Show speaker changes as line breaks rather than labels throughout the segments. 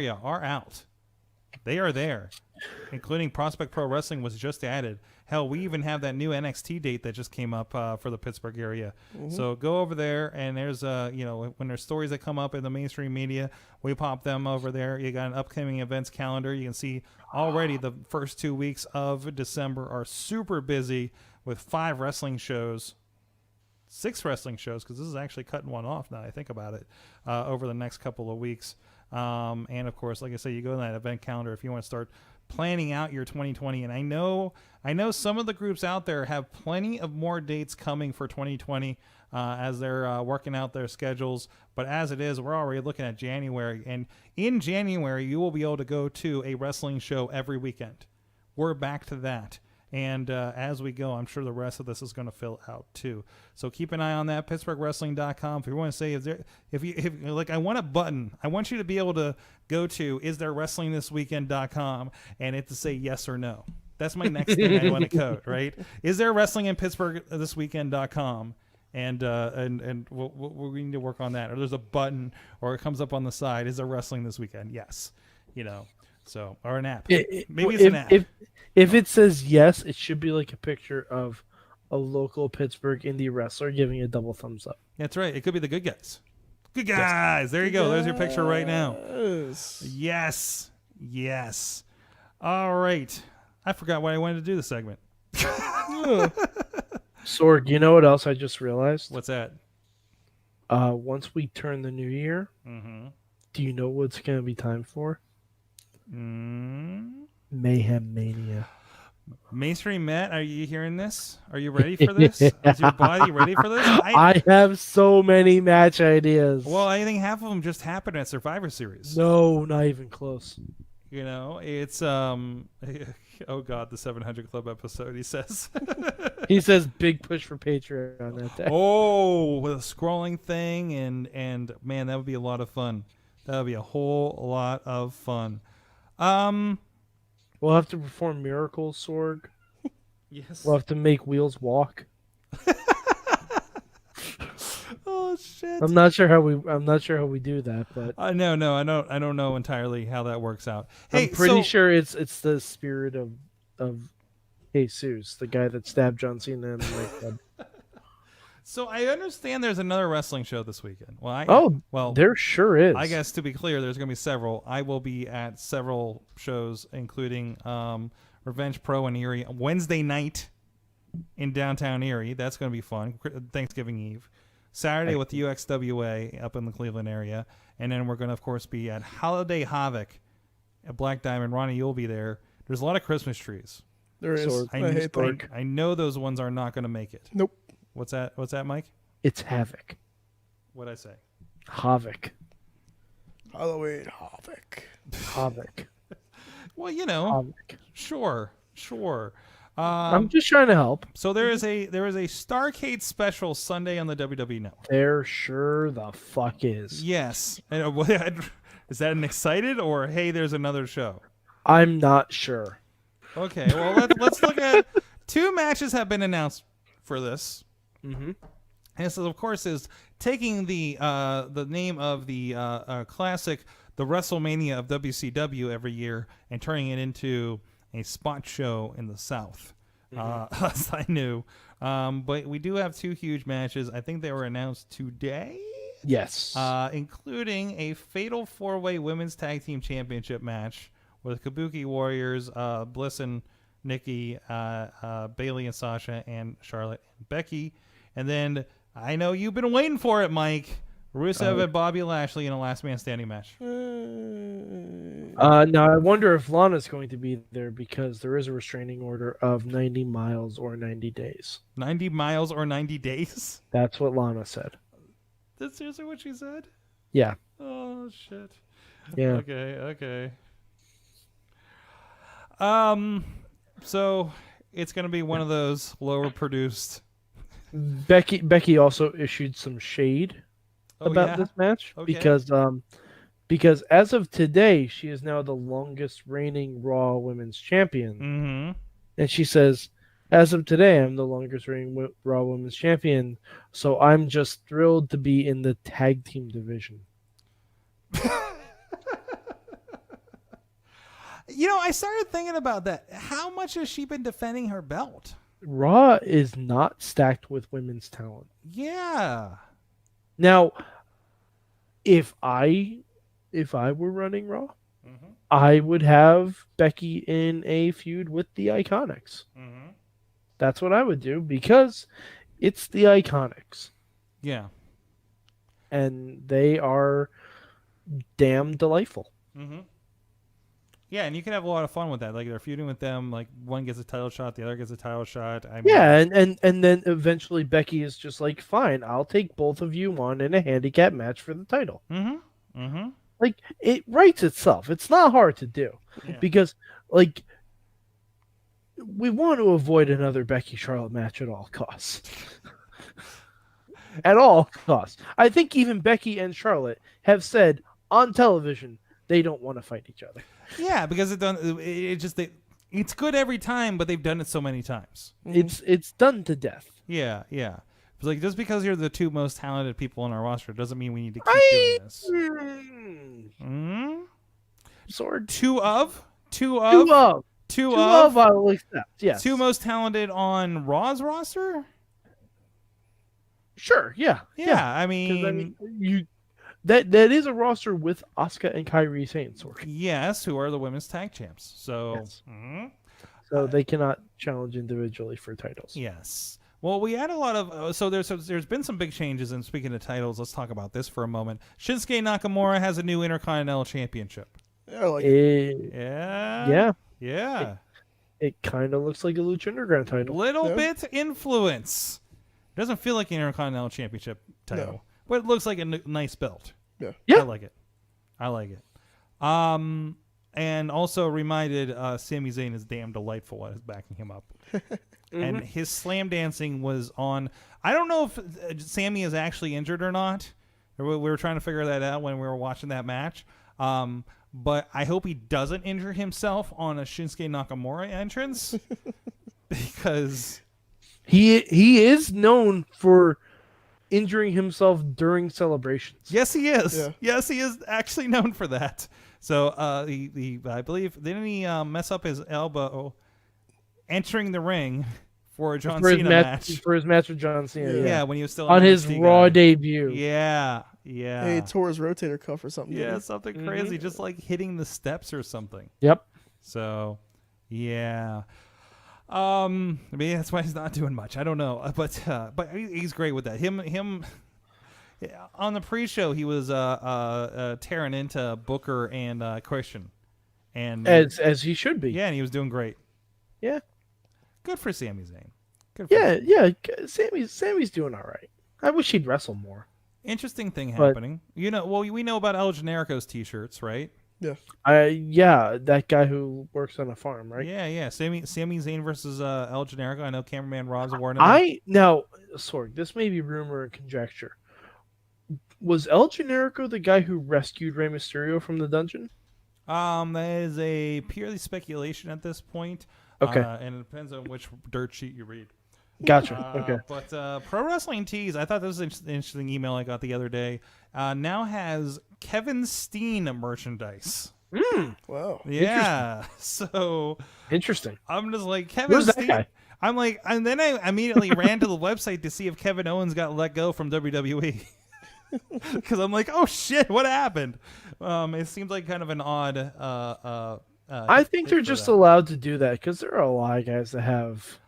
area are out. They are there, including Prospect Pro Wrestling was just added. Hell, we even have that new NXT date that just came up for the Pittsburgh area. Mm-hmm. So go over there, and there's when there's stories that come up in the mainstream media, we pop them over there. You got an upcoming events calendar. You can see already the first 2 weeks of December are super busy with 5 wrestling shows. 6 wrestling shows, because this is actually cutting one off now I think about it, over the next couple of weeks. And of course, like I say, you go to that event calendar if you want to start planning out your 2020. And I know some of the groups out there have plenty of more dates coming for 2020 as they're working out their schedules. But as it is, we're already looking at January. And in January, you will be able to go to a wrestling show every weekend. We're back to that. And as we go, I'm sure the rest of this is going to fill out too. So keep an eye on that, PittsburghWrestling.com. If you want to say, if like, I want a button, I want you to be able to go to istherewrestlingthisweekend.com and it to say yes or no. That's my next thing I want to code, right? Is there wrestling in PittsburghThisweekend.com? And we need to work on that. Or there's a button, or it comes up on the side. Is there wrestling this weekend? Yes, So, or an app. Maybe it's an app.
If it says yes, it should be like a picture of a local Pittsburgh indie wrestler giving a double thumbs up.
That's right. It could be the Good Guys. Good Guys. Yes. There you go. There's your picture right now. Yes. All right. I forgot why I wanted to do the segment.
Sorg, you know what else I just realized?
What's that?
Once we turn the new year, do you know what it's going to be time for? Mayhem Mania.
Mainstream Matt, are you hearing this? Are you ready for this? Is your body ready for this?
I have so many match ideas.
Well, I think half of them just happened at Survivor Series.
No, not even close.
It's oh God, the 700 Club episode. He says.
He says big push for Patreon that day.
Oh, with a scrolling thing and man, that would be a lot of fun. That would be a whole lot of fun.
We'll have to perform miracles, Sorg.
Yes.
We'll have to make wheels walk.
Oh shit!
I'm not sure how we do that, but
no, I don't know entirely how that works out. Hey,
I'm pretty sure it's the spirit of Jesus, the guy that stabbed John Cena in the nightclub.
So I understand there's another wrestling show this weekend. Well,
there sure is.
I guess to be clear, there's going to be several. I will be at several shows, including Revenge Pro in Erie Wednesday night in downtown Erie. That's going to be fun. Thanksgiving Eve. Saturday with UXWA up in the Cleveland area, and then we're going to, of course, be at Holiday Havoc at Black Diamond. Ronnie, you'll be there. There's a lot of Christmas trees.
There is.
I know those ones are not going to make it.
Nope.
What's that, Mike?
It's Havoc.
What'd I say?
Havoc.
Halloween Havoc.
Well,
Havoc.
Sure.
I'm just trying to help.
So there is a Starrcade special Sunday on the WWE Network.
There sure the fuck is.
Yes. Is that an excited or hey, there's another show?
I'm not sure.
Okay, well let's look at 2 matches have been announced for this.
Mm-hmm.
And this, of course, is taking the name of the classic, the WrestleMania of WCW every year, and turning it into a spot show in the South. As I knew. But we do have 2 huge matches. I think they were announced today.
Yes.
Including a fatal 4-way women's tag team championship match with Kabuki Warriors, Bliss and Nikki, Bailey and Sasha, and Charlotte and Becky. And then I know you've been waiting for it, Mike. Rusev and Bobby Lashley in a last man standing match.
Now I wonder if Lana's going to be there because there is a restraining order of 90 miles or 90 days.
90 miles or 90 days?
That's what Lana said.
That's seriously what she said?
Yeah.
Oh, shit.
Yeah.
Okay. So it's going to be one of those lower produced.
Becky also issued some shade about this match because as of today she is now the longest reigning Raw Women's Champion.
Mm-hmm.
And she says, as of today, I'm the longest reigning Raw Women's Champion, so I'm just thrilled to be in the tag team division.
I started thinking about that. How much has she been defending her belt?
Raw is not stacked with women's talent.
Yeah.
Now, if I were running Raw, I would have Becky in a feud with the Iconics. That's what I would do because it's the Iconics.
Yeah.
And they are damn delightful.
Yeah, and you can have a lot of fun with that. Like they're feuding with them. Like one gets a title shot, the other gets a title shot.
Yeah, and then eventually Becky is just like, fine, I'll take both of you on in a handicap match for the title. Like it writes itself. It's not hard to do because like we want to avoid another Becky Charlotte match at all costs. At all costs. I think even Becky and Charlotte have said on television they don't want to fight each other.
Yeah, because it's good every time, but they've done it so many times.
It's done to death.
Yeah. It's like just because you're the two most talented people on our roster doesn't mean we need to keep doing this.
Sword.
Two of.
I will accept. Yes.
Two most talented on Raw's roster.
Sure. Yeah.
I mean,
that is a roster with Asuka and Kairi Sane, Sorg.
Yes, who are the women's tag champs. So,
yes. So they cannot challenge individually for titles.
Yes. Well, we had a lot of there's been some big changes. And speaking of titles, let's talk about this for a moment. Shinsuke Nakamura has a new Intercontinental Championship.
Yeah, like
Yeah.
It kind of looks like a Lucha Underground title.
Little bit influence. Doesn't feel like an Intercontinental Championship title, but it looks like a nice belt.
Yeah.
I like it. And also reminded Sami Zayn is damn delightful while he's backing him up. And his slam dancing was on. I don't know if Sami is actually injured or not. We were trying to figure that out when we were watching that match. But I hope he doesn't injure himself on a Shinsuke Nakamura entrance because
he is known for injuring himself during celebrations.
Yes, he is.
Yeah.
Yes, he is actually known for that. So he I believe didn't he mess up his elbow entering the ring for a John Cena match
for his match with John Cena?
Yeah, when he was still
on his Raw debut.
Yeah.
He tore his rotator cuff or something.
Yeah, something crazy, just like hitting the steps or something.
Yep.
So, yeah. Maybe that's why he's not doing much. I don't know, but he's great with that. Him. On the pre-show, he was tearing into Booker and Christian, and
as he should be.
Yeah, and he was doing great.
Yeah.
Good for Sami Zayn.
Sammy's doing all right. I wish he'd wrestle more.
Interesting thing happening. We know about El Generico's t-shirts, right?
Yeah.
That guy who works on a farm, right?
Yeah. Sami Zayn versus El Generico. I know Cameraman Rob's awarding him.
Now, sorry, this may be rumor and conjecture. Was El Generico the guy who rescued Rey Mysterio from the dungeon?
That is a purely speculation at this point.
Okay.
And it depends on which dirt sheet you read.
Gotcha. Okay.
But Pro Wrestling Tees, I thought this was an interesting email I got the other day. Now has Kevin Steen merchandise.
Wow.
Yeah. So
interesting.
I'm just like Kevin Steen. That guy? I'm like, and then I immediately ran to the website to see if Kevin Owens got let go from WWE. Because I'm like, oh shit, what happened? It seems like kind of an odd.
I think they're just allowed to do that because there are a lot of guys that have.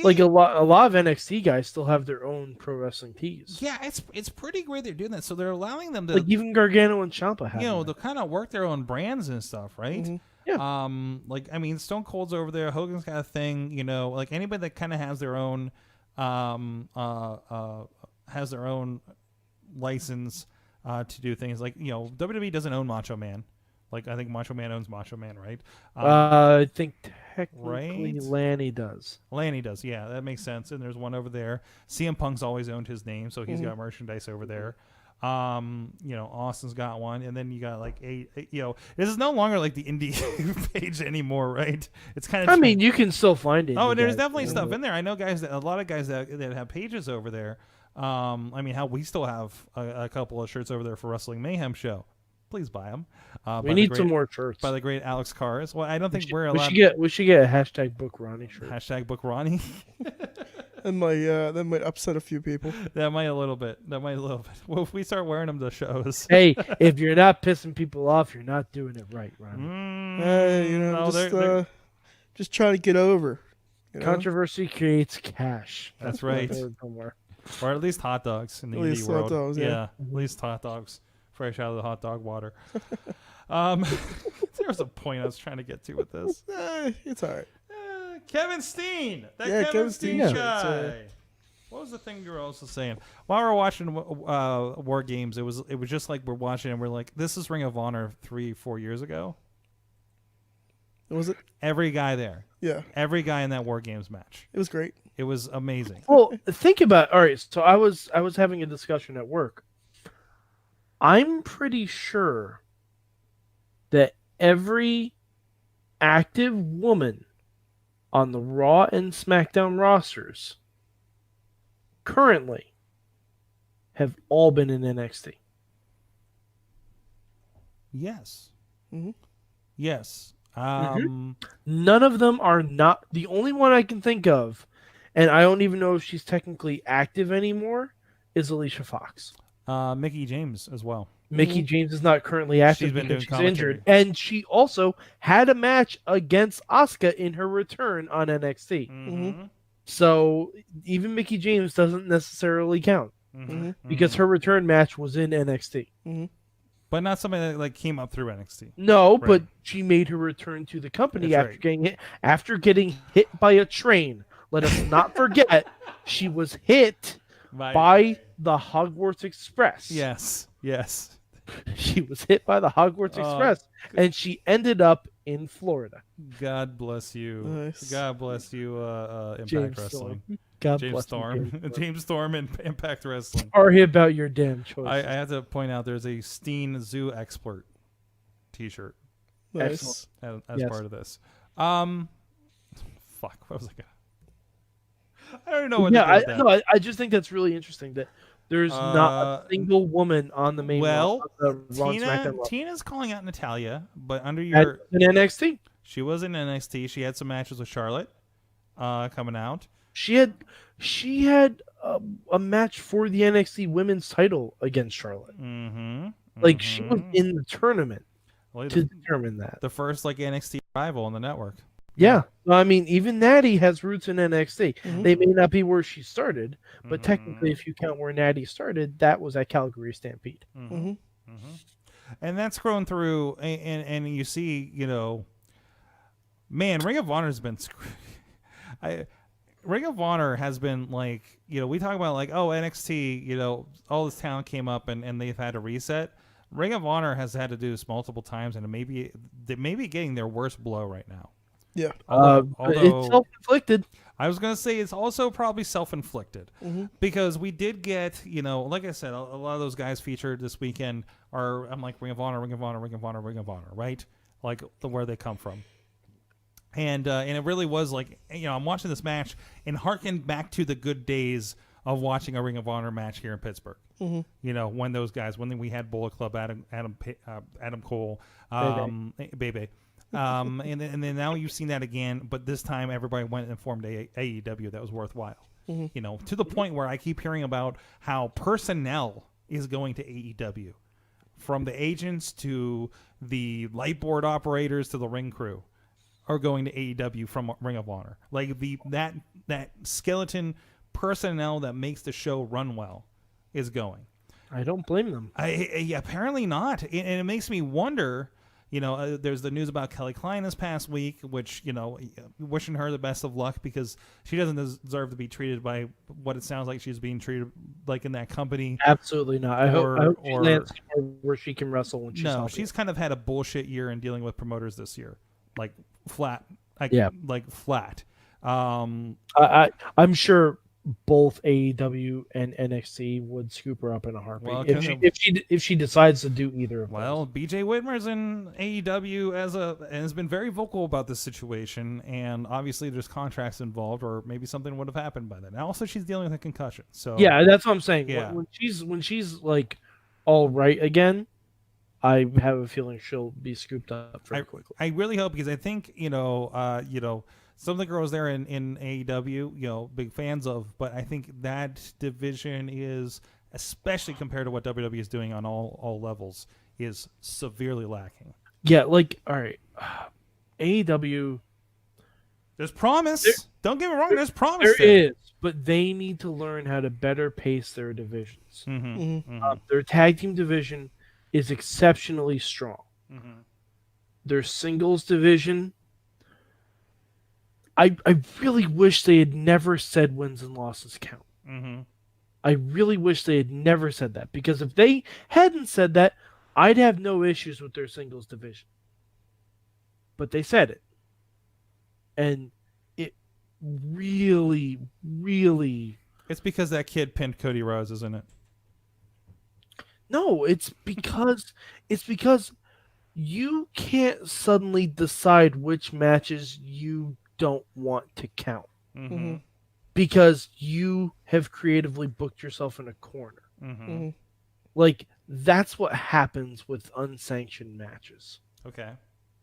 Like a lot of NXT guys still have their own pro wrestling tees.
Yeah, it's pretty great they're doing that. So they're allowing them to,
like, even Gargano and Ciampa have.
They'll kind of work their own brands and stuff, right?
Mm-hmm. Yeah.
Like I mean, Stone Cold's over there. Hogan's got a thing. Like anybody that kind of has their own license to do things. Like WWE doesn't own Macho Man. Like I think Macho Man owns Macho Man, right?
I think technically
right?
Lanny does.
Lanny does, yeah, that makes sense. And there's one over there. CM Punk's always owned his name, so he's got merchandise over there. Austin's got one, and then you got like this is no longer like the indie page anymore, right? It's kind of.
I mean, you can still find it.
Oh, there's definitely stuff in there. I know a lot of guys that have pages over there. I mean, we still have a couple of shirts over there for Wrestling Mayhem show. please buy them.
We need some more shirts
by the great Alex Cars. Well, I don't think we're allowed.
We should get a hashtag Book Ronnie shirt.
Hashtag Book Ronnie.
That might upset a few people.
That might a little bit. Well, if we start wearing them to shows.
Hey, if you're not pissing people off, you're not doing it right, Ronnie.
Just trying to get over.
Controversy creates cash.
That's right. Or at least hot dogs in the indie world.
Hot dogs, yeah.
At least hot dogs, fresh out of the hot dog water. There was a point I was trying to get to with this.
It's all right.
Kevin Steen. Kevin Steen guy. What was the thing you were also saying? While we were watching War Games, it was just like we're watching and we're like, this is Ring of Honor 3-4 years ago.
Was it?
Every guy there.
Yeah.
Every guy in that War Games match.
It was great.
It was amazing.
Well, think about all right. So I was having a discussion at work. I'm pretty sure that every active woman on the Raw and SmackDown rosters currently have all been in NXT.
Yes.
Mm-hmm.
Yes.
None of them are not. The only one I can think of, and I don't even know if she's technically active anymore, is Alicia Fox.
Mickie James as well.
Mickie James is not currently active because she's injured. And she also had a match against Asuka in her return on NXT.
Mm-hmm.
So even Mickie James doesn't necessarily count because her return match was in NXT.
Mm-hmm.
But not somebody that like came up through NXT.
No, right. But she made her return to the company after getting hit by a train. Let us not forget she was hit by the Hogwarts Express.
Yes.
She was hit by the Hogwarts Express, and she ended up in Florida.
God bless you.
Nice.
God bless you, Impact
James
Wrestling.
James
Storm. James Storm and Impact Wrestling.
Sorry about your damn choice.
I have to point out there's a Steen Zoo Expert t-shirt.
Nice.
As part of this. Fuck, what was I gonna... I don't know what to do with that.
No, I just think that's really interesting that there's not a single woman on the main
Tina's calling out Natalya, but under your...
In NXT.
She was in NXT. She had some matches with Charlotte coming out.
She had a match for the NXT women's title against Charlotte. Like, she was in the tournament to determine that.
The first NXT rival on the network.
Yeah. I mean, even Natty has roots in NXT. They may not be where she started, but technically, if you count where Natty started, that was at Calgary Stampede.
And that's grown through, and you see, man, Ring of Honor has been Ring of Honor has been we talk about NXT, all this talent came up and they've had to reset. Ring of Honor has had to do this multiple times, and they may be getting their worst blow right now.
Yeah.
Although it's self-inflicted.
I was going to say it's also probably self-inflicted because we did get, like I said, a lot of those guys featured this weekend are, I'm like, Ring of Honor, right? Like where they come from. And it really was I'm watching this match and harkened back to the good days of watching a Ring of Honor match here in Pittsburgh. When those guys, when we had Bullet Club, Adam Cole, Bebe. And then now you've seen that again, but this time everybody went and formed AEW that was worthwhile. To the point where I keep hearing about how personnel is going to AEW, from the agents to the light board operators to the ring crew are going to AEW from Ring of Honor. Like that skeleton personnel that makes the show run well is going.
I don't blame them.
Apparently not, and it makes me wonder. There's the news about Kelly Klein this past week, which, wishing her the best of luck because she doesn't deserve to be treated by what it sounds like she's being treated like in that company.
Absolutely not. I hope she lands where she can wrestle when she's healthy.
No, she's kind of had a bullshit year in dealing with promoters this year. Like flat. Flat.
I'm sure both AEW and NXT would scoop her up in a heartbeat if she decides to do either of those.
Well, BJ Whitmer's in AEW and has been very vocal about this situation, and obviously there's contracts involved, or maybe something would have happened by then. And also, she's dealing with a concussion. So
yeah, that's what I'm saying.
Yeah.
When she's all right again, I have a feeling she'll be scooped up very quickly.
I really hope, because I think some of the girls there in AEW, big fans of, but I think that division is, especially compared to what WWE is doing on all levels, is severely lacking.
Yeah, like, all right, AEW.
There's promise. Don't get me wrong. There's promise.
There is, but they need to learn how to better pace their divisions. Their tag team division is exceptionally strong. Their singles division, I really wish they had never said wins and losses count. I really wish they had never said that, because if they hadn't said that, I'd have no issues with their singles division. But they said it. And it really, really...
It's because that kid pinned Cody Rhodes, isn't it?
No, it's because you can't suddenly decide which matches you don't want to count. Because you have creatively booked yourself in a corner. Like, that's what happens with unsanctioned matches.
Okay.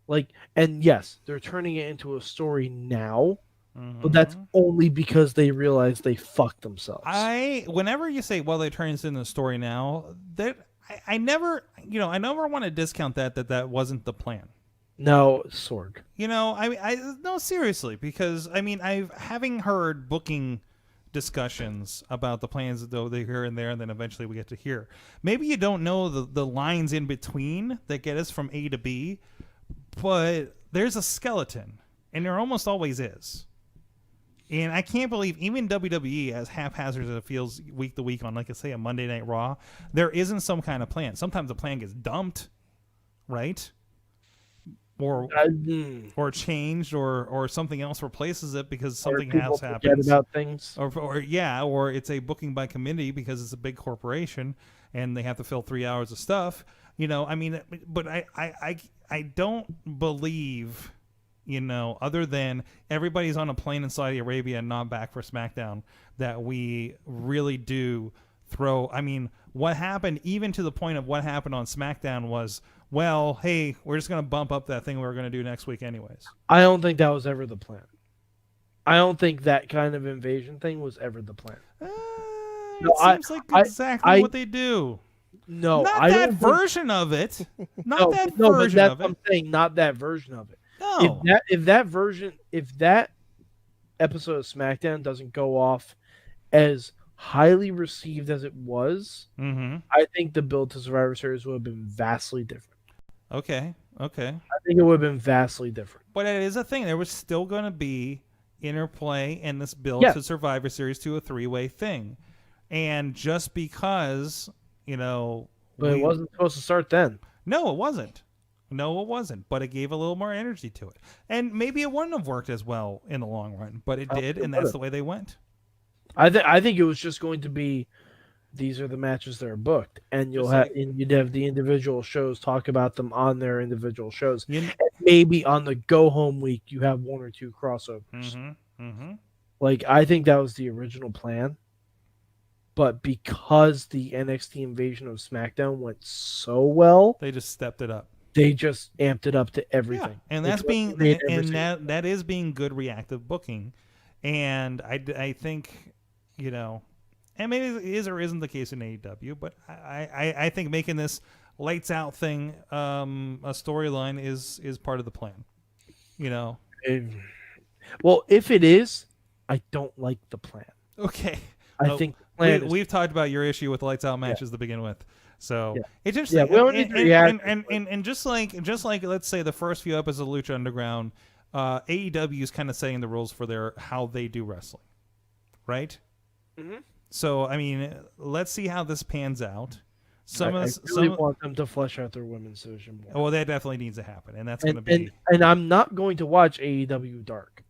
Like, and yes, they're turning it into a story now, but that's only because they realize they fucked themselves.
Whenever you say, well, they turn this into a story now, that I never want to discount that wasn't the plan.
No, Sorg.
No, seriously, because having heard booking discussions about the plans, though, they here and there, and then eventually we get to here. Maybe you don't know the lines in between that get us from A to B, but there's a skeleton, and there almost always is. And I can't believe even WWE, as haphazard as it feels week to week on, like I say, a Monday Night Raw, there isn't some kind of plan. Sometimes the plan gets dumped, right? Or changed, or something else replaces it because something else happens.
About things,
or it's a booking by committee because it's a big corporation and they have to fill 3 hours of stuff. But I don't believe, other than everybody's on a plane in Saudi Arabia and not back for SmackDown, that we really do throw. What happened, even to the point of what happened on SmackDown, was, well, hey, we're just going to bump up that thing we were going to do next week anyways.
I don't think that was ever the plan. I don't think that kind of invasion thing was ever the plan.
Seems like exactly what they do.
No,
not that version of it. Not that version of it.
I'm saying not that version of it.
No.
If that episode of SmackDown doesn't go off as highly received as it was, I think the build to Survivor Series would have been vastly different.
Okay.
I think it would have been vastly different.
But it is a thing. There was still going to be interplay in this build to Survivor Series to a three-way thing. And just because,
But it wasn't supposed to start then.
No, it wasn't. But it gave a little more energy to it. And maybe it wouldn't have worked as well in the long run, but it did, and that's the way they went.
I think it was just going to be, these are the matches that are booked, and you'd have the individual shows talk about them on their individual shows. And maybe on the go home week you have one or two crossovers. Like, I think that was the original plan, but because the NXT invasion of SmackDown went so well,
they just stepped it up.
They just amped it up to everything,
and that's that is being good reactive booking, and I think. And maybe it is or isn't the case in AEW, but I think making this lights out thing a storyline is part of the plan.
Well, if it is, I don't like the plan.
Okay.
I think the plan
we've talked about your issue with lights out matches to begin with. So it's interesting.
Yeah, we don't need to react.
And just like let's say the first few episodes of Lucha Underground, AEW is kind of setting the rules for how they do wrestling. Right? So, let's see how this pans out.
I really want them to flesh out their women's division more.
Well, that definitely needs to happen, and that's going to be.
And I'm not going to watch AEW Dark.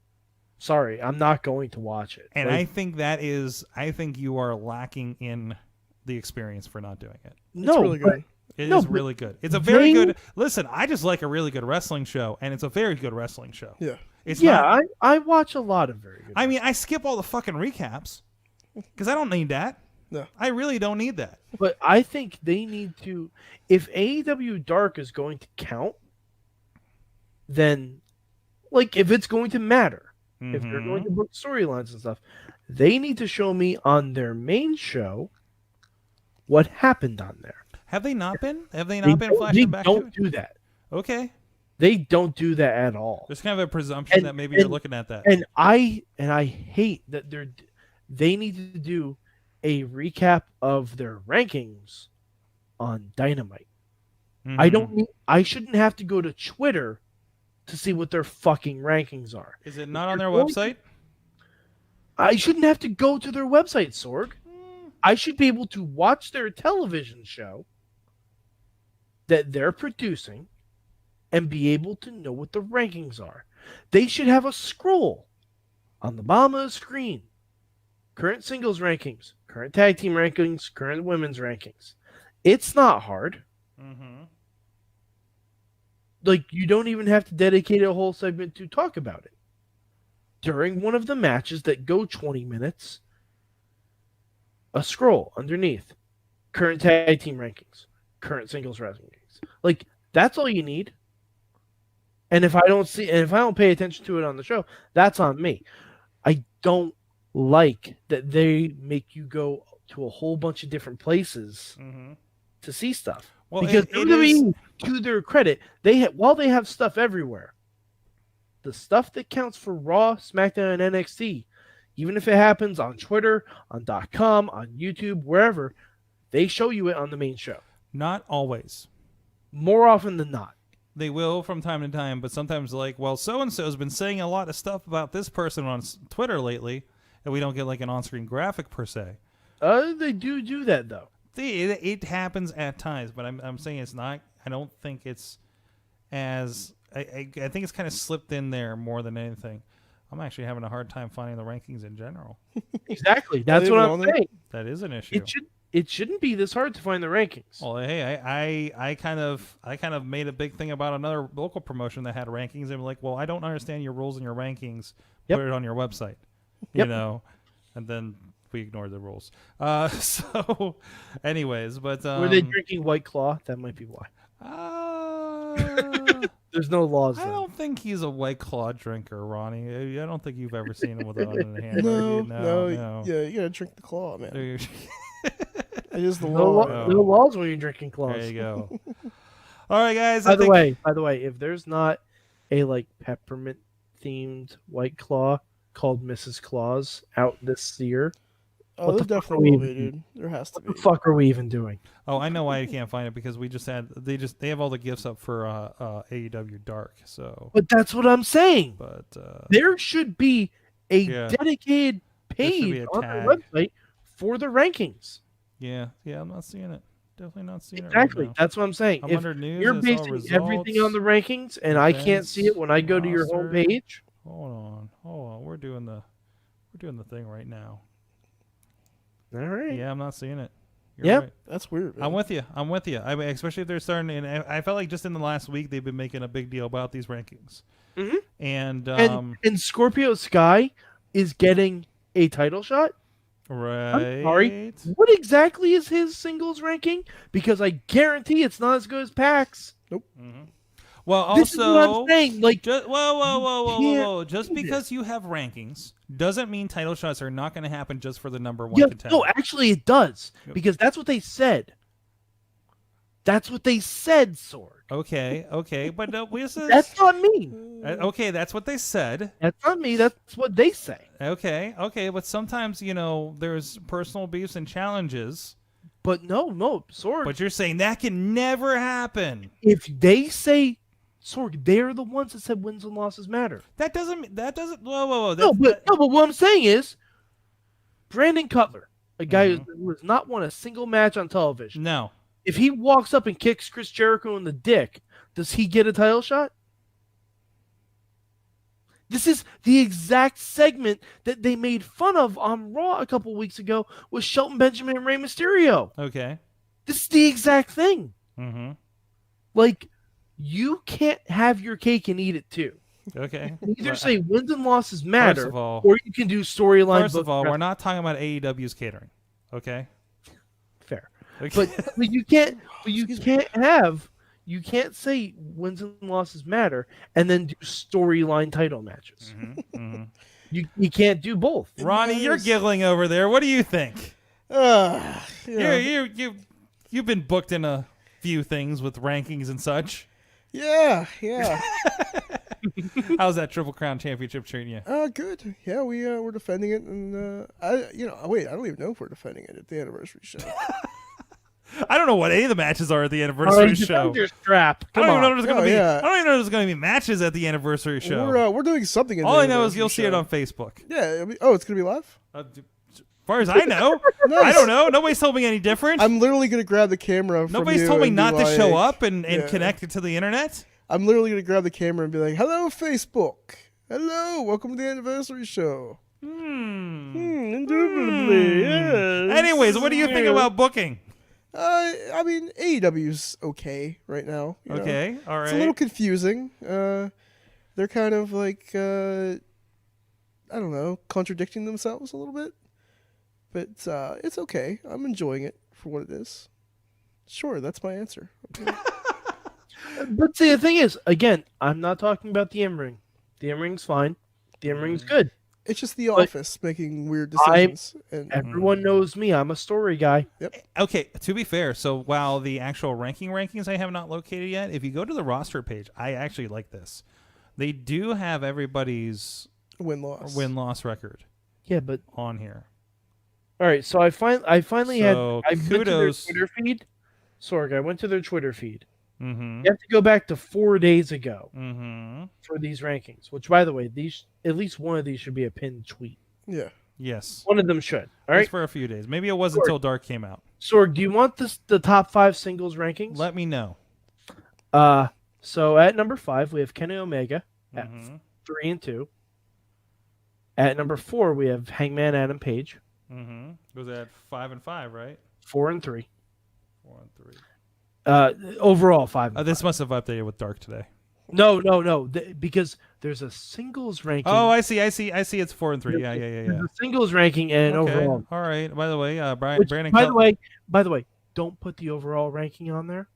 Sorry, I'm not going to watch it.
And I think I think you are lacking in the experience for not doing it.
No, it's really good.
It is really good. It's a very good. Listen, I just like a really good wrestling show, and it's a very good wrestling show.
Yeah.
I watch a lot of very good.
I skip all the fucking recaps because I don't need that.
No.
I really don't need that.
But I think they need to. If AEW Dark is going to count, then, like, if it's going to matter, if they're going to book storylines and stuff, they need to show me on their main show what happened on there.
Have they not been? Have they not been flashing back to it?
They don't do that.
Okay.
They don't do that at all.
There's kind of a presumption that maybe you're looking at that.
And I hate that they need to do a recap of their rankings on Dynamite. I shouldn't have to go to Twitter to see what their fucking rankings are.
Is it not on their website?
I shouldn't have to go to their website, Sorg. I should be able to watch their television show that they're producing and be able to know what the rankings are. They should have a scroll on the bottom of the screen. Current singles rankings, current tag team rankings, current women's rankings. It's not hard. Like, you don't even have to dedicate a whole segment to talk about it. During one of the matches that go 20 minutes, a scroll underneath. Current tag team rankings, current singles rankings. Like, that's all you need. And if I don't pay attention to it on the show, that's on me. I don't like that they make you go to a whole bunch of different places to see stuff.
Well,
because WWE, to their credit, while they have stuff everywhere, the stuff that counts for Raw, SmackDown, and NXT, even if it happens on Twitter, on .com, on YouTube, wherever, they show you it on the main show.
Not always.
More often than not.
They will from time to time, but sometimes so-and-so has been saying a lot of stuff about this person on Twitter lately, and we don't get like an on-screen graphic per se.
They do that, though.
It happens at times, but I'm saying it's not. I don't think it's as... I think it's kind of slipped in there more than anything. I'm actually having a hard time finding the rankings in general.
Exactly. That's what I'm saying.
That is an issue.
It shouldn't be this hard to find the rankings.
Well, hey, I kind of made a big thing about another local promotion that had rankings. And like, well, I don't understand your rules and your rankings. Put it on your website, you know. And then we ignored the rules. So, anyways, but
were they drinking White Claw? That might be why. There's no laws.
I don't think he's a White Claw drinker, Ronnie. I don't think you've ever seen him with it on in hand.
No. Yeah, you gotta drink the claw, man. It is the
no
law.
No laws when you're drinking claws.
There you go. All right, guys.
By the way, if there's not a like peppermint themed White Claw called Mrs. Claus out this year,
Oh, there definitely will be, dude. There has to be.
What the fuck are we even doing?
Oh, I know why you can't find it, because they have all the gifts up for AEW Dark. So,
but that's what I'm saying.
But
there should be a dedicated page on their website for the rankings.
Yeah, I'm not seeing it. Definitely not seeing it.
Exactly.
Right,
that's what I'm saying.
I'm
if
under news,
you're basing everything on the rankings, and I can't see it when I go to your homepage.
Hold on. We're doing the thing right now.
All right.
Yeah, I'm not seeing it.
Yeah,
right.
That's weird. Man.
I'm with you. I mean, especially if they're starting. And I felt like just in the last week they've been making a big deal about these rankings.
Mm-hmm.
And
Scorpio Sky is getting a title shot.
Right.
I'm sorry. What exactly is his singles ranking? Because I guarantee it's not as good as PAC's.
Nope.
Mm-hmm. Well,
this
also,
is what I'm saying. Like,
whoa. Just because you have rankings doesn't mean title shots are not going to happen just for the number one contender.
No, actually it does. Because that's what they said. That's what they said, Sorg.
Okay, but
that's not me.
Okay, that's what they said.
That's not me. That's what they say.
Okay, but sometimes, there's personal beefs and challenges.
But no, Sorg.
But you're saying that can never happen.
If they say, Sorg, they're the ones that said wins and losses matter.
That doesn't. Whoa.
But what I'm saying is, Brandon Cutler, a guy who has not won a single match on television.
No.
If he walks up and kicks Chris Jericho in the dick, does he get a title shot? This is the exact segment that they made fun of on Raw a couple weeks ago with Shelton Benjamin and Rey Mysterio.
Okay.
This is the exact thing.
Mm-hmm.
Like, you can't have your cake and eat it too.
Okay.
You either say wins and losses matter,
first of all,
or you can do storyline.
First of all, we're not talking about AEW's catering. Okay.
But you can't. But you can't have. You can't say wins and losses matter and then do storyline title matches. You can't do both.
Ronnie, you're giggling over there. What do you think? You've been booked in a few things with rankings and such.
Yeah.
How's that Triple Crown Championship treating you?
Good. Yeah, we're defending it, and I don't even know if we're defending it at the anniversary show.
I don't know what any of the matches are at the anniversary show.
Your strap.
I don't even know there's going to be. I don't even know there's going to be matches at the anniversary show.
We're doing something.
All I know is you'll see it on Facebook.
Yeah. It's going to be live.
As far as I know, nice. I don't know. Nobody's told me any different.
I'm literally going to grab the camera.
Nobody's told me not to show up and connect it to the internet.
I'm literally going to grab the camera and be like, "Hello, Facebook. Hello, welcome to the anniversary show." Indubitably. Yes.
Anyways, what do you think about booking?
I mean, AEW's okay right now.
Okay, all right.
It's a little confusing. They're kind of like, I don't know, contradicting themselves a little bit. But it's okay. I'm enjoying it for what it is. Sure, that's my answer.
But see, the thing is, again, I'm not talking about the in-ring. The in-ring's fine. The in-ring's good.
It's just the office making weird decisions.
Everyone knows me. I'm a story guy.
Yep.
Okay, to be fair, so while the actual rankings I have not located yet, if you go to the roster page, I actually like this. They do have everybody's win-loss record.
Yeah, but
on here.
All right, so I finally had. I
kudos.
went to their Twitter feed. Sorg, I went to their Twitter feed.
Mm-hmm.
You have to go back to 4 days ago
for
these rankings. Which, by the way, at least one of these should be a pinned tweet.
Yeah.
Yes.
One of them should. All right.
Just for a few days. Maybe it wasn't until Dark came out.
Sorg, do you want the top 5 singles rankings?
Let me know.
So at number 5 we have Kenny Omega at 3 and 2. At number 4 we have Hangman Adam Page.
Was at 5 and 5, right?
4 and 3.
4 and 3.
Overall 5. And
this
5.
must have updated with Dark today.
No. Because there's a singles ranking.
Oh, I see. It's 4 and 3. Yeah.
There's a singles ranking and overall.
All right. By the way, Brandon.
By the way, don't put the overall ranking on there.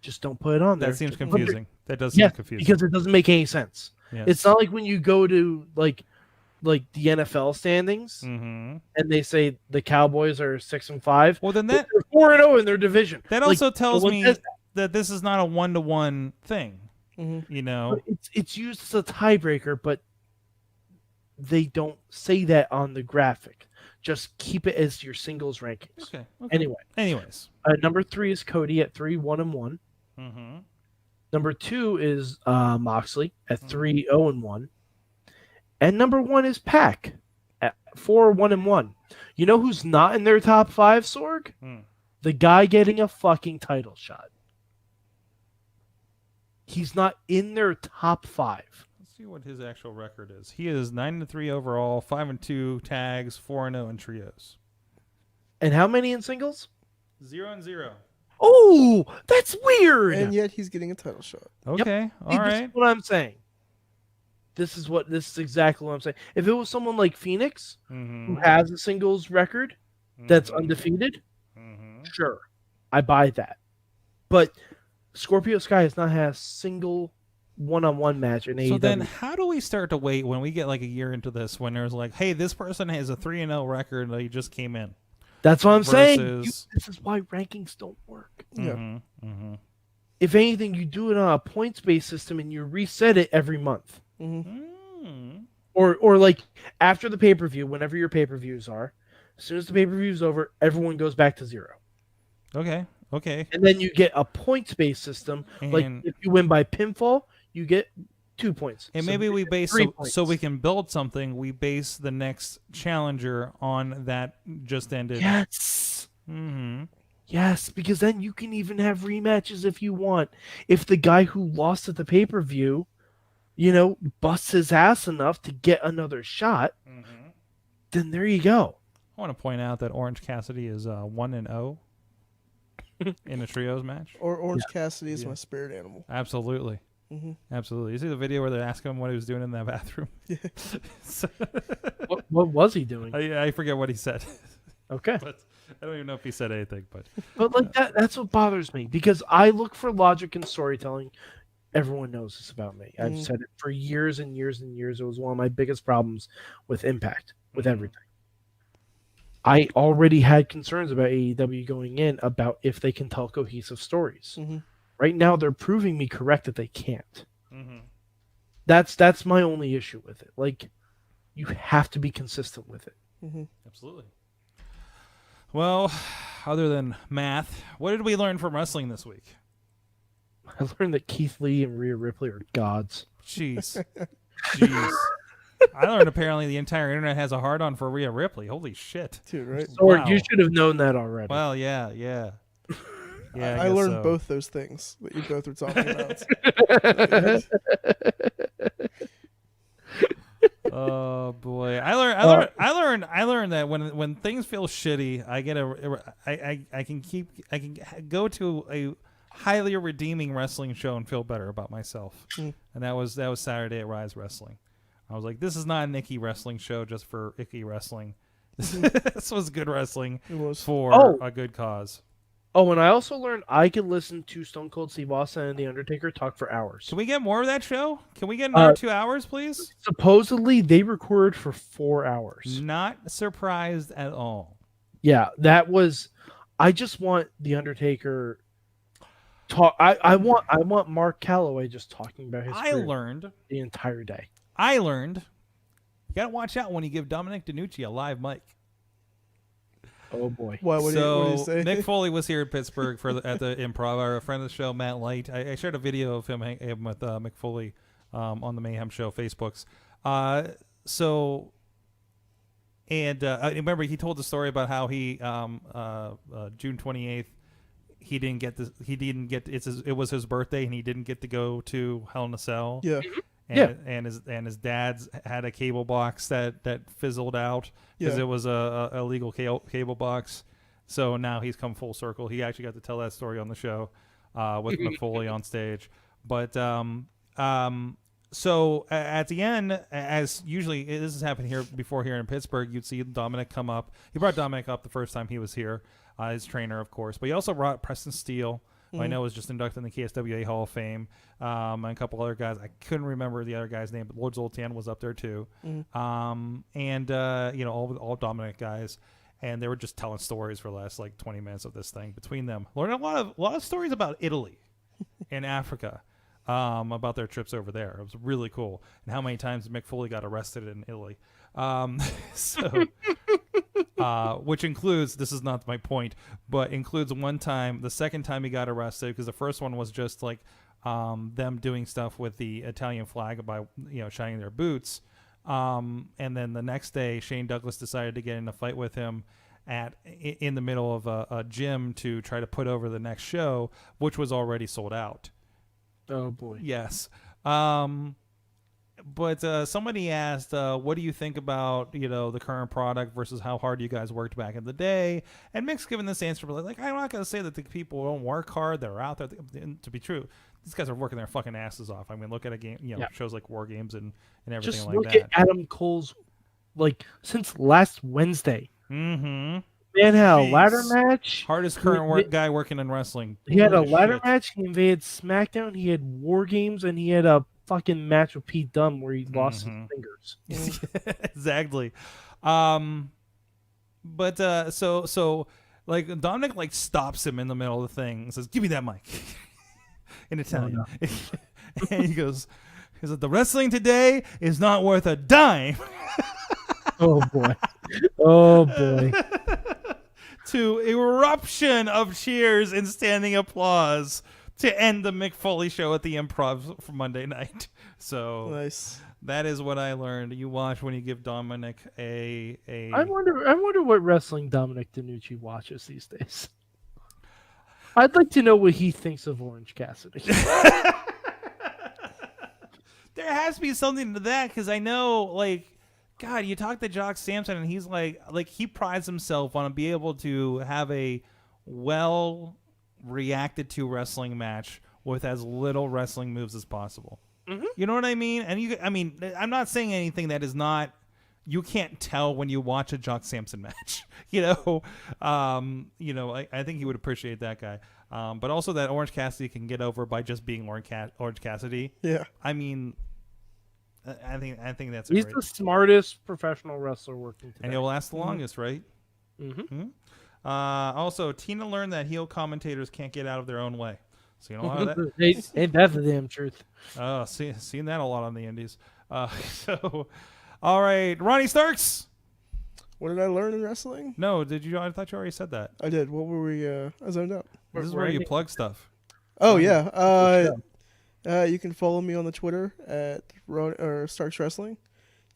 Just don't put it on there.
That seems confusing. That does seem confusing
because it doesn't make any sense.
Yes.
It's not like when you go to like the NFL standings and they say the Cowboys are 6 and 5.
Well, then they're
4 and 0 in their division.
That also tells me that this is not a 1-to-1 thing. You know,
it's used as a tiebreaker, but they don't say that on the graphic. Just keep it as your singles rankings.
Okay.
Anyways, number 3 is Cody at 3-1-1. Number 2 is Moxley at 3-0-1. And number 1 is Pac at 4-1-1. You know who's not in their top 5, Sorg? The guy getting a fucking title shot. He's not in their top 5.
Let's see what his actual record is. He is 9-3 overall, 5-2 tags, 4-0 in trios.
And how many in singles?
0-0.
Oh, that's weird.
And yet he's getting a title shot.
Okay,
yep.
All right.
This is what I'm saying. This is exactly what I'm saying. If it was someone like Phoenix, who has a singles record that's undefeated, sure, I buy that. But Scorpio Sky has not had a single one-on-one match in AEW.
So then how do we start to wait when we get like a year into this, when there's like, hey, this person has a 3-0 record and he just came in?
That's what I'm saying. This is why rankings don't work. If anything, you do it on a points-based system and you reset it every month. Or like after the pay-per-view, whenever your pay-per-views are, as soon as the pay-per-view is over, everyone goes back to 0.
Okay.
And then you get a points-based system. Like if you win by pinfall, you get 2 points.
And maybe we base so we can build something. We base the next challenger on that just ended.
Yes. Yes, because then you can even have rematches if you want. If the guy who lost at the pay-per-view, busts his ass enough to get another shot, then there you go.
I want to point out that Orange Cassidy is 1-0 in a trios match.
Or Orange Cassidy is my spirit animal.
Absolutely. Absolutely. You see the video where they're asking him what he was doing in that bathroom?
Yeah.
What was he doing?
I forget what he said.
Okay.
But I don't even know if he said anything. But
like that's what bothers me because I look for logic in storytelling. Everyone knows this about me. I've said it for years and years and years. It was one of my biggest problems with Impact, with everything. I already had concerns about AEW going in about if they can tell cohesive stories. Right now, they're proving me correct that they can't. That's my only issue with it. Like, you have to be consistent with it.
Absolutely. Well, other than math, what did we learn from wrestling this week?
I learned that Keith Lee and Rhea Ripley are gods.
Jeez. I learned apparently the entire internet has a hard-on for Rhea Ripley. Holy shit.
Dude, right?
Sword, you should have known that already.
Well, yeah.
I learned both those things that you both were talking about.
Oh boy, I learned that when things feel shitty, I can go to a highly redeeming wrestling show and feel better about myself. And that was Saturday at Rise Wrestling. I was like, this is not an icky wrestling show just for icky wrestling. This was good wrestling for a good cause.
Oh, and I also learned I could listen to Stone Cold Steve Austin and The Undertaker talk for hours.
Can we get more of that show? Can we get another 2 hours, please?
Supposedly, they recorded for 4 hours.
Not surprised at all.
Yeah, that was... I just want The Undertaker... talk. I want Mark Calloway just talking about his career the entire day.
I learned you got to watch out when you give Dominic DeNucci a live mic.
Oh boy!
What did you say?
Mick Foley was here in Pittsburgh at the Improv. Our friend of the show, Matt Light. I shared a video of him with Mick Foley on the Mayhem Show Facebooks. I remember he told the story about how he June 28th it was his birthday and he didn't get to go to Hell in a Cell.
Yeah.
And his dad's had a cable box that fizzled out because it was a illegal cable box. So now he's come full circle. He actually got to tell that story on the show with McFoley on stage. But so at the end, as usually this has happened here in Pittsburgh, you'd see Dominic come up. He brought Dominic up the first time he was here, his trainer, of course. But he also brought Preston Steele, who I know was just inducted in the KSWA Hall of Fame, and a couple other guys. I couldn't remember the other guy's name, but Lord Zoltan was up there too. All Dominic guys. And they were just telling stories for the last 20 minutes of this thing between them. Learned a lot of stories about Italy and Africa, about their trips over there. It was really cool. And how many times Mick Foley got arrested in Italy. Which includes, this is not my point, but includes one time, the second time he got arrested, because the first one was just them doing stuff with the Italian flag by shining their boots. And then the next day, Shane Douglas decided to get in a fight with him in the middle of a gym to try to put over the next show, which was already sold out.
Oh boy.
Yes. But somebody asked, what do you think about, the current product versus how hard you guys worked back in the day? And Mick's given this answer, but I'm not going to say that the people don't work hard. They're out there. To be true, these guys are working their fucking asses off. I mean, look at a game, shows like War Games and everything
just
like that.
Just look at Adam Cole's, since last Wednesday.
Mm-hmm.
Man had a ladder match.
Hardest current guy working in wrestling.
He had a ladder match. He invaded SmackDown. He had War Games, and he had a fucking match with Pete Dunne where he lost his fingers.
Exactly. But so Dominic stops him in the middle of the thing and says, "Give me that mic," in Italian. Oh, no. And he goes, "The wrestling today is not worth a dime."
Oh boy. Oh boy.
To eruption of cheers and standing applause to end the Mick Foley show at the Improv for Monday night. So
nice.
That is what I learned. You watch when you give Dominic a.
I wonder what wrestling Dominic DeNucci watches these days. I'd like to know what he thinks of Orange Cassidy.
There has to be something to that, because I know, God, you talk to Jock Sampson, and he's he prides himself on being able to have a well-reacted to wrestling match with as little wrestling moves as possible. Mm-hmm. You know what I mean? And I'm not saying anything that is not you can't tell when you watch a Jock Sampson match. I think he would appreciate that guy. But also that Orange Cassidy can get over by just being Orange Cassidy.
Yeah.
I mean, I think that's
he's the smartest professional wrestler working today.
And he'll last the longest, right?
Mm-hmm.
Also, Tina learned that heel commentators can't get out of their own way. So you know how that.
Ain't that the damn truth?
Oh, seen that a lot on the Indies. So, all right, Ronnie Starks.
What did I learn in wrestling?
No, did you? I thought you already said that.
I did. What were we? I zoned out.
This is where you plug stuff.
Oh yeah. You can follow me on the Twitter at Starks Wrestling.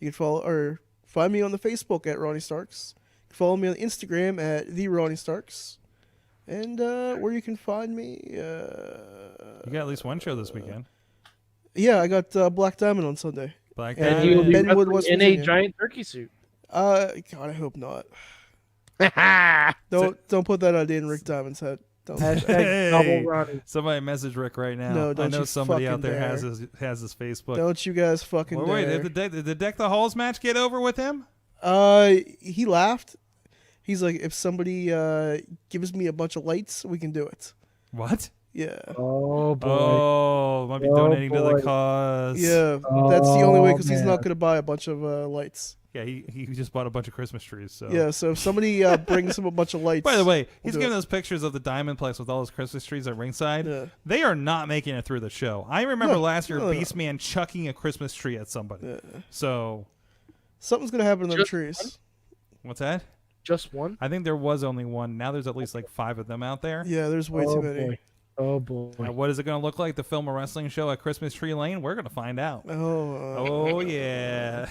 You can find me on the Facebook at Ronnie Starks. You can follow me on Instagram at the Ronnie Starks. And where you can find me.
You got at least one show this weekend.
Yeah, I got Black Diamond on Sunday.
Black
And
Diamond.
he will be
Benwood,
wrestling
West
in a
Virginia.
giant turkey suit.
God, I hope not. Don't put that idea in Rick Diamond's head. Don't.
Hashtag double Ronnie.
Somebody message Rick right now.
No, don't
I know
you
somebody out
fucking
there has
dare.
his Facebook.
Don't you guys fucking
Wait,
dare.
did the Deck the Halls match get over with him?
He laughed. He's like, if somebody gives me a bunch of lights, we can do it.
What?
Yeah.
Oh boy.
Oh, might be
Oh,
donating to the
boy.
cause.
Yeah, that's the only way because he's
man.
not going to buy a bunch of lights.
Yeah, he just bought a bunch of Christmas trees. So
Yeah, so if somebody brings him a bunch of lights.
By the way, he's
do
giving
it.
us pictures of the Diamond Place with all his Christmas trees at ringside.
Yeah.
They are not making it through the show. I remember
No,
last year
no.
Beastman chucking a Christmas tree at somebody.
Yeah.
So
Something's going to happen to them
Just
trees.
what's that?
Just one?
I think there was only one. Now there's at least like 5 of them out there.
Yeah, there's way too many.
Boy. Oh boy.
Now, what is it going to look like? The film a wrestling show at Christmas Tree Lane? We're going to find out. Oh yeah.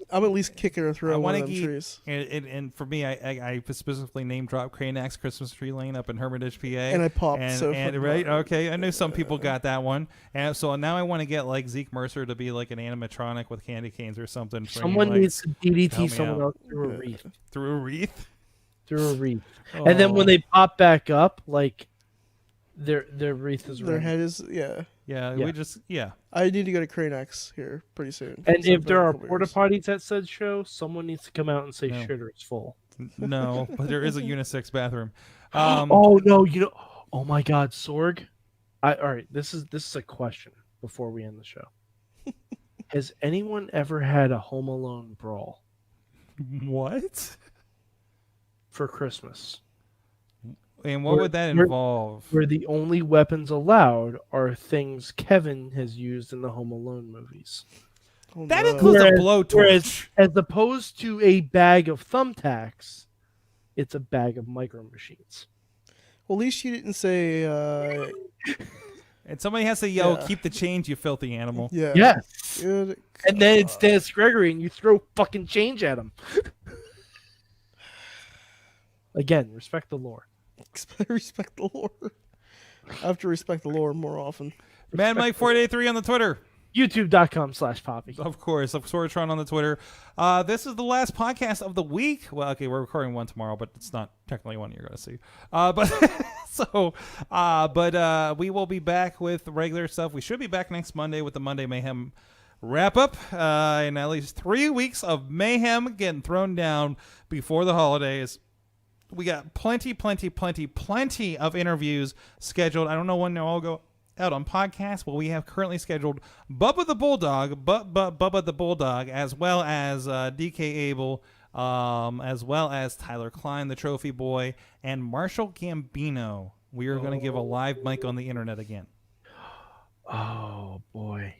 I'm at least kicking or throwing one of them
keep,
trees.
and for me, I specifically name drop Cranak's Christmas Tree Lane up in Hermitage, PA.
And I popped.
Right, okay. I knew some people got that one, and so now I want to get like Zeke Mercer to be like an animatronic with candy canes or something.
Someone
like,
needs to
help me
DDT someone
out.
else through a wreath.
Through a wreath.
Through a wreath. And then when they pop back up, like their wreath is
Their
red.
head is, yeah.
Yeah,
Yeah.
we just
I need to go to Cranex here pretty soon.
And
It's
if
been
there
a
are
couple
porta
years.
potties at said show, someone needs to come out and say
No.
shitter it's full.
no, but there is a unisex bathroom.
Oh no, oh my god, Sorg. All right, this is a question before we end the show. Has anyone ever had a Home Alone brawl
What?
for Christmas?
And what would that involve?
Where the only weapons allowed are things Kevin has used in the Home Alone movies.
Oh,
That
no.
includes a
Whereas-
blowtorch.
As opposed to a bag of thumbtacks, it's a bag of micro machines.
Well, at least you didn't say,
And somebody has to yell,
Yeah.
"Keep the change, you filthy animal!"
yeah.
Yes.
Good
And then it's Dennis Gregory, and you throw fucking change at him. Again, respect the lore.
Respect the lore. I have to respect the lore more often.
Mad Mike 483 on the Twitter.
YouTube.com/Poppy.
Of course, of Sorgatron on the Twitter. This is the last podcast of the week. Well, okay, we're recording one tomorrow, but it's not technically one you're going to see. But we will be back with regular stuff. We should be back next Monday with the Monday Mayhem wrap up, in at least 3 weeks of mayhem getting thrown down before the holidays. We got plenty of interviews scheduled. I don't know when they'll all go out on podcasts, but we have currently scheduled Bubba the Bulldog, Bubba the Bulldog, as well as DK Abel, as well as Tyler Klein, the Trophy Boy, and Marshall Gambino. We are going to give a live mic on the internet again.
Oh boy.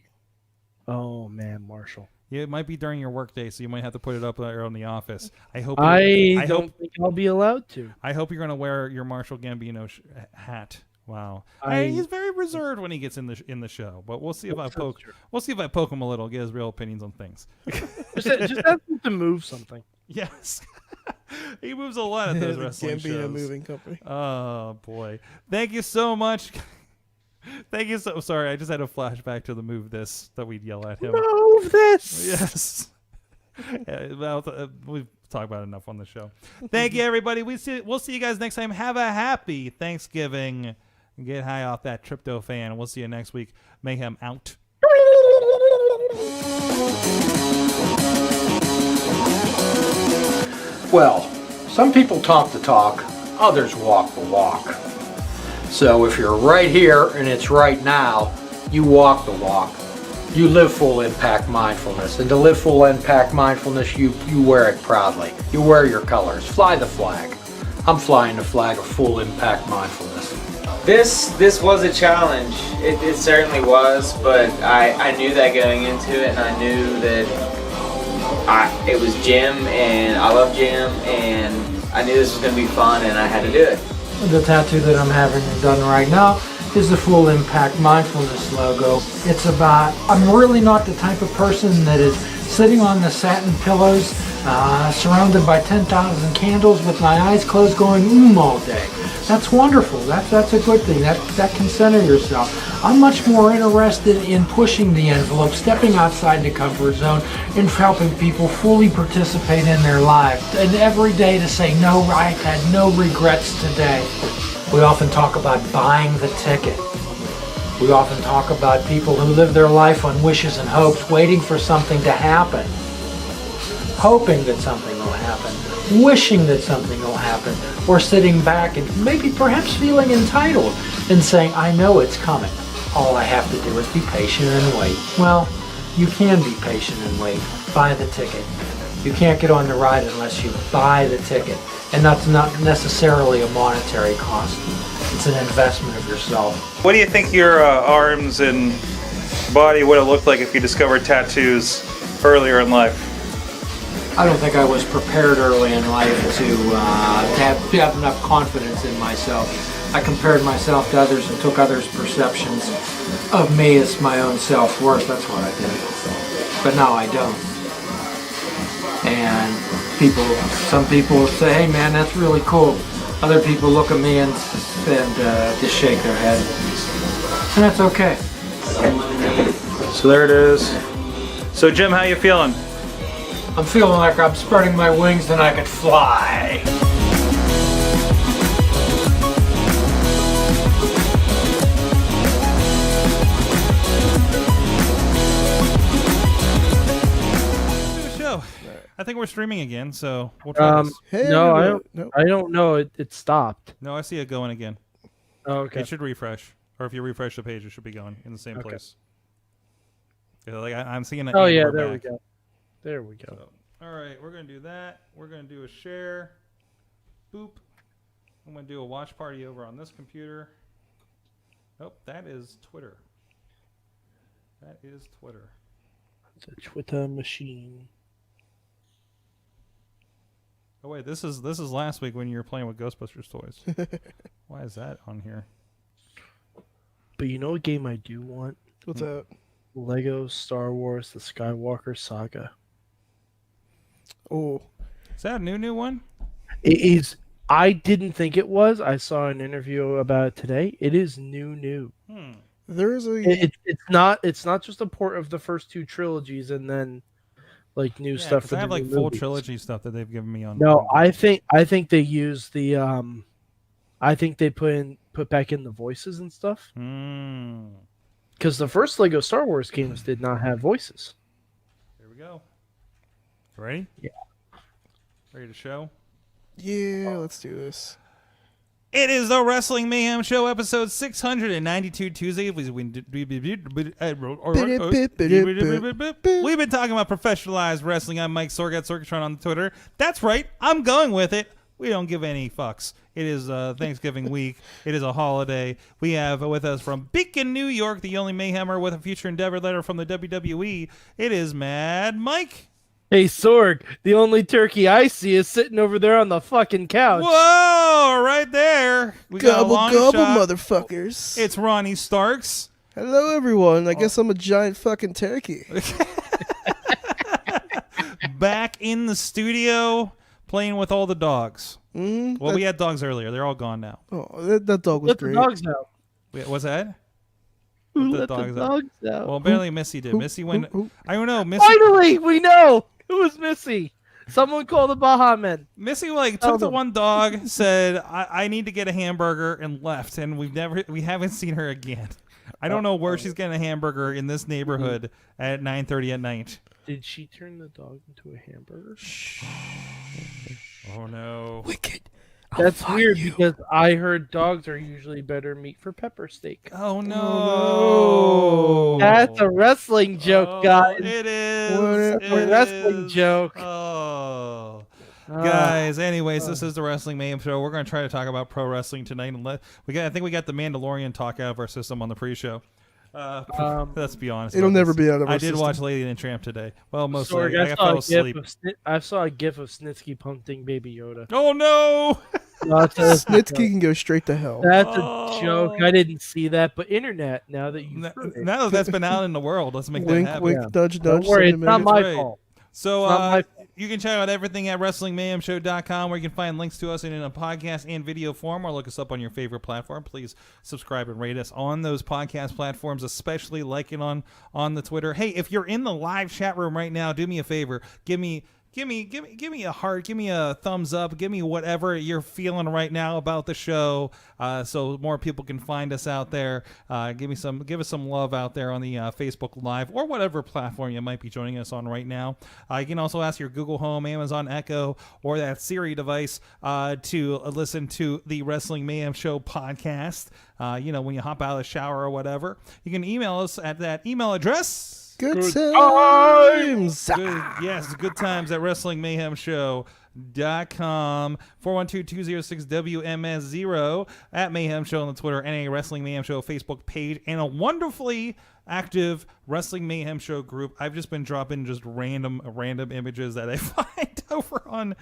Oh man, Marshall.
Yeah, it might be during your workday, so you might have to put it up there on the office. I hope.
I don't think I'll be allowed to.
I hope you're going to wear your Marshall Gambino hat. Wow,
I-
he's very reserved when he gets in the show, but we'll see if I
That's
poke.
true.
We'll see if I poke him a little, get his real opinions on things.
Just ask him to move something.
Yes, he moves a lot at those wrestling
Gambino
shows.
Moving Company.
Oh boy, thank you so much. Thank you so. Sorry, I just had a flashback to the move this that we'd yell at him.
Move this.
Yes. Yeah, well, we've talked about it enough on the show. Thank you, everybody. We'll see you guys next time. Have a happy Thanksgiving. Get high off that tryptophan. We'll see you next week. Mayhem out.
Well, some people talk the talk, others walk the walk. So if you're right here and it's right now, you walk the walk. You live full impact mindfulness. And to live full impact mindfulness, you wear it proudly. You wear your colors. Fly the flag. I'm flying the flag of full impact mindfulness.
This was a challenge. It certainly was, but I knew that going into it, and I knew that it was Jim, and I love Jim, and I knew this was going to be fun, and I had to do it.
The tattoo that I'm having done right now is the Full Impact Mindfulness logo. It's about, I'm really not the type of person that is sitting on the satin pillows, surrounded by 10,000 candles with my eyes closed going all day. That's wonderful. That's a good thing. That can center yourself. I'm much more interested in pushing the envelope, stepping outside the comfort zone, and helping people fully participate in their lives. And every day to say, no, I had no regrets today. We often talk about buying the ticket. We often talk about people who live their life on wishes and hopes, waiting for something to happen, hoping that something will happen, wishing that something will happen, or sitting back and maybe perhaps feeling entitled and saying, I know it's coming. All I have to do is be patient and wait. Well, you can be patient and wait. Buy the ticket. You can't get on the ride unless you buy the ticket. And that's not necessarily a monetary cost. It's an investment of yourself.
What do you think your arms and body would have looked like if you discovered tattoos earlier in life?
I don't think I was prepared early in life to have enough confidence in myself. I compared myself to others and took others' perceptions of me as my own self-worth. That's what I did. But now I don't. And some people say, hey man, that's really cool. Other people look at me and just shake their head. And that's okay.
So there it is. So Jim, how you feeling?
I'm feeling like I'm spreading my wings and I could fly.
I think we're streaming again, so we'll try this.
Hey,
No,
I
I don't know. It stopped.
No, I see it going again.
Oh, okay.
It should refresh, or if you refresh the page, it should be going in the same
Okay.
place. Yeah, like I'm seeing it.
Oh yeah, there we go. There we go.
So, all right, we're gonna do that. We're gonna do a share. Boop. I'm gonna do a watch party over on this computer. Nope, that is Twitter. That is Twitter.
The Twitter machine.
Oh wait, this is last week when you were playing with Ghostbusters toys. Why is that on here?
But you know what game I do want?
What's that?
Lego Star Wars: The Skywalker Saga.
Oh,
Is that a new one?
It is. I didn't think it was. I saw an interview about it today. It is new.
there's a
It's not. It's not just a port of the first two trilogies and then like new stuff. For
I have
the
like
new
full
movies.
trilogy stuff that they've given me on.
No, I think they use the I think they put back in the voices and stuff because the first Lego Star Wars games did not have voices.
Here we go. Ready?
Yeah.
Ready to show?
yeah. Let's do this.
It is the Wrestling Mayhem Show, episode 692 Tuesday. We've been talking about professionalized wrestling. I'm Mike Sorgatron on Twitter. That's right. I'm going with it. We don't give any fucks. It is Thanksgiving week. It is a holiday. We have with us from Beacon, New York, the only Mayhemmer with a future endeavor letter from the WWE. It is Mad Mike.
Hey Sorg, the only turkey I see is sitting over there on the fucking couch.
Whoa, right there. We got a
Gobble
long
gobble,
shot.
motherfuckers!
It's Ronnie Starks.
Hello, everyone. I guess I'm a giant fucking turkey.
Back in the studio playing with all the dogs.
Mm-hmm.
Well, we had dogs earlier. They're all gone now.
Oh, that dog was
Let
great.
the dogs out.
Wait, what's that?
Who
Let
let
the
the
dogs out.
dogs out?
Well, apparently Missy did. Missy went.
who?
I don't know. Missy.
Finally, we know it was Missy. Someone call the Baja Men.
Missy like
Tell
took the
them.
one dog, said, I need to get a hamburger, and left. And we haven't seen her again. I don't know where she's getting a hamburger in this neighborhood at 9:30 at night.
Did she turn the dog into a hamburger?
Oh no.
Wicked.
That's weird because I heard dogs are usually better meat for pepper steak.
Oh no.
Oh, no.
That's a wrestling joke, guys.
It is.
What
a wrestling joke.
Oh.
Ah.
Guys, anyways, this is the Wrestling Mayhem Show. We're going to try to talk about pro wrestling tonight. And I think we got the Mandalorian talk out of our system on the pre-show. Let's be honest.
It'll
about
never
this.
be out of our
I did
system.
watch Lady and the Tramp today. Well, mostly.
Sorry,
I fell asleep.
I saw a gif of Snitsky punting Baby Yoda.
Oh no!
Snitsky can go straight to hell.
That's a joke. I didn't see that, but internet. Now that you
Now that that's been out in the world, let's make
Wink,
that happen.
wink, nudge,
Don't
nudge.
worry, it's
send him
not
in.
my
right.
fault.
So
It's not my
you can check out everything at WrestlingMayhemShow.com, where you can find links to us in a podcast and video form, or look us up on your favorite platform. Please subscribe and rate us on those podcast platforms, especially like it on the Twitter. Hey, if you're in the live chat room right now, do me a favor. Give me a heart, give me a thumbs up, give me whatever you're feeling right now about the show, so more people can find us out there. Give us some love out there on the Facebook Live or whatever platform you might be joining us on right now. You can also ask your Google Home, Amazon Echo, or that Siri device to listen to the Wrestling Mayhem Show podcast. When you hop out of the shower or whatever, you can email us at that email address.
Good times.
Good times at WrestlingMayhemShow.com. 412-206-WMS0 at Mayhem Show on the Twitter, and a Wrestling Mayhem Show Facebook page, and a wonderfully active Wrestling Mayhem Show group. I've just been dropping just random images that I find over on,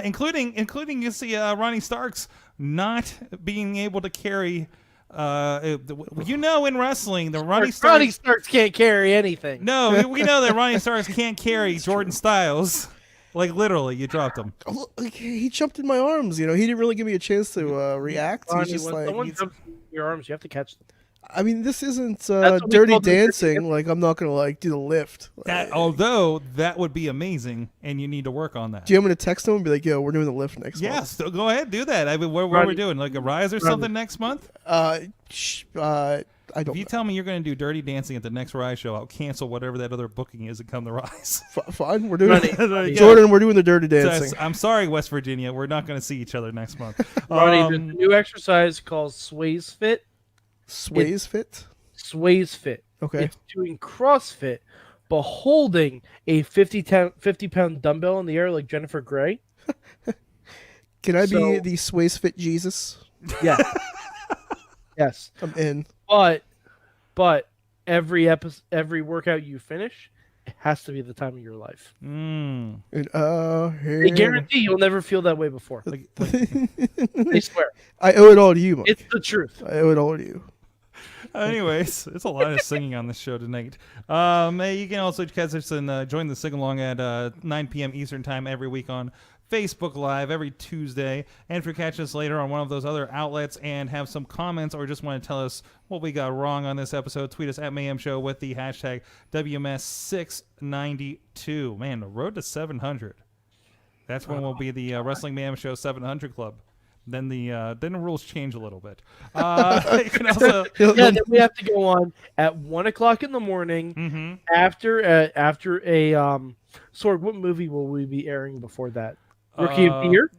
including you see Ronnie Starks not being able to carry. In wrestling, the Ronnie
Starks can't carry anything.
No, we know that Ronnie Starks can't carry Jordan Styles. Like, literally, you dropped him.
He jumped in my arms. He didn't really give me a chance to react.
Ronnie,
He's just
when
like,
someone jumps in your arms, you have to catch them.
I mean, this isn't
That's what we
Dirty
call the
Dancing. Like, I'm not gonna do the lift.
Although that would be amazing, and you need to work on that.
Do you want me to text him and be like, "Yo, we're doing the lift next month"?
Yes, go ahead, do that. I mean, what are we doing? Like a rise or something next month?
I don't.
If you tell me you're going to do Dirty Dancing at the next Rise show, I'll cancel whatever that other booking is and come to Rise.
Fine, we're doing
Ronnie,
Jordan. We're doing the Dirty Dancing.
I'm sorry, West Virginia. We're not going to see each other next month.
Ronnie, there's a new exercise called Sways Fit.
Sways Fit.
Sways Fit.
Okay.
It's doing CrossFit, but holding a 50-pound dumbbell in the air like Jennifer Grey.
Can I be the Sways Fit Jesus?
Yeah. Yes.
I'm in.
But every workout you finish, it has to be the time of your life.
And,
I guarantee you'll never feel that way before. I swear.
I owe it all to you, Mike.
It's the truth.
I owe it all to you.
Anyways, it's a lot of singing on this show tonight. You can also catch us and join the sing-along at 9 p.m. Eastern Time every week on Facebook Live every Tuesday. And if you're catching us later on one of those other outlets and have some comments or just want to tell us what we got wrong on this episode, tweet us at Mayhem Show with the hashtag WMS692. Man, the road to 700. That's when we'll be the Wrestling Mayhem Show 700 Club. Then the rules change a little bit. You can also
then we have to go on at 1:00 in the morning after a Sorg. What movie will we be airing before that? Rookie of the Year?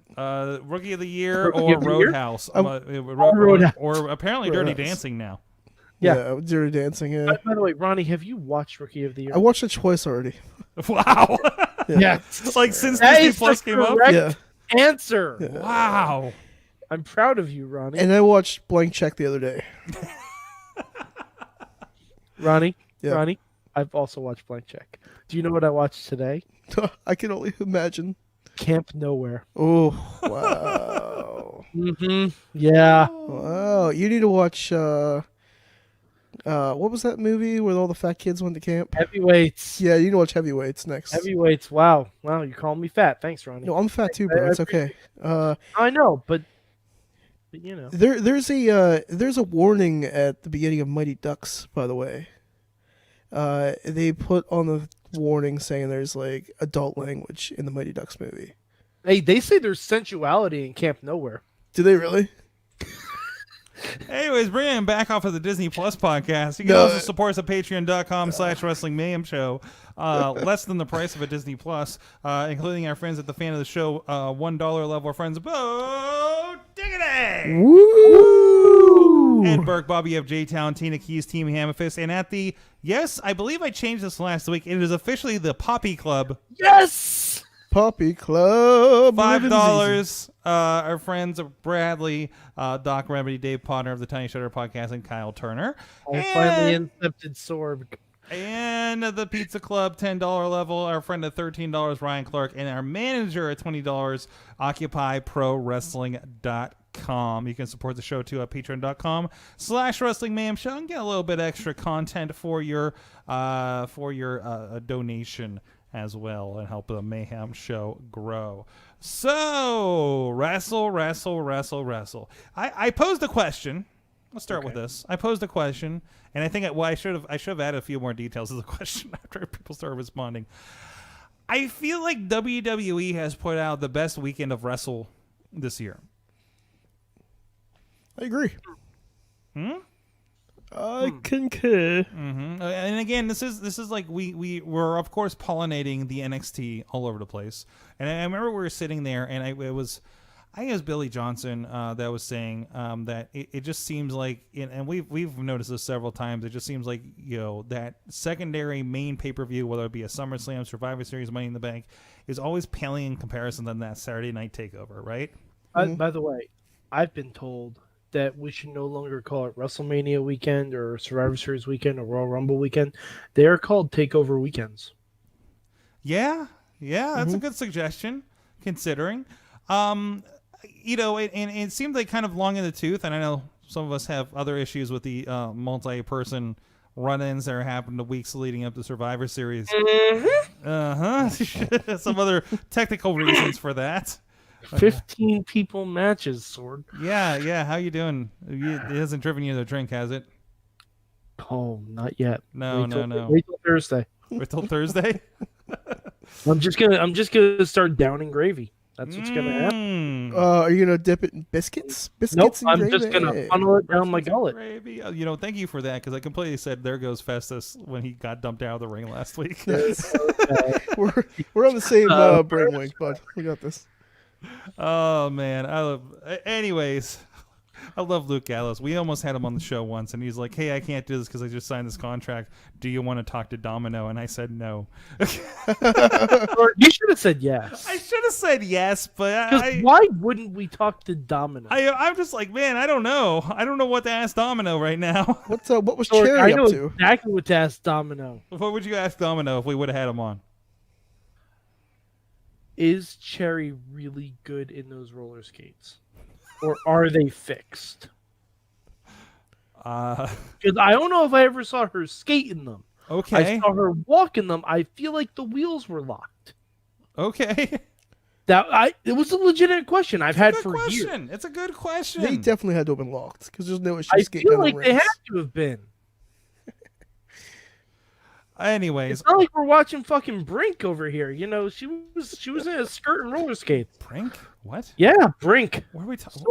Rookie of the Year
Rookie
or
of the Year?
Roadhouse.
Roadhouse.
Or apparently Dirty
Roadhouse.
Dancing now.
Yeah, Dirty Dancing. Yeah.
By the way, Ronnie, have you watched Rookie of the Year?
I watched it twice already.
Wow.
Yeah.
Like since
That
Disney
is
Plus
the
came up?
correct
Yeah.
answer.
Yeah.
Wow.
I'm proud of you, Ronnie.
And I watched Blank Check the other day.
Ronnie,
Yeah.
Ronnie, I've also watched Blank Check. Do you know what I watched today?
I can only imagine.
Camp Nowhere.
Oh, wow.
Yeah.
Wow. You need to watch, what was that movie where all the fat kids went to camp?
Heavyweights.
Yeah, you need to watch Heavyweights next.
Heavyweights. Wow. Wow, you calling me fat. Thanks, Ronnie.
No, I'm fat too, bro. It's okay.
I know, but you know.
There's a warning at the beginning of Mighty Ducks, by the way. They put on the warning saying there's like adult language in the Mighty Ducks movie.
Hey, they say there's sensuality in Camp Nowhere.
Do they really?
Anyways, bringing him back off of the Disney Plus podcast. You can also support us at patreon.com/Wrestling Mayhem Show. Less than the price of a Disney Plus, including our friends at the Fan of the Show $1 level. Our friends Bo Diggity!
Woo!
And Burke, Bobby F. J-Town, Tina Keys, Team Hammerfist. And at the, yes, I believe I changed this last week. It is officially the Poppy Club.
Yes!
Poppy Club.
$5. Our friends Bradley, Doc Remedy, Dave Potter of the Tiny Shutter Podcast, and Kyle Turner.
I finally incepted Sorg.
And the Pizza Club, $10 level. Our friend at $13, Ryan Clark. And our manager at $20, OccupyProWrestling.com. You can support the show too at patreon.com/Wrestling Mayhem Show and get a little bit extra content for your donation as well and help the Mayhem Show grow. So, wrestle. I posed a question. Let's start with this. I posed a question, and I think I should have added a few more details to the question after people started responding. I feel like WWE has put out the best weekend of Wrestle this year.
I agree. I concur.
Mm-hmm. And again, this is like we're of course pollinating the NXT all over the place. And I remember we were sitting there, and I think it was Billy Johnson that was saying that it just seems like, and we've noticed this several times. It just seems like that secondary main pay-per-view, whether it be a SummerSlam, Survivor Series, Money in the Bank, is always paling in comparison than that Saturday Night Takeover, right?
By the way, I've been told that we should no longer call it WrestleMania weekend or Survivor Series weekend or Royal Rumble weekend. They are called Takeover weekends.
Yeah, that's a good suggestion, considering. And it seemed like kind of long in the tooth, and I know some of us have other issues with the multi-person run-ins that are happening the weeks leading up to Survivor Series. Some other technical reasons for that.
15 people matches, Sorg.
Yeah. How you doing? It hasn't driven you to drink, has it?
Oh, not yet.
No.
Wait till Thursday.
Wait till Thursday?
I'm just gonna start downing gravy. That's what's gonna happen.
Are you gonna dip it in biscuits?
Nope,
And
I'm
gravy?
just gonna funnel it down my gullet.
Gravy. Thank you for that, because I completely said there goes Festus when he got dumped out of the ring last week.
We're on the same brainwave, bud. We got this.
Oh man, anyways, I love Luke Gallows. We almost had him on the show once, and he's like, "Hey, I can't do this because I just signed this contract. Do you want to talk to Domino?" And I said no.
You should have said yes.
I should have said yes, but
why wouldn't we talk to Domino?
I'm just like, man, I don't know. I don't know what to ask Domino right now.
What was Cherry up to?
Exactly what to ask Domino.
What would you ask Domino if we would have had him on?
Is Cherry really good in those roller skates? Or are they fixed? Because I don't know if I ever saw her skate in them.
Okay.
I saw her walk in them. I feel like the wheels were locked.
Okay.
It was a legitimate question I've had for years.
It's a good question.
They definitely had to have been locked because there's no issue skating.
I feel like they had to have been.
Anyways,
it's not like we're watching fucking Brink over here. She was in a skirt and roller skates.
Brink? What?
Yeah, Brink.
What are we talking?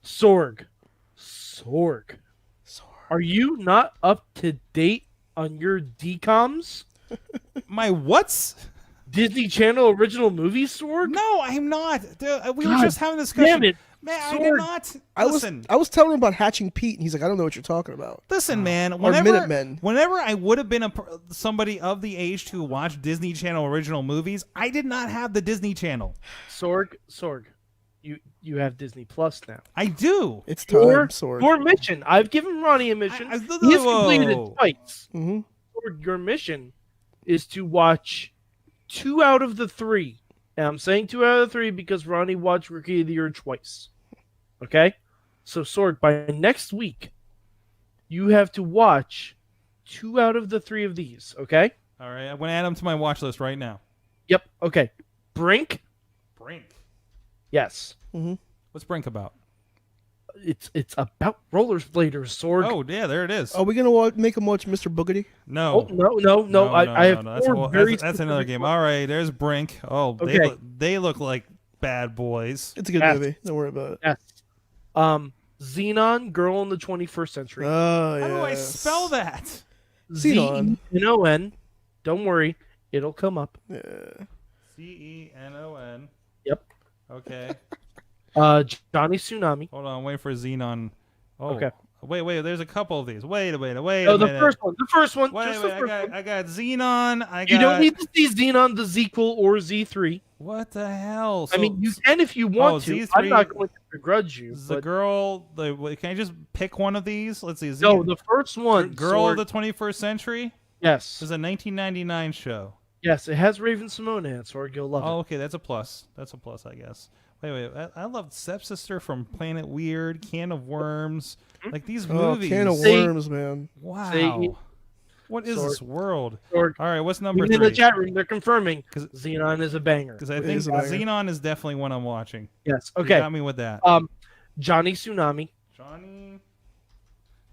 Sorg. Are you not up to date on your DComs?
My what's?
Disney Channel original movies, Sorg?
No, I'm not. We were just having a discussion.
Damn it.
Man,
Sorg.
I did not. Listen.
I was telling him about Hatching Pete, and he's like, I don't know what you're talking about.
Listen, man.
Minutemen.
Whenever I would have been somebody of the age to watch Disney Channel original movies, I did not have the Disney Channel.
Sorg, you have Disney Plus now.
I do.
It's time, Sorg.
Your mission. I've given Ronnie a mission. He's completed it twice.
Mm-hmm.
Sorg, your mission is to watch 2 out of the 3. And I'm saying 2 out of the 3 because Ronnie watched Rookie of the Year twice. Okay? So, Sorg, by next week, you have to watch 2 out of the 3 of these. Okay?
All right. I'm going to add them to my watch list right now.
Yep. Okay. Brink? Yes.
Mm-hmm.
What's Brink about?
It's about rollerbladers, Sorg.
Oh, yeah, there it is.
Are we going to make him watch Mr. Boogity?
No.
Oh, no. I have
that's another game. All right, there's Brink. Oh, they look like bad boys.
It's a good movie. Don't worry about it.
Yes. Xenon, Girl in the 21st Century.
Oh,
How
yeah.
do I spell that?
Xenon.
Zenon. Don't worry, it'll come up.
Yeah.
Cenon.
Yep.
Okay.
Johnny Tsunami.
Hold on. Wait for Xenon. Oh.
Okay.
Wait. There's a couple of these. Wait a minute.
Oh, the first one. The first one.
Wait,
just
wait.
the first one.
I got Xenon.
You don't need to see Xenon, the Zequel, or Z3.
What the hell?
I mean, you can if you want to.
Z3,
I'm not going to begrudge you.
The
But
girl. Can I just pick one of these? Let's see.
no, the first one.
Girl
Sorg,
of the 21st Century.
Yes.
This is a 1999 show.
Yes, it has Raven Simone in it, Sorg. You'll love
Oh,
it.
okay. That's a plus. I guess. Wait. I loved Stepsister from Planet Weird, Can of Worms. Like these
Oh,
movies.
Can of
See-
Worms, man.
Wow.
See-
What is
Sorg.
this world?
Sorg,
All right, what's number
even in the
3?
chat room, they're confirming
'Cause-
Xenon is a banger.
Because I
It
think
is a banger.
Xenon is definitely one I'm watching.
Yes.
You
Okay.
got me with that.
Johnny Tsunami.
Johnny.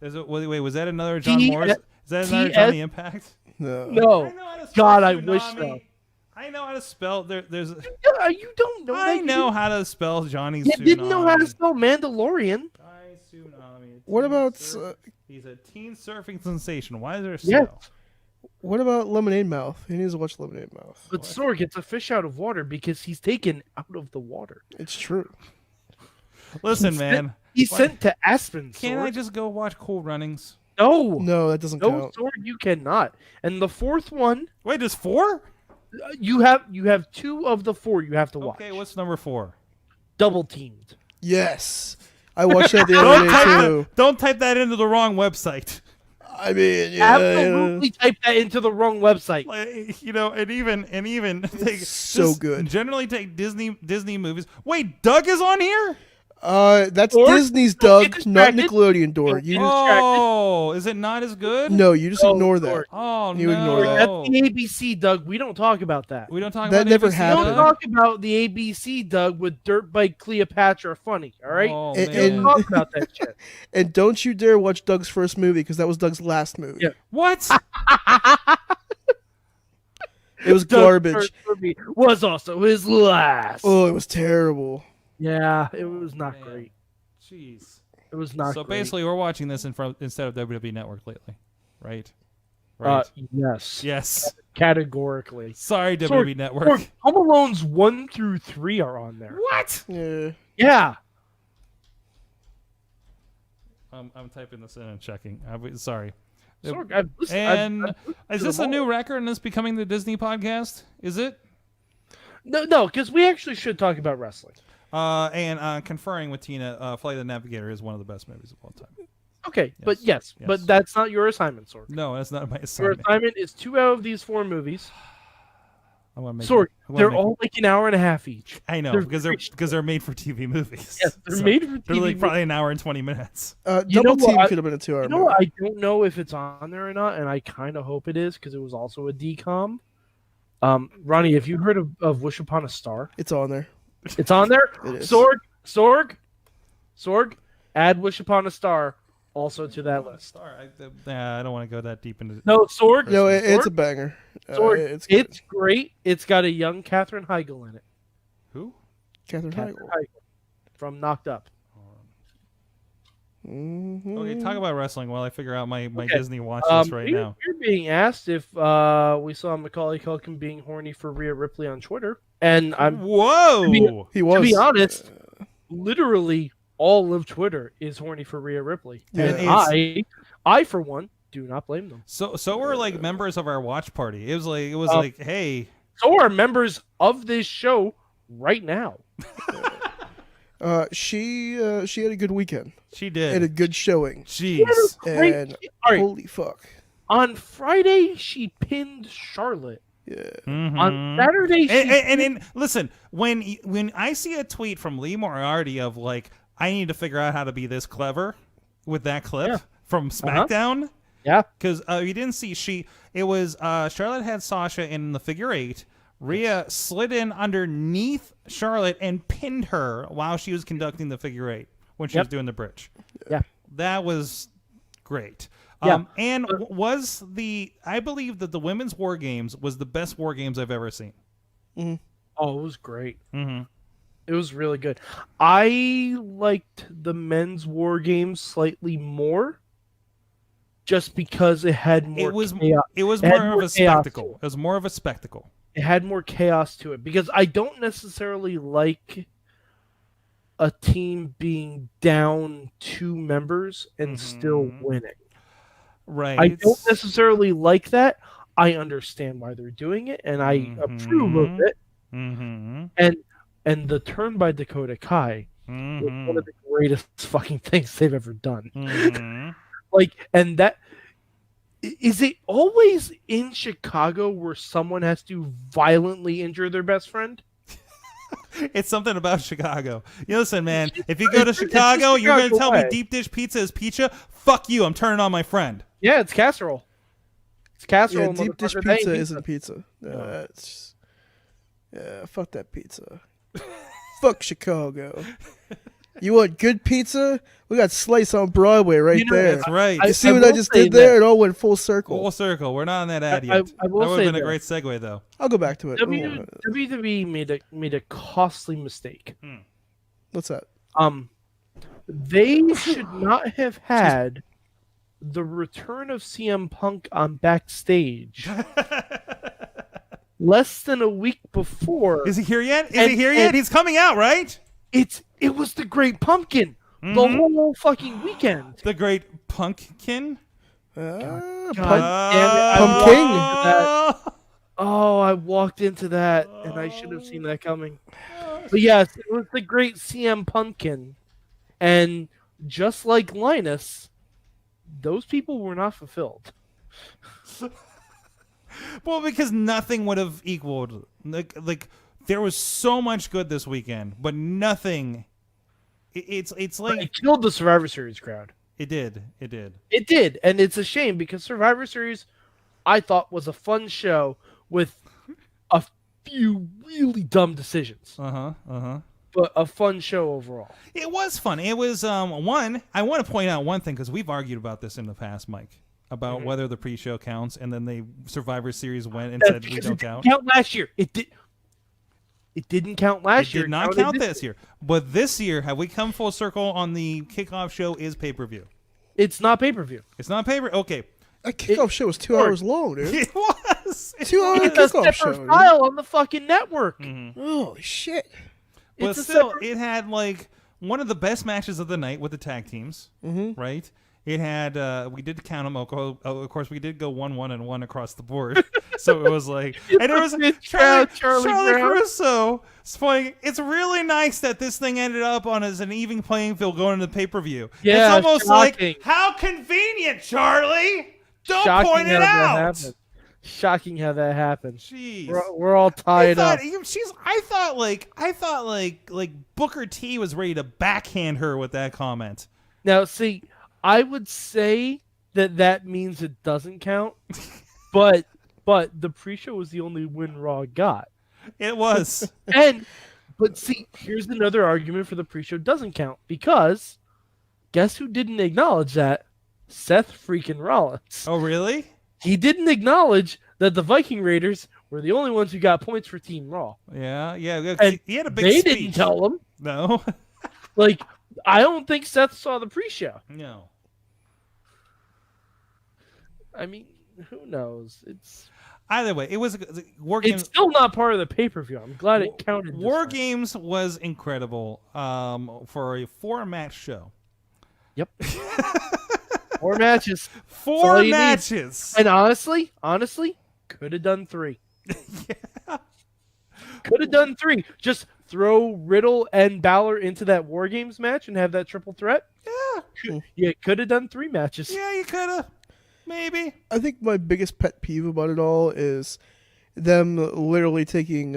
Wait, was that another John
T-
Morris? Is that another
TS
Johnny Impact?
No.
No.
I know how to spell
God, I
Tsunami.
wish so.
I know how to spell. There's.
You don't know.
I
that.
know how to spell Johnny.
You didn't know how to spell Mandalorian.
Johnny Tsunami.
What about
He's a teen surfing sensation. Why is there a
Yes.
spell?
what about Lemonade Mouth? He needs to watch Lemonade Mouth.
But Sorg, it's a fish out of water because he's taken out of the water.
It's true.
Listen, man.
He's
Why-
sent to Aspen.
Can't
Sorg.
I just go watch Cool Runnings?
No.
No, that doesn't
No,
count.
Sorg, you cannot. And the fourth one,
Wait, there's 4?
you have 2 of the 4 you have to watch.
Okay, what's number 4?
Double teamed.
Yes. I watched that the other day, too.
Don't type that into the wrong website.
I mean, yeah.
Absolutely type that into the wrong website.
Like, and even take
so
just
good.
Generally take Disney movies. Wait, Doug is on here?
That's
Or-
Disney's
don't get
Doug, not
distracted.
Nickelodeon Door. You
Oh, is it not as good?
no, you just
Oh,
ignore
Lord.
that.
Oh
You
no.
ignore that.
That's the ABC, Doug. We don't talk about that.
We don't talk
That
about
never
ABC,
happened.
Don't
Doug?
talk about the ABC, Doug, with Dirt Bike Cleopatra funny, all right?
Oh,
And-
man.
Don't talk about that shit.
And don't you dare watch Doug's first movie because that was Doug's last movie.
Yeah.
What?
It was
Doug's
garbage.
first movie was also his last.
Oh, it was terrible.
Yeah, it was not
Man.
great.
Jeez.
It was not
So
great.
basically, we're watching this instead of WWE Network lately, right? Right.
Yes.
Yes.
Categorically.
Sorry,
Sorg,
WWE Network.
Sorg, Home Alone's 1 through 3 are on there.
What?
Yeah.
Yeah.
I'm typing this in and checking.
Sorg,
Sorry.
I've listened,
And
I've listened
is
to
this a
them
new
all.
record and this becoming the Disney podcast? Is it?
No, because we actually should talk about wrestling.
And conferring with Tina, Flight of the Navigator is one of the best movies of all time.
Okay, but yes,
yes.
but that's not your assignment, Sorg.
No, that's not my
Your
assignment.
assignment is 2 out of these 4 movies.
I want to make.
Sorg,
I wanna
they're
make-
all like an hour and a half each.
I know
they're
because they're made for TV movies.
Yes, they're
So
made for
They're like
TV.
probably an hour and 20 minutes.
You know
Double Team
what?
could have been a 2-hour
You know
movie.
what? I don't know if it's on there or not, and I kind of hope it is because it was also a decom. Ronnie, have you heard of Wish Upon a Star?
It's on there.
It's on there.
It is.
Sorg, add Wish Upon a Star also to that list.
I don't want to go that deep into.
No, Sorg.
No, it's a
Sorg,
banger.
Sorg,
It's good.
it's great. It's got a young Katherine Heigl in it.
Who?
Katherine
Katherine
Heigl.
Heigl from Knocked Up.
Mhm.
Okay, talk about wrestling while I figure out my
Okay.
Disney watch list right now.
We're being asked if we saw Macaulay Culkin being horny for Rhea Ripley on Twitter, and I'm
Whoa!
He was.
to be honest, literally all of Twitter is horny for Rhea Ripley,
Yeah.
and
It's-
I for one do not blame them.
So were like members of our watch party. It was
Oh.
like, hey,
So are members of this show right now.
She had a good weekend
she
and a
did.
good showing.
Jeez.
Great.
And
All right,
holy fuck.
on Friday she pinned Charlotte.
Yeah.
On
Mhm.
Saturday, she
And listen, when I see a tweet from Lee Moriarty of like, I need to figure out how to be this clever with that clip
Yeah.
from SmackDown.
yeah,
Because you didn't see it was Charlotte had Sasha in the figure 8. Rhea slid in underneath Charlotte and pinned her while she was conducting the figure 8 when she was doing the bridge.
yeah.
That was great.
Yeah.
And I believe that the women's War Games was the best War Games I've ever seen.
Oh, it was great.
Mm-hmm.
It was really good. I liked the men's War Games slightly more, just because it had more.
It was
had
more of
more
a
chaos
spectacle. It was more of a spectacle.
It had more chaos to it because I don't necessarily like a team being down 2 members and still winning.
Right.
I don't necessarily like that. I understand why they're doing it, and I approve of it. And the turn by Dakota Kai was one of the greatest fucking things they've ever done. Like, and that is it always in Chicago where someone has to violently injure their best friend?
It's something about Chicago. You listen, man. If you go to Chicago, you're going to tell me deep dish pizza is pizza? Fuck you. I'm turning on my friend.
Yeah, it's casserole. It's casserole.
Yeah, deep dish pizza isn't pizza. Fuck that pizza. Fuck Chicago. You want good pizza? We got Slice on Broadway right there.
That's right.
You see what I just did there? It all went full circle.
Full circle. We're not on that ad yet.
I will
that would
say
have been a
that.
great segue, though.
I'll go back to it.
WWE made a costly mistake.
What's that?
They should not have had the return of CM Punk on backstage less than a week before.
Is he here yet? Is he here yet? He's coming out, right?
It was the Great Pumpkin the whole fucking weekend.
The Great Pumpkin?
God
Pumpkin.
Oh, I walked into that, and I should have seen that coming. But yes, it was the Great CM Pumpkin, and just like Linus, those people were not fulfilled.
Well, because nothing would have equaled. Like there was so much good this weekend, but nothing. It's like
it killed the Survivor Series crowd.
It did,
and it's a shame because Survivor Series, I thought, was a fun show with a few really dumb decisions. But a fun show overall.
It was fun. It was one. I want to point out one thing because we've argued about this in the past, Mike, about whether the pre-show counts, and then the Survivor Series went and said we don't count.
Count last year. It didn't count last year.
It did not count this year. But this year, have we come full circle on the kickoff show is pay-per-view?
It's not pay-per-view.
It's not pay-per-view? Okay.
A kickoff show was 2 hours long, dude.
It was.
2 hour
It's a
kickoff
separate
show.
file on the fucking network.
Holy shit.
But
It's a
still,
separate-
it had like one of the best matches of the night with the tag teams, right? It had, we did count them. Of course, we did go 1-1-1 across the board. So it was like, and there was Charlie Caruso playing. It's really nice that this thing ended up on as an even playing field going into the pay-per-view.
Yeah,
it's almost
shocking.
like, how convenient, Charlie! Don't
Shocking
point it
how that
out.
happened. Shocking how that happened.
Jeez.
We're all tied up.
I thought like Booker T was ready to backhand her with that comment.
Now, see, I would say that means it doesn't count, but the pre-show was the only win Raw got.
It was.
But see, here's another argument for the pre-show doesn't count because guess who didn't acknowledge that? Seth freaking Rollins.
Oh, really?
He didn't acknowledge that the Viking Raiders were the only ones who got points for Team Raw.
Yeah.
And
he had a big
they
speech.
didn't tell him.
No.
Like, I don't think Seth saw the pre-show.
No.
I mean, who knows? It's
Either way, it was War Games.
It's still not part of the pay-per-view. I'm glad it counted.
War Games was incredible for a 4-match show.
Yep. 4 matches.
4 matches.
And honestly, could have done 3.
Yeah.
Could have done 3. Just throw Riddle and Balor into that War Games match and have that triple threat.
Yeah.
Yeah, could have done 3 matches.
Yeah, you could have. Maybe.
I think my biggest pet peeve about it all is them literally taking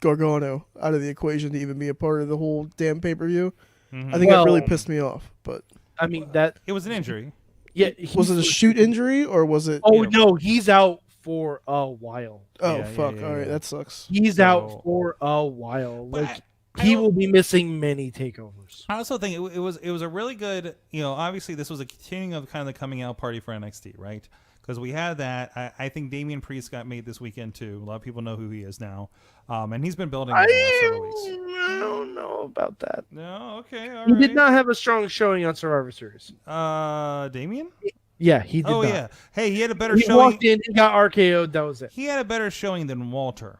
Gargano out of the equation to even be a part of the whole damn pay-per-view. I think that really pissed me off. But
I mean, that
it was an injury.
Yeah,
was it a shoot injury or was it?
Oh no, he's out for a while.
Oh fuck! All right, that sucks.
He's out for a while. Like he will be missing many takeovers.
I also think it was a really good. Obviously this was a continuing of kind of the coming out party for NXT, right? because we had that. I think Damian Priest got made this weekend too. A lot of people know who he is now, and he's been building over the last several weeks.
I don't know about that.
No, okay, all
He
right.
did not have a strong showing on Survivor Series.
Damian?
Yeah, he did.
Oh
not.
yeah. Hey, he had a better
He
showing.
walked in, he got RKO'd. That was it.
He had a better showing than Walter.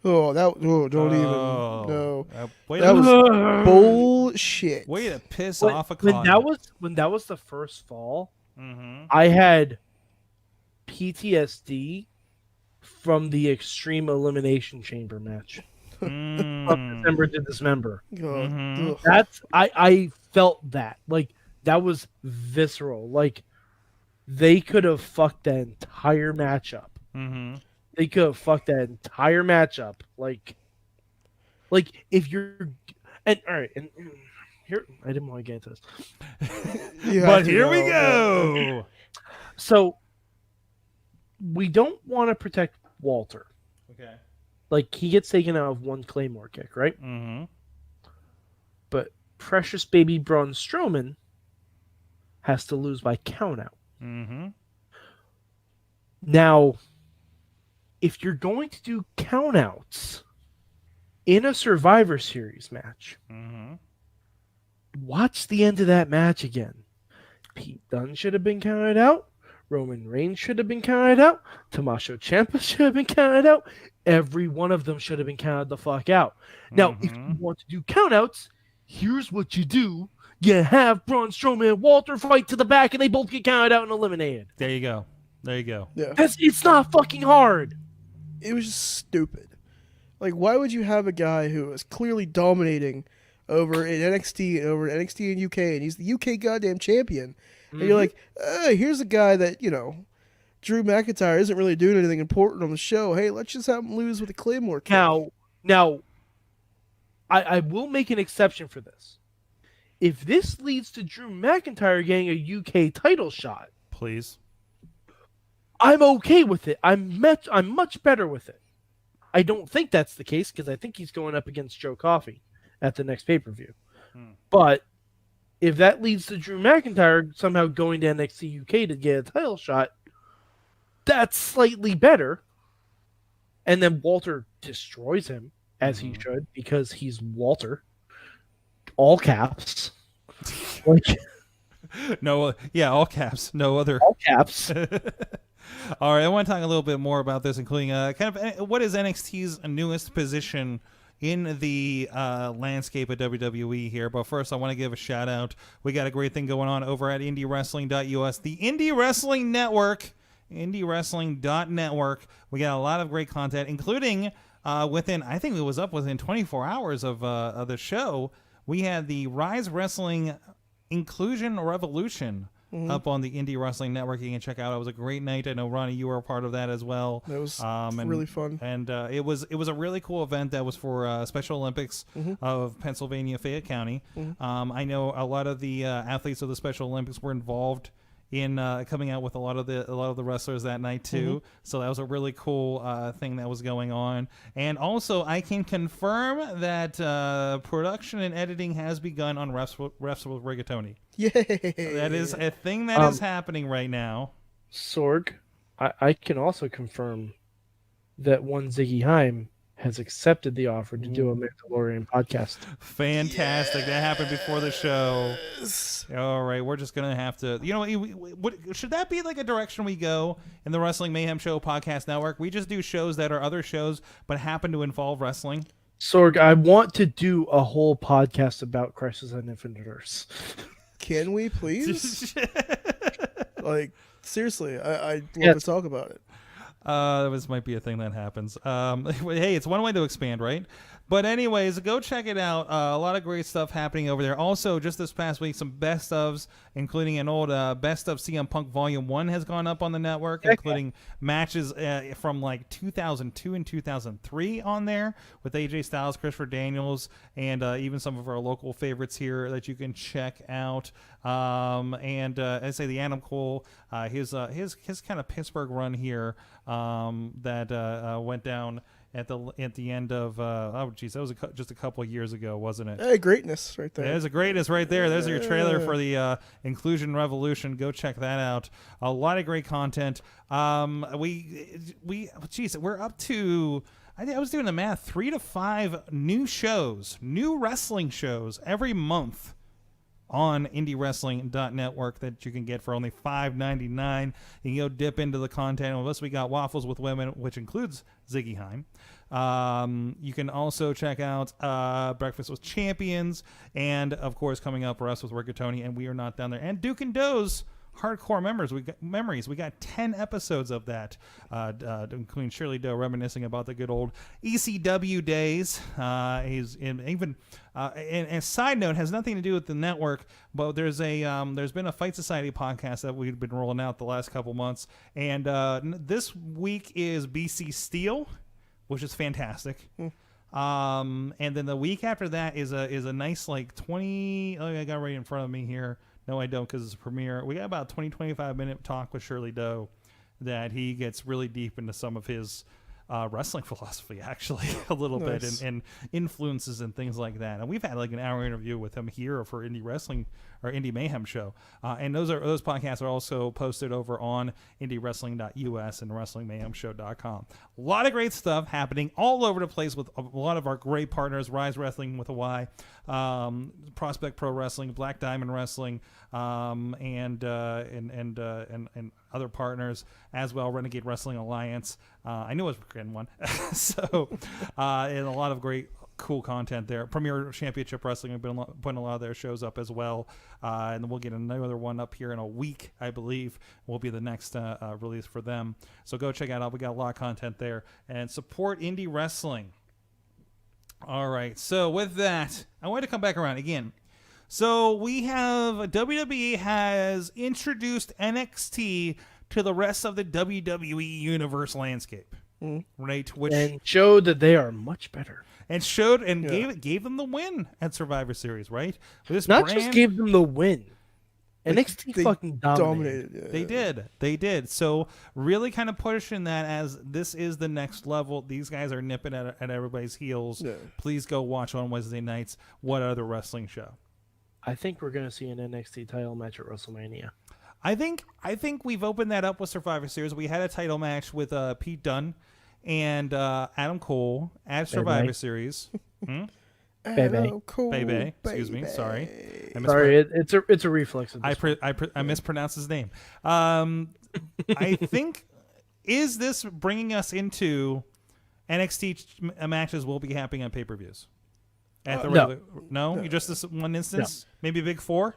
Don't even.
Oh.
No.
Wait
That
a
was bullshit.
way to piss
When,
off a
when
cotton.
that was the first fall,
Mm-hmm.
I had PTSD from the Extreme Elimination Chamber match from December to Dismember.
God,
Mhm.
ugh.
That's I felt that like that was visceral. Like they could have fucked that entire matchup.
Mm-hmm.
They could have fucked that entire matchup. Like if you're and all right and here I didn't want to get into this.
You have
But
to
here we
go.
go.
So we don't want to protect Walter.
Okay.
Like he gets taken out of one Claymore kick, right?
Mm-hmm.
But precious baby Braun Strowman has to lose by countout.
Mm-hmm.
Now, if you're going to do countouts in a Survivor Series match,
Mm-hmm.
watch the end of that match again. Pete Dunne should have been counted out. Roman Reigns should have been counted out. Tommaso Ciampa should have been counted out. Every one of them should have been counted the fuck out. Now, if you want to do countouts, here's what you do. You have Braun Strowman and Walter fight to the back, and they both get counted out and eliminated.
There you go. There you go.
Yeah.
It's not fucking hard.
It was just stupid. Like, why would you have a guy who is clearly dominating over in NXT and over in NXT in UK, and he's the UK goddamn champion, and you're like, here's a guy that, Drew McIntyre isn't really doing anything important on the show. Hey, let's just have him lose with a Claymore kick.
Now, I will make an exception for this. If this leads to Drew McIntyre getting a UK title shot,
Please.
I'm okay with it. I'm much better with it. I don't think that's the case because I think he's going up against Joe Coffey at the next pay-per-view. But if that leads to Drew McIntyre somehow going to NXT UK to get a title shot, that's slightly better. And then Walter destroys him, as he should, because he's Walter. All caps.
No, yeah, all caps. No other.
All caps.
All right, I want to talk a little bit more about this, including kind of what is NXT's newest position in the landscape of WWE here. But first, I want to give a shout out. We got a great thing going on over at IndieWrestling.us, the Indie Wrestling Network, IndieWrestling.network. We got a lot of great content, including I think it was up within 24 hours of the show. We had the Rise Wrestling Inclusion Revolution up on the Indie Wrestling Network. You can check out. It was a great night. I know, Ronnie, you were a part of that as well.
That was really fun.
And it was a really cool event that was for Special Olympics of Pennsylvania, Fayette County. I know a lot of the athletes of the Special Olympics were involved in coming out with a lot of the wrestlers that night too. So that was a really cool thing that was going on. And also, I can confirm that production and editing has begun on Refs with Rigatoni.
Yay!
That is a thing that is happening right now.
Sorg, I can also confirm that one Ziggy Heim has accepted the offer to do a Mandalorian podcast.
Fantastic. Yes. That happened before the show. All right. We're just going to have to, what should that be like a direction we go in the Wrestling Mayhem Show Podcast Network? We just do shows that are other shows, but happen to involve wrestling.
Sorg, I want to do a whole podcast about Crisis on Infinite Earths.
Can we please? Like, seriously, I'd love to talk about it.
This might be a thing that happens. Hey, it's one way to expand, right? But anyways, go check it out. A lot of great stuff happening over there. Also, just this past week, some best ofs, including an old best of CM Punk Volume 1 has gone up on the network, including matches from like 2002 and 2003 on there with AJ Styles, Christopher Daniels, and even some of our local favorites here that you can check out. I say the Adam Cole, his kind of Pittsburgh run here that went down at the end of that was just a couple of years ago, wasn't it?
Hey, greatness right there.
There's a greatness right there. There's your trailer for the Inclusion Revolution. Go check that out. A lot of great content. We're up to. I was doing the math. 3 to 5 new wrestling shows every month on IndieWrestling.network that you can get for only $5.99. You can go dip into the content. With us, we got Waffles with Women, which includes Ziggy Heim. You can also check out Breakfast with Champions, and of course, coming up, Russ with Rigatoni, and We Are Not Down There, and Duke and Doe's Hardcore Memories. We got 10 episodes of that, including Shirley Doe reminiscing about the good old ECW days. And a side note, has nothing to do with the network, but there's been a Fight Society podcast that we've been rolling out the last couple months, and this week is BC Steel, which is fantastic. And then the week after that is a nice 20. Oh, I got it right in front of me here. No, I don't, because it's a premiere. We got about a 20-25 minute talk with Shirley Doe that he gets really deep into some of his wrestling philosophy, actually, a little bit, and influences and things like that. And we've had an hour interview with him here for Indie Wrestling or Indie Mayhem show. And those podcasts are also posted over on IndieWrestling.us and WrestlingMayhemShow.com. A lot of great stuff happening all over the place with a lot of our great partners: Rise Wrestling with a Y, Prospect Pro Wrestling, Black Diamond Wrestling, and other partners as well. Renegade Wrestling Alliance. I knew I was getting one. So, and a lot of great, cool content there. Premier Championship Wrestling have been putting a lot of their shows up as well. And we'll get another one up here in a week, I believe, will be the next release for them. So go check it out. We got a lot of content there. And support indie wrestling. All right. So with that, I want to come back around again. So we have WWE has introduced NXT to the rest of the WWE universe landscape, right?
And showed that they are much better.
And showed and gave them the win at Survivor Series, right?
Just gave them the win. NXT fucking dominated.
Yeah. They did. So really kind of pushing that as this is the next level. These guys are nipping at everybody's heels. Yeah. Please go watch on Wednesday nights What Other Wrestling Show.
I think we're going to see an NXT title match at WrestleMania.
I think we've opened that up with Survivor Series. We had a title match with Pete Dunne and Adam Cole at Survivor Series.
Bebe.
Excuse me. Sorry.
It's a reflex.
I mispronounced his name. I think, is this bringing us into NXT matches will be happening on pay-per-views? No, just this one instance? No. Maybe Big Four?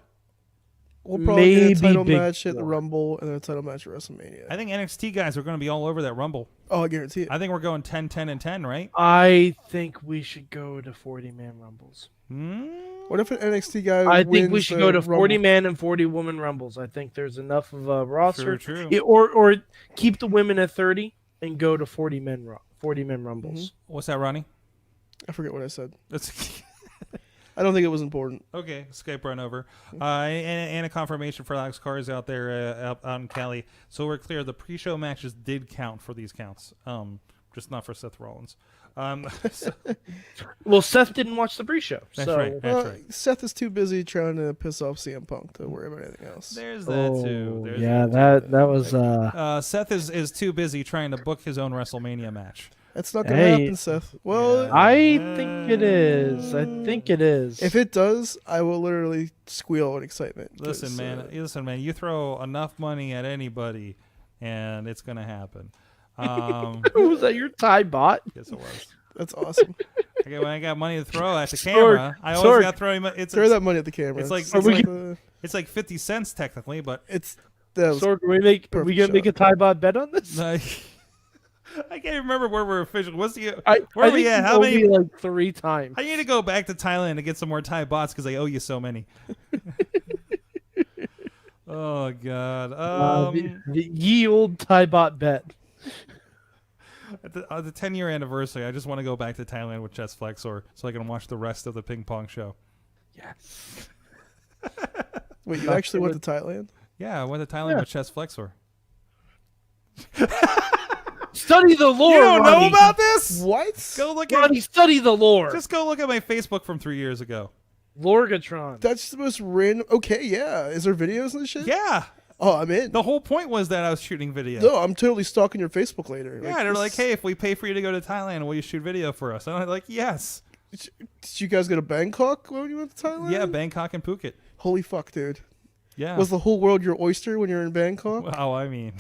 We'll probably get a title match at the Rumble and then a title match at WrestleMania.
I think NXT guys are going to be all over that Rumble.
Oh, I guarantee it.
I think we're going 10, 10, and 10, right?
I think we should go to 40-man Rumbles.
What if an NXT guy
I think we should go to 40-man and 40-woman Rumbles. I think there's enough of a roster.
True.
Yeah, or keep the women at 30 and go to 40-man Rumbles.
What's that, Ronnie?
I forget what I said. I don't think it was important.
Okay, Skype run over. And a confirmation for Alex Cars out there out in Cali. So we're clear, the pre-show matches did count for these counts, just not for Seth Rollins.
Well, Seth didn't watch the pre-show.
That's right.
Seth is too busy trying to piss off CM Punk to worry about anything else.
There's that too.
That was.
Seth is too busy trying to book his own WrestleMania match.
That's not going to happen, Seth. Well,
I think it is.
If it does, I will literally squeal in excitement.
Listen, man. You throw enough money at anybody, and it's going to happen.
Was that your Thai bot?
Yes, it was.
That's awesome.
Okay, when I got money to throw at the camera, I always got to throw him.
Throw that money at the camera.
It's like 50 cents technically, but
it's.
Sorg, are we gonna make a Thai bot bet on this?
I can't remember where we're official. Where
are we at? How many? Like 3 times.
I need to go back to Thailand to get some more Thai bots because I owe you so many. Oh God!
The ye old Thai bot bet.
At the 10-year anniversary, I just want to go back to Thailand with Chess Flexor so I can watch the rest of the ping pong show.
Yes.
Wait, you actually went to Thailand?
Yeah, I went to Thailand with Chess Flexor.
study the lore.
You don't
Ronnie.
know about this?
What?
Go look
Ronnie,
at.
study the lore.
Just go look at my Facebook from 3 years ago.
Lorgatron.
That's the most random. Okay, yeah. Is there videos and shit?
Yeah.
Oh, I'm in.
The whole point was that I was shooting video.
No, I'm totally stalking your Facebook later.
Yeah, they're like, hey, if we pay for you to go to Thailand, will you shoot video for us? And I'm like, yes.
Did you guys go to Bangkok when you went to Thailand?
Yeah, Bangkok and Phuket.
Holy fuck, dude.
Yeah.
Was the whole world your oyster when you're in Bangkok?
Wow, I mean.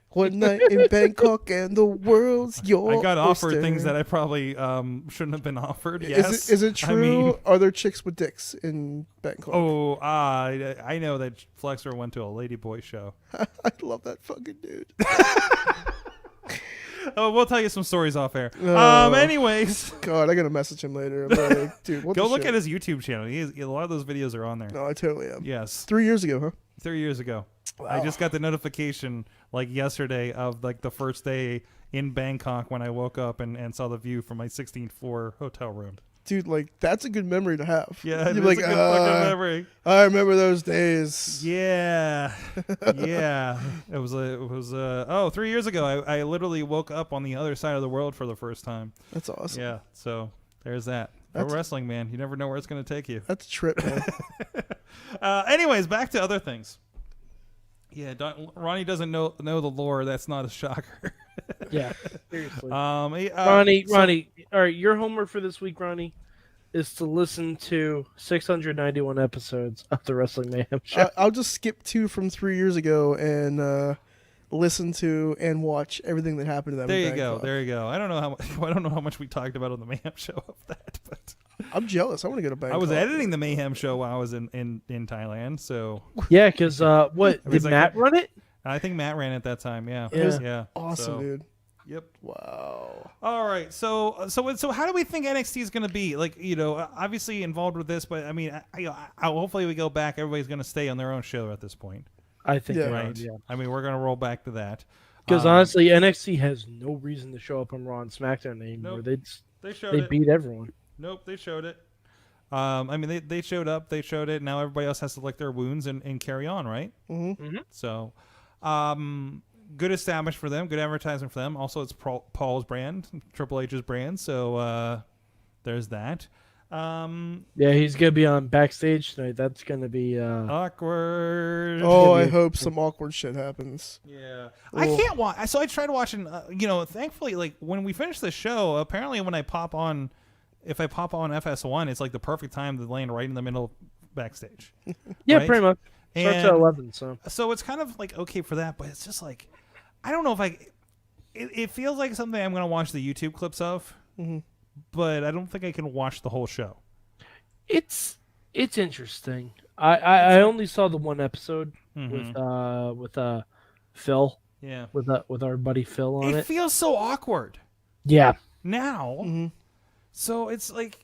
One night in Bangkok and the world's your
I got offered
oyster.
things that I probably shouldn't have been offered. Yes.
Is it true?
I mean,
Are there chicks with dicks in Bangkok?
oh, I know that Flexer went to a ladyboy show.
I love that fucking dude.
Oh, we'll tell you some stories off air.
Oh.
Anyways,
God, I gotta message him later. I'm like, dude, what
go
the
look
shit?
at his YouTube channel. A lot of those videos are on there.
No, I totally am.
Yes,
3 years ago, huh?
3 years ago. I
Wow.
just got the notification like yesterday of like the first day in Bangkok when I woke up and saw the view from my 16th floor hotel room.
Dude, like that's a good memory to have.
Yeah,
You're
it's
like,
a good fucking memory.
I remember those days.
Yeah, yeah. It was 3 years ago. I literally woke up on the other side of the world for the first time.
That's awesome.
Yeah, so there's that. Pro wrestling, man. You never know where it's going to take you.
That's a trip, man.
Anyways, back to other things. Yeah, Ronnie doesn't know the lore. That's not a shocker.
Yeah, seriously.
Ronnie,
Ronnie. All right, your homework for this week, Ronnie, is to listen to 691 episodes of the Wrestling Mayhem Show.
I'll just skip 2 from 3 years ago and listen to and watch everything that happened to them.
There
in
you go.
Bangkok.
There you go. I don't know how much. I don't know how much we talked about on the Mayhem Show of that, but
I'm jealous. I want to go to Bangkok.
I was editing the Mayhem Show while I was in Thailand. So
Yeah, because what
was
did
like
Matt run it?
I think Matt ran it that time. Yeah.
Yeah.
Yeah.
Awesome,
So,
dude.
Yep.
Wow.
All right. So how do we think NXT is going to be? Like, obviously involved with this, but I mean, hopefully we go back. Everybody's going to stay on their own show at this point,
I think
Yeah.
they
right?
would, yeah.
I mean, we're going to roll back to that.
Because honestly, NXT has no reason to show up on Raw and SmackDown anymore.
Nope.
They
they
beat everyone.
Nope, they showed it. I mean, they showed up, they showed it. Now everybody else has to lick their wounds and carry on, right?
Mm-hmm.
So, good establishment for them, good advertising for them. Also, it's Paul's brand, Triple H's brand. So, there's that.
Yeah, he's gonna be on backstage tonight. That's gonna be
Awkward.
Oh, I hope some awkward shit happens.
Yeah, I can't watch. So I tried watching. Thankfully, like when we finish the show, apparently when I pop on, if I pop on FS1, it's like the perfect time to land right in the middle backstage.
Yeah,
right?
pretty much. Starts
And
at 11, so
so it's kind of like okay for that, but it's just like I don't know if it feels like something I'm gonna watch the YouTube clips of, but I don't think I can watch the whole show.
it's interesting. I only saw the one episode with Phil.
Yeah,
With our buddy Phil on
it
it.
feels so awkward
Yeah.
now. So it's like.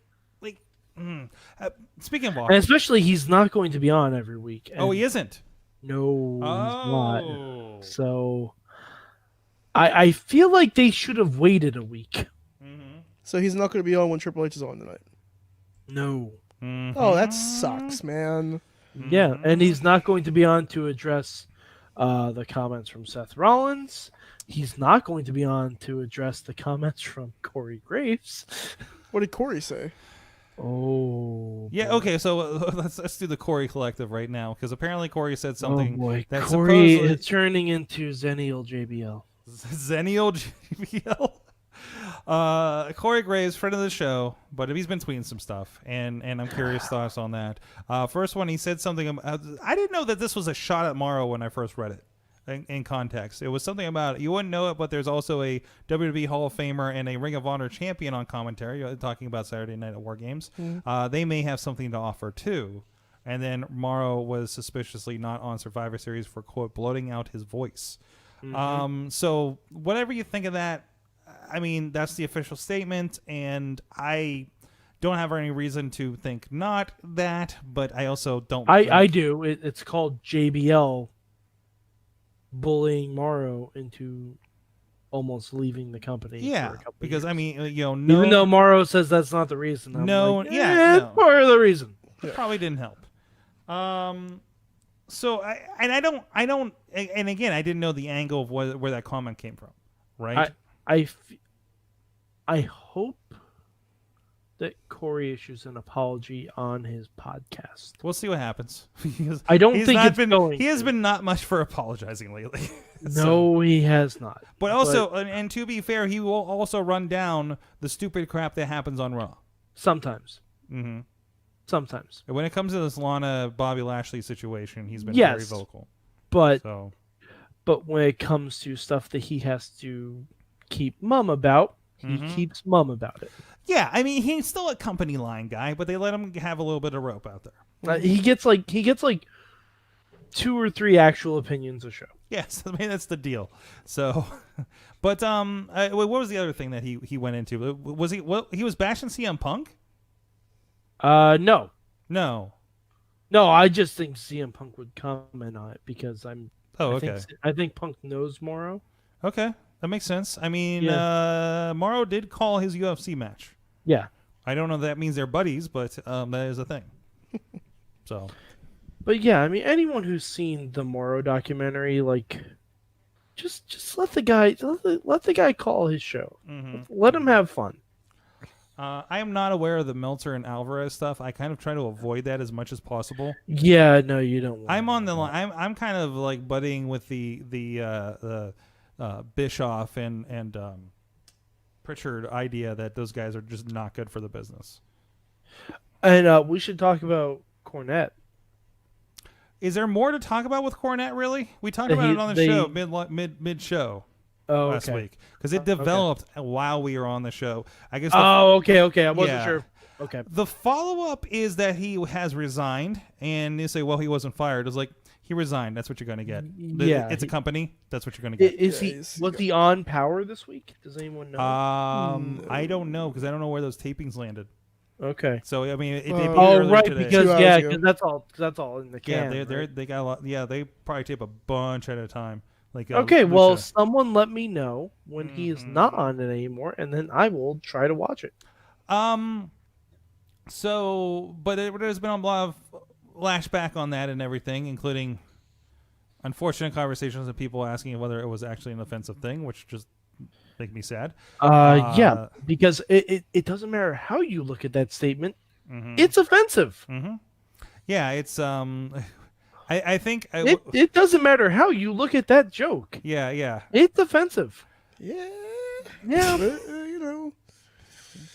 Speaking of
And
awkward,
especially he's not going to be on every week.
oh,
and
he isn't.
No, he's not.
Oh,
So I feel like they should have waited a week.
So he's not going to be on when Triple H is on tonight.
No.
Oh, that sucks, man.
Yeah, and he's not going to be on to address the comments from Seth Rollins. He's not going to be on to address the comments from Corey Graves.
What did Corey say?
Oh.
Yeah.
boy.
Okay. So let's do the Corey Collective right now because apparently Corey said something.
Oh boy,
that
Corey
supposedly
is turning into Zennial JBL.
Zennial GBL. Corey Graves, friend of the show, but he's been tweeting some stuff, and I'm curious thoughts on that. First one, he said something. I didn't know that this was a shot at Morrow when I first read it. In context, it was something about you wouldn't know it, but there's also a WWE Hall of Famer and a Ring of Honor champion on commentary talking about Saturday Night at War Games. They may have something to offer too. And then Morrow was suspiciously not on Survivor Series for quote bloating out his voice. So whatever you think of that, I mean that's the official statement, and I don't have any reason to think not that, but I also don't.
I do. It's called JBL bullying Morrow into almost leaving the company.
Yeah,
for a couple
because
years.
I mean, no,
even though Morrow says that's not the reason, I'm
No,
like,
yeah,
it's
no.
part of the reason.
it probably didn't help. So I don't, and again, I didn't know the angle of where that comment came from, right?
I hope that Corey issues an apology on his podcast.
We'll see what happens.
I don't think it's going.
He has been not much for apologizing lately.
No, he has not.
But also, and to be fair, he will also run down the stupid crap that happens on Raw.
Sometimes.
Mm-hmm.
Sometimes.
When it comes to this Lana Bobby Lashley situation, he's been very vocal.
But when it comes to stuff that he has to keep mum about, he keeps mum about it.
Yeah, I mean, he's still a company line guy, but they let him have a little bit of rope out there.
He gets like 2 or 3 actual opinions a show.
Yes, I mean that's the deal. So, but what was the other thing that he went into? Was he was bashing CM Punk?
No. I just think CM Punk would comment on it because I think Punk knows Morrow.
Okay, that makes sense. I mean, Morrow did call his UFC match.
Yeah.
I don't know if that means they're buddies, but that is a thing. So.
But yeah, I mean, anyone who's seen the Morrow documentary, like, just let the guy call his show. Let him have fun.
I am not aware of the Meltzer and Alvarez stuff. I kind of try to avoid that as much as possible.
Yeah, no, you don't.
I'm on the line. I'm kind of like buddying with the Bischoff and Pritchard idea that those guys are just not good for the business.
And we should talk about Cornette.
Is there more to talk about with Cornette? Really, we talked about it on the show mid show last week because it developed while we were on the show. I guess.
Okay. I wasn't sure. Okay.
The follow up is that he has resigned, and you say, "Well, he wasn't fired." It's like he resigned. That's what you're going to get. It's a company. That's what you're going to get.
Was he on Power this week? Does anyone know?
I don't know because I don't know where those tapings landed.
Okay.
So I mean, it debuted
right,
today.
because that's all in the can.
Yeah, they got a lot. Yeah, they probably tape a bunch at a time. Like
okay, well, someone let me know when he is not on it anymore, and then I will try to watch it.
So, but there's been a lot of lashback on that and everything, including unfortunate conversations and people asking whether it was actually an offensive thing, which just make me sad.
Yeah, because it doesn't matter how you look at that statement, it's offensive.
Yeah, it's I think
it doesn't matter how you look at that joke.
Yeah,
it's offensive.
Yeah.
You know.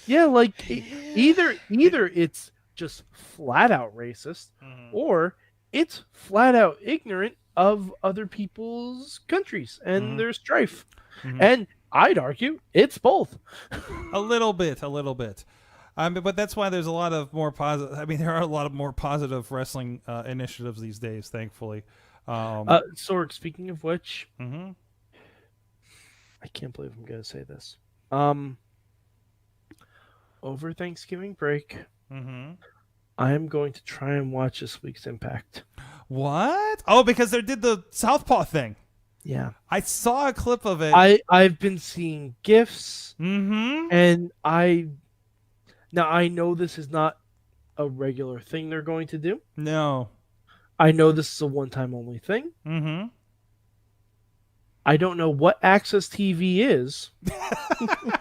Yeah, like either it's just flat out racist, or it's flat out ignorant of other people's countries and their strife. And I'd argue it's both.
a little bit. But that's why there's a lot of more positive. I mean, there are a lot of more positive wrestling initiatives these days, thankfully.
Sorg, speaking of which, I can't believe I'm going to say this. Over Thanksgiving break, I am going to try and watch this week's Impact.
What? Oh, because they did the Southpaw thing.
Yeah,
I saw a clip of it.
I've been seeing GIFs, and I know this is not a regular thing they're going to do.
No,
I know this is a one-time only thing. I don't know what Access TV is.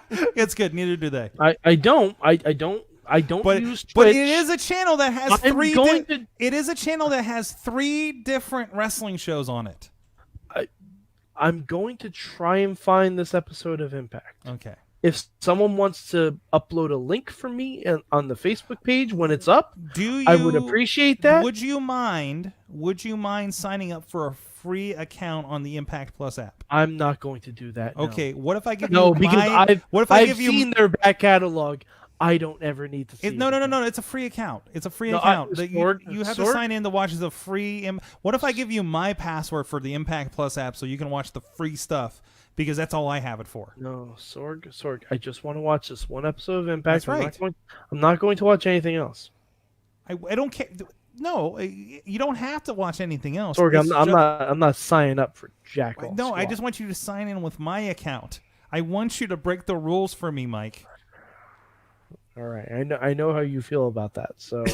It's good. Neither do they.
I don't use Twitch.
But it is a channel that has
It
is a channel that has 3 different wrestling shows on it.
I'm going to try and find this episode of Impact.
Okay.
If someone wants to upload a link for me on the Facebook page when it's up, I would appreciate that.
Would you mind signing up for a free account on the Impact Plus app?
I'm not going to do that.
Okay.
No.
What if I give you
I've seen their back catalog. I don't ever need to see
it. No. It's a free account. It's a free account. You have to sign in to watch the free. What if I give you my password for the Impact Plus app so you can watch the free stuff? Because that's all I have it for.
No, Sorg. I just want to watch this one episode of Impact.
That's right.
I'm not going to watch anything else.
I don't care. No, you don't have to watch anything else.
Sorg, I'm not signing up for Jack.
No, I just want you to sign in with my account. I want you to break the rules for me, Mike.
All right, I know how you feel about that. So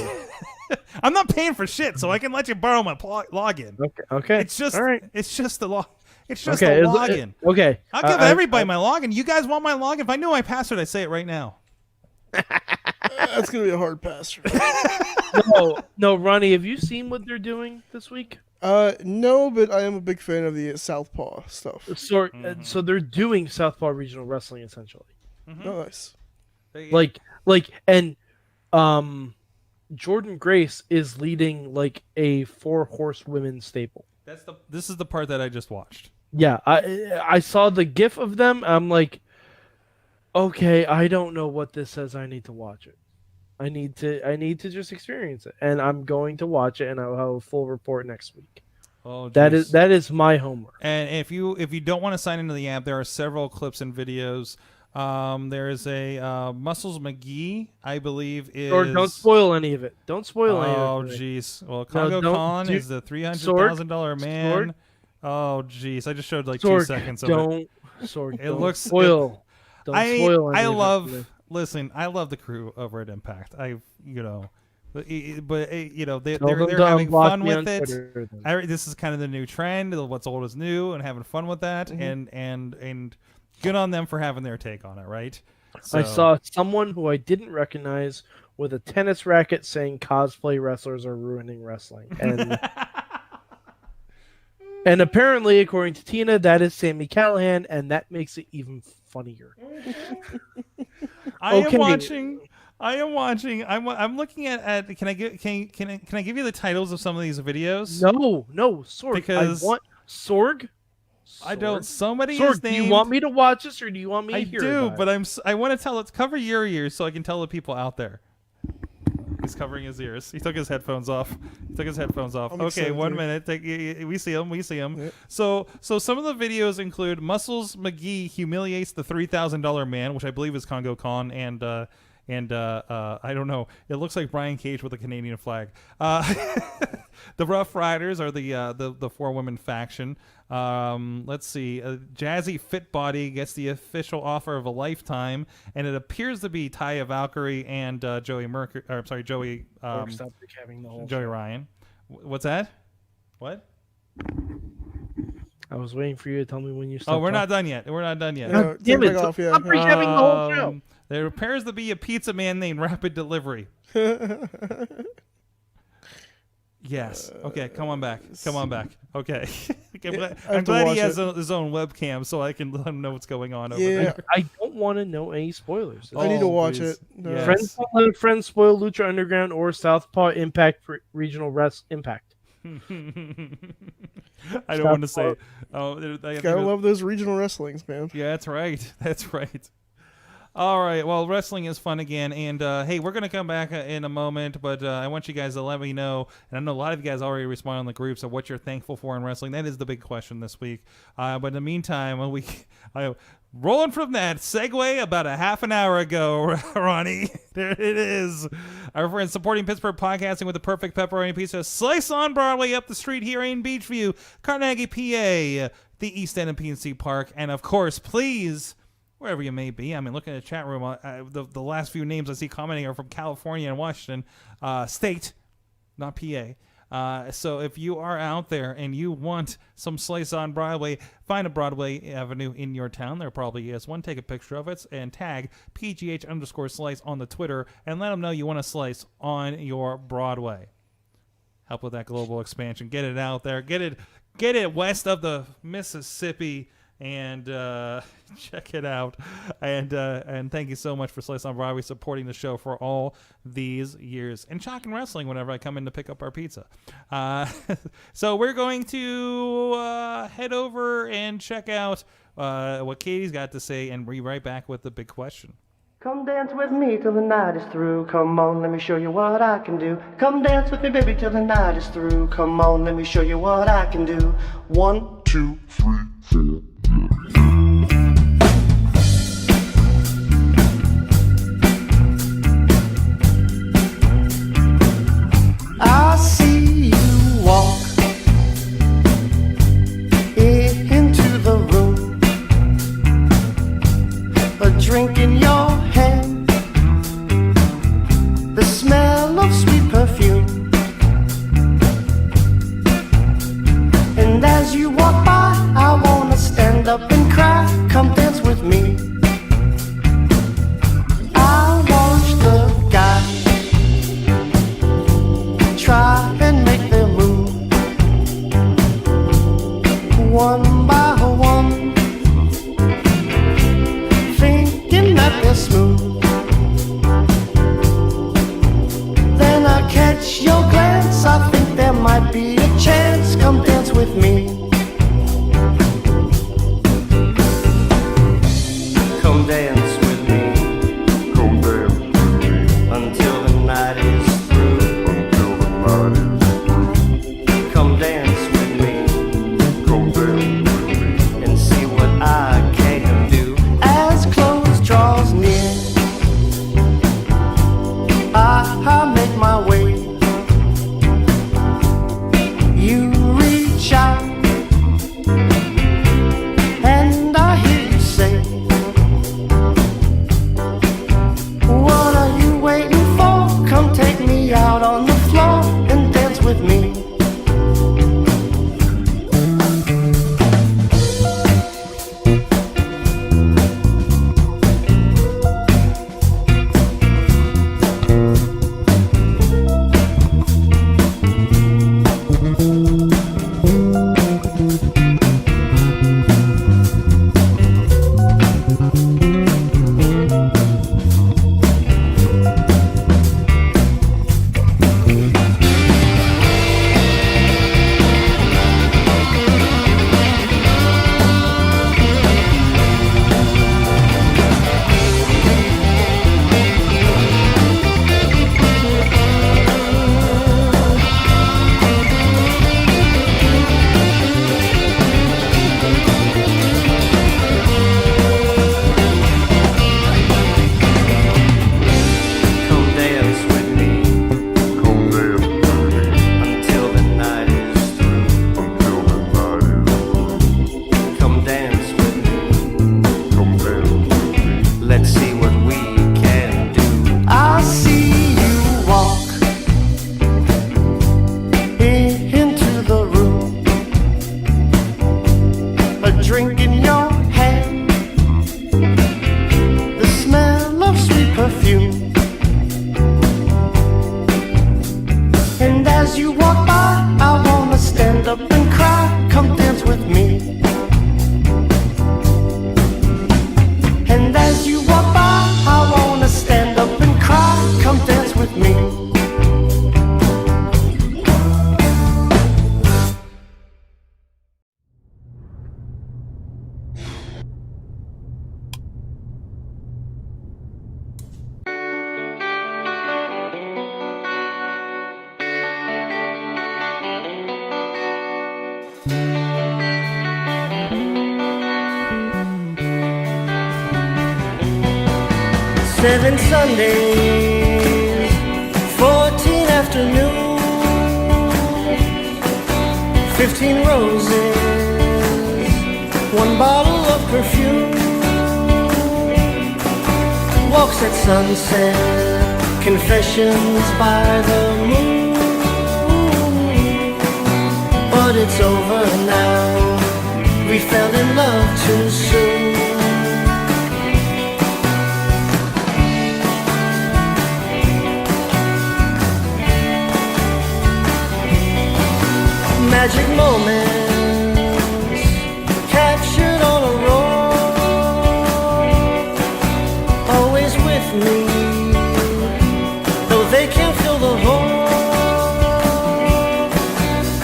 I'm
not paying for shit, so I can let you borrow my login.
Okay.
It's just
all right.
It's just the law. It's just a login.
Okay.
I'll give everybody my login. You guys want my login? If I knew my password, I'd say it right now.
That's gonna be a hard pass.
No, Ronnie, have you seen what they're doing this week?
No, but I am a big fan of the Southpaw stuff.
So they're doing Southpaw Regional Wrestling essentially.
Nice.
And Jordan Grace is leading like a 4-horse women stable.
This is the part that I just watched.
Yeah, I saw the GIF of them. I'm like, okay, I don't know what this says. I need to watch it. I need to just experience it, and I'm going to watch it, and I'll have a full report next week.
Oh,
that is my homework.
And if you don't want to sign into the app, there are several clips and videos. There is a Muscles McGee, I believe is.
Or don't spoil any of it. Don't spoil any of it.
Oh, jeez. Well, Congo Khan is the $300,000 man.
Sword.
Oh, jeez. I just showed like 2 seconds of it. It looks
spoil. Don't spoil any
I
of
love.
it.
Listen, I love the crew over at Impact. They're
to
having
unblock
fun
me
with
on
it.
Twitter,
This is kind of the new trend. What's old is new, and having fun with that, and good on them for having their take on it, right? So,
I saw someone who I didn't recognize with a tennis racket saying cosplay wrestlers are ruining wrestling, and and apparently, according to Tina, that is Sami Callihan, and that makes it even funnier.
I am watching. I'm looking at. Can I give you the titles of some of these videos?
No, Sorg.
Because
I want Sorg.
I don't. Somebody
Sorg,
is named.
do you want me to watch this, or do you want me to hear
do,
about
but
it?
I want to tell it. Cover your ears so I can tell the people out there. He's covering his ears. He took his headphones off.
I'm
Okay,
excited
1
too.
minute. We see him.
Yep.
So some of the videos include Muscles McGee humiliates the $3,000 man, which I believe is Congo Khan, and I don't know. It looks like Brian Cage with a Canadian flag. The Rough Riders are the 4-woman faction. Let's see. Jazzy Fit Body gets the official offer of a lifetime, and it appears to be Taya Valkyrie and Joey Mercury. Or I'm sorry, Joey.
Stop having the whole
Joey Ryan. What's that? What?
I was waiting for you to tell me when you stopped.
Oh, we're not done yet.
Yeah,
Damn
take
it!
back off, yeah.
Stop recapping the whole show.
There appears to be a pizza man named Rapid Delivery. Yes. Okay. Come on back. Okay. I'm glad he has his own webcam so I can let him know what's going on over there.
I don't want to know any spoilers.
I need to watch
please.
it. No.
Yes.
Friends don't let friends spoil Lucha Underground or Southpaw Impact Regional Impact.
I don't want to say.
Gotta love those regional wrestlings, man.
Yeah, that's right. That's right. All right. Well, wrestling is fun again, and hey, we're gonna come back in a moment, but I want you guys to let me know, and I know a lot of you guys already respond on the groups of what you're thankful for in wrestling. That is the big question this week. But in the meantime, rolling from that segue about a half an hour ago, Ronnie, there it is. Our friends supporting Pittsburgh podcasting with the perfect pepperoni pizza. Slice on Broadway up the street here in Beachview, Carnegie, PA, the East End of PNC Park, and of course, please, wherever you may be. I mean, looking at the chat room, the last few names I see commenting are from California and Washington State, not PA. So if you are out there and you want some slice on Broadway, find a Broadway Avenue in your town. There probably is one. Take a picture of it and tag PGH_slice on the Twitter and let them know you want a slice on your Broadway. Help with that global expansion. Get it out there. Get it west of the Mississippi. And check it out. And thank you so much for Slice on Broadway supporting the show for all these years. And Shocking Wrestling whenever I come in to pick up our pizza. So we're going to head over and check out what Katie's got to say and be right back with the big question.
Come dance with me till the night is through. Come on, let me show you what I can do. Come dance with me, baby, till the night is through. Come on, let me show you what I can do. 1, 2, 3, 4. I see you walk into the room, a drink in your hand, the smell of sweet perfume. And as you walk by, I walk 7 Sundays, 14 afternoons, 15 roses, 1 bottle of perfume, walks at sunset, confessions by the moon. But it's over now, we fell in love too soon. Magic moments captured on a roll, always with me, though they can't fill the hole.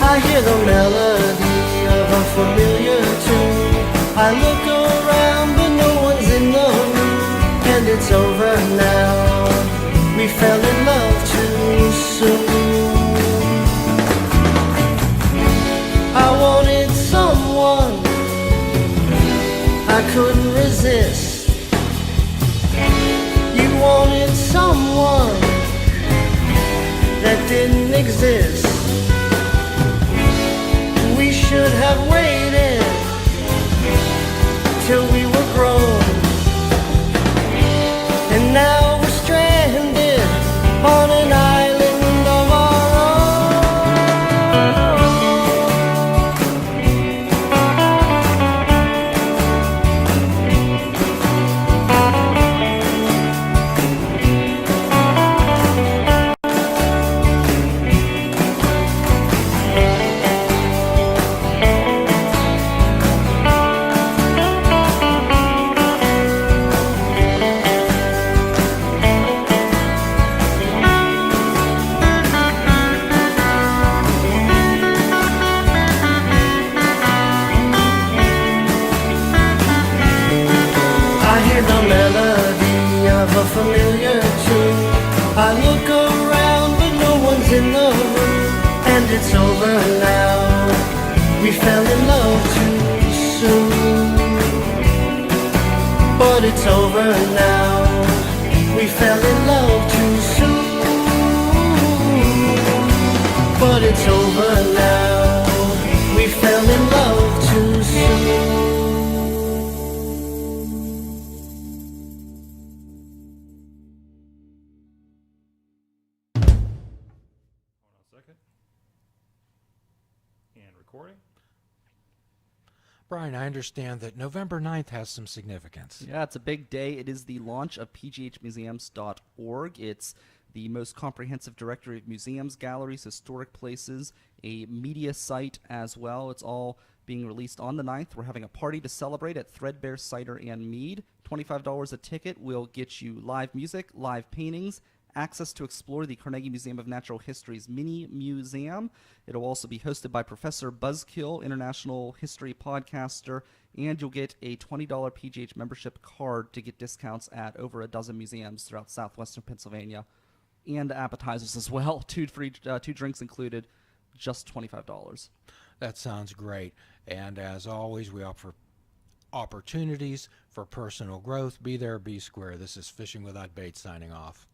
I hear the melody of a familiar tune. I look around but no one's in the room, and it's over now, we fell in love too soon. I wanted someone I couldn't resist. You wanted someone that didn't exist. We should have waited till we were grown, and now we're stranded on an island of our a familiar tune. I look around but no one's in the room, and it's over now, we fell in love too soon. But it's over now, we fell in love too soon. But it's over now, we fell in love too soon.
Brian, I understand that November 9th has some significance.
Yeah, it's a big day. It is the launch of pghmuseums.org. It's the most comprehensive directory of museums, galleries, historic places, a media site as well. It's all being released on the 9th. We're having a party to celebrate at Threadbare Cider and Mead. $25 a ticket will get you live music, live paintings, access to explore the Carnegie Museum of Natural History's mini museum. It'll also be hosted by Professor Buzzkill, international history podcaster, and you'll get a $20 PGH membership card to get discounts at over a dozen museums throughout southwestern Pennsylvania, and appetizers as well. Two drinks included, just $25.
That sounds great. And as always, we offer opportunities for personal growth. Be there, be square. This is Fishing Without Bait signing off.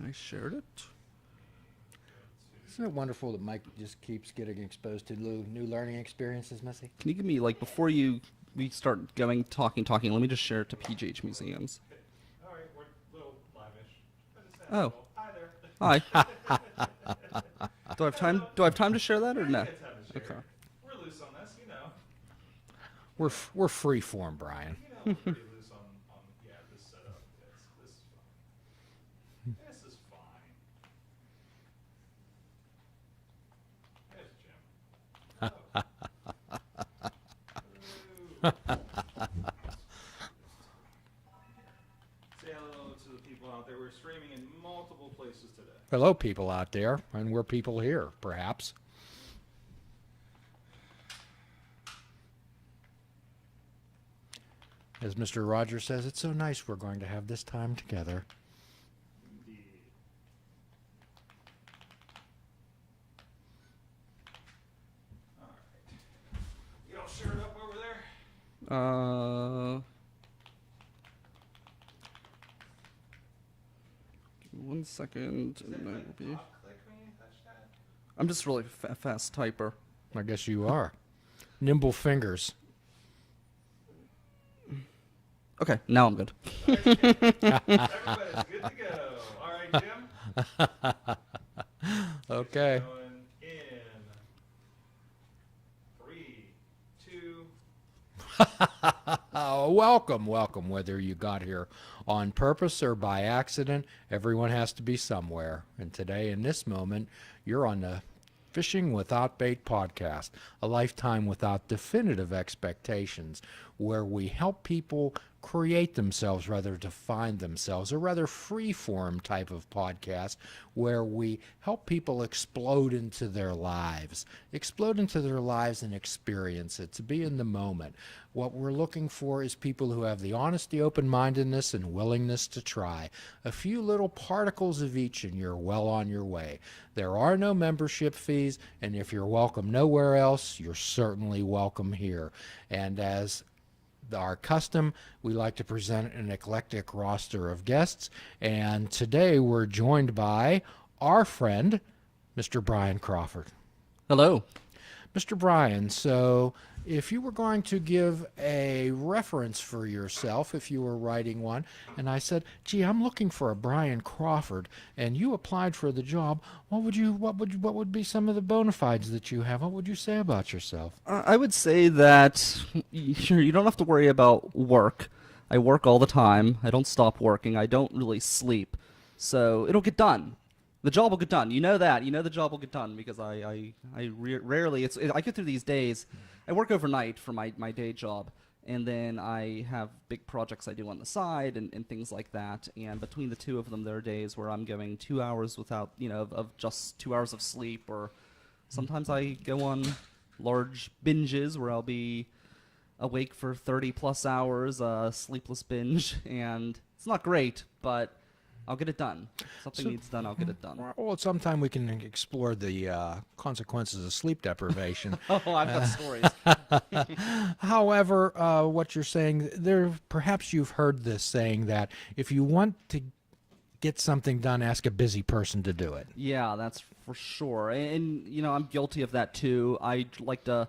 I shared it.
Isn't it wonderful that Mike just keeps getting exposed to new learning experiences, Missy?
Can you give me, like, before we start talking, let me just share it to PGH Museums.
All right, we're a little live-ish.
Oh.
Hi there.
Hi. Do I have time to share that or no? Okay.
We're loose on this, you know.
We're free form, Brian.
You know, pretty loose on this setup. This is fine. This is fine. There's Jim. Say hello to the people out there. We're streaming in multiple places today.
Hello, people out there, and we're people here, perhaps. As Mr. Rogers says, it's so nice we're going to have this time together.
Indeed. All right. You all sure it up over there?
Give me 1 second. And I will be... I'm just really fast typer.
I guess you are. Nimble fingers.
Okay, now I'm good.
Everybody's good to go. All right, Jim.
Okay.
Going in 3, 2.
Welcome, whether you got here on purpose or by accident. Everyone has to be somewhere. And today, in this moment, you're on the Fishing Without Bait podcast, a lifetime without definitive expectations, where we help people create themselves rather to find themselves, a rather free-form type of podcast where we help people explode into their lives and experience it, to be in the moment. What we're looking for is people who have the honesty, open-mindedness, and willingness to try. A few little particles of each and you're well on your way. There are no membership fees, and if you're welcome nowhere else, you're certainly welcome here. And as our custom, we like to present an eclectic roster of guests, and today we're joined by our friend, Mr. Brian Crawford.
Hello.
Mr. Brian, so if you were going to give a reference for yourself, if you were writing one, and I said, gee, I'm looking for a Brian Crawford, and you applied for the job, what would be some of the bona fides that you have? What would you say about yourself?
I would say that you don't have to worry about work. I work all the time. I don't stop working. I don't really sleep. So it'll get done. The job will get done. You know that. You know the job will get done because I rarely, I get through these days. I work overnight for my day job, and then I have big projects I do on the side and things like that. And between the two of them, there are days where I'm going 2 hours without, of just 2 hours of sleep, or sometimes I go on large binges where I'll be awake for 30 plus hours, sleepless binge, and it's not great, but I'll get it done. If something needs done, I'll get it done.
Well, sometime we can explore the consequences of sleep deprivation.
Oh, I've got stories.
However, what you're saying, perhaps you've heard this saying that if you want to get something done, ask a busy person to do it.
Yeah, that's for sure. And I'm guilty of that too. I like to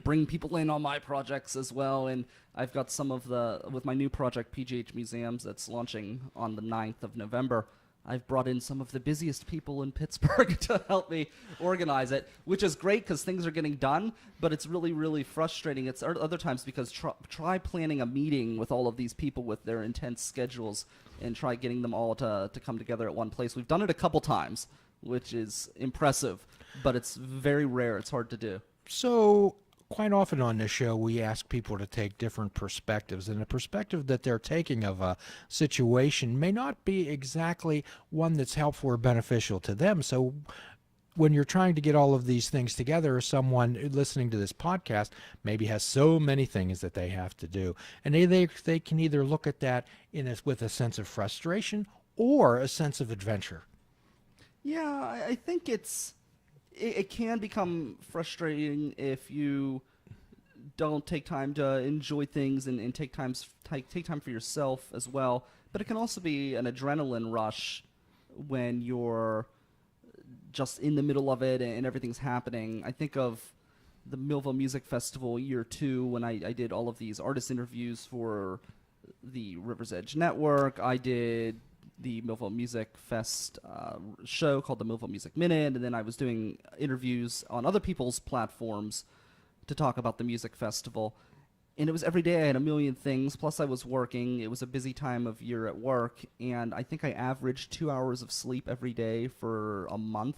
bring people in on my projects as well, and I've got some of with my new project, PGH Museums, that's launching on the 9th of November, I've brought in some of the busiest people in Pittsburgh to help me organize it, which is great because things are getting done, but it's really, really frustrating. It's other times because try planning a meeting with all of these people with their intense schedules and try getting them all to come together at one place. We've done it a couple times, which is impressive, but it's very rare. It's hard to do.
So quite often on this show, we ask people to take different perspectives, and the perspective that they're taking of a situation may not be exactly one that's helpful or beneficial to them. So when you're trying to get all of these things together, someone listening to this podcast maybe has so many things that they have to do, and they can either look at that with a sense of frustration or a sense of adventure.
Yeah, I think it can become frustrating if you don't take time to enjoy things and take time for yourself as well. But it can also be an adrenaline rush when you're just in the middle of it and everything's happening. I think of the Millville Music Festival year 2 when I did all of these artist interviews for the River's Edge Network. I did the Millville Music Fest show called the Millville Music Minute, and then I was doing interviews on other people's platforms to talk about the music festival. And it was every day I had a million things, plus I was working. It was a busy time of year at work, and I think I averaged 2 hours of sleep every day for a month.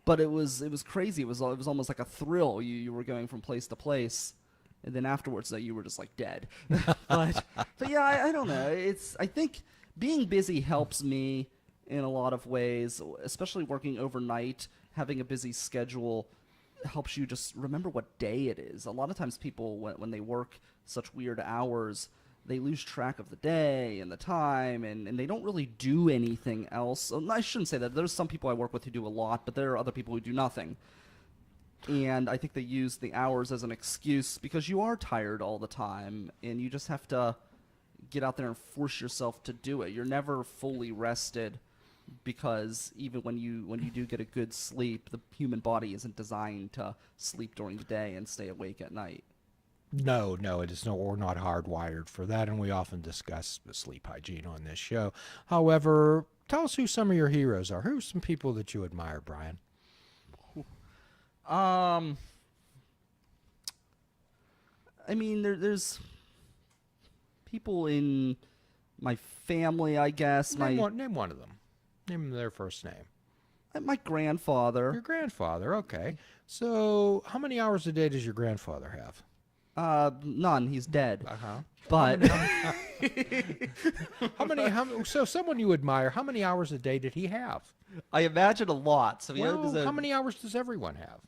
But it was crazy. It was almost like a thrill. You were going from place to place, and then afterwards you were just like dead. but yeah, I don't know. I think being busy helps me in a lot of ways, especially working overnight. Having a busy schedule helps you just remember what day it is. A lot of times people, when they work such weird hours, they lose track of the day and the time, and they don't really do anything else. I shouldn't say that. There's some people I work with who do a lot, but there are other people who do nothing. And I think they use the hours as an excuse because you are tired all the time, and you just have to get out there and force yourself to do it. You're never fully rested because even when you do get a good sleep, the human body isn't designed to sleep during the day and stay awake at night.
No, it is no. We're not hardwired for that, and we often discuss sleep hygiene on this show. However, tell us who some of your heroes are. Who's some people that you admire, Brian?
I mean, there's people in my family, I guess.
Name one of them. Name their first name.
My grandfather.
Your grandfather, okay. So, how many hours a day does your grandfather have?
None. He's dead.
Uh-huh.
But
so someone you admire, how many hours a day did he have?
I imagine a lot. So
how many hours does everyone have?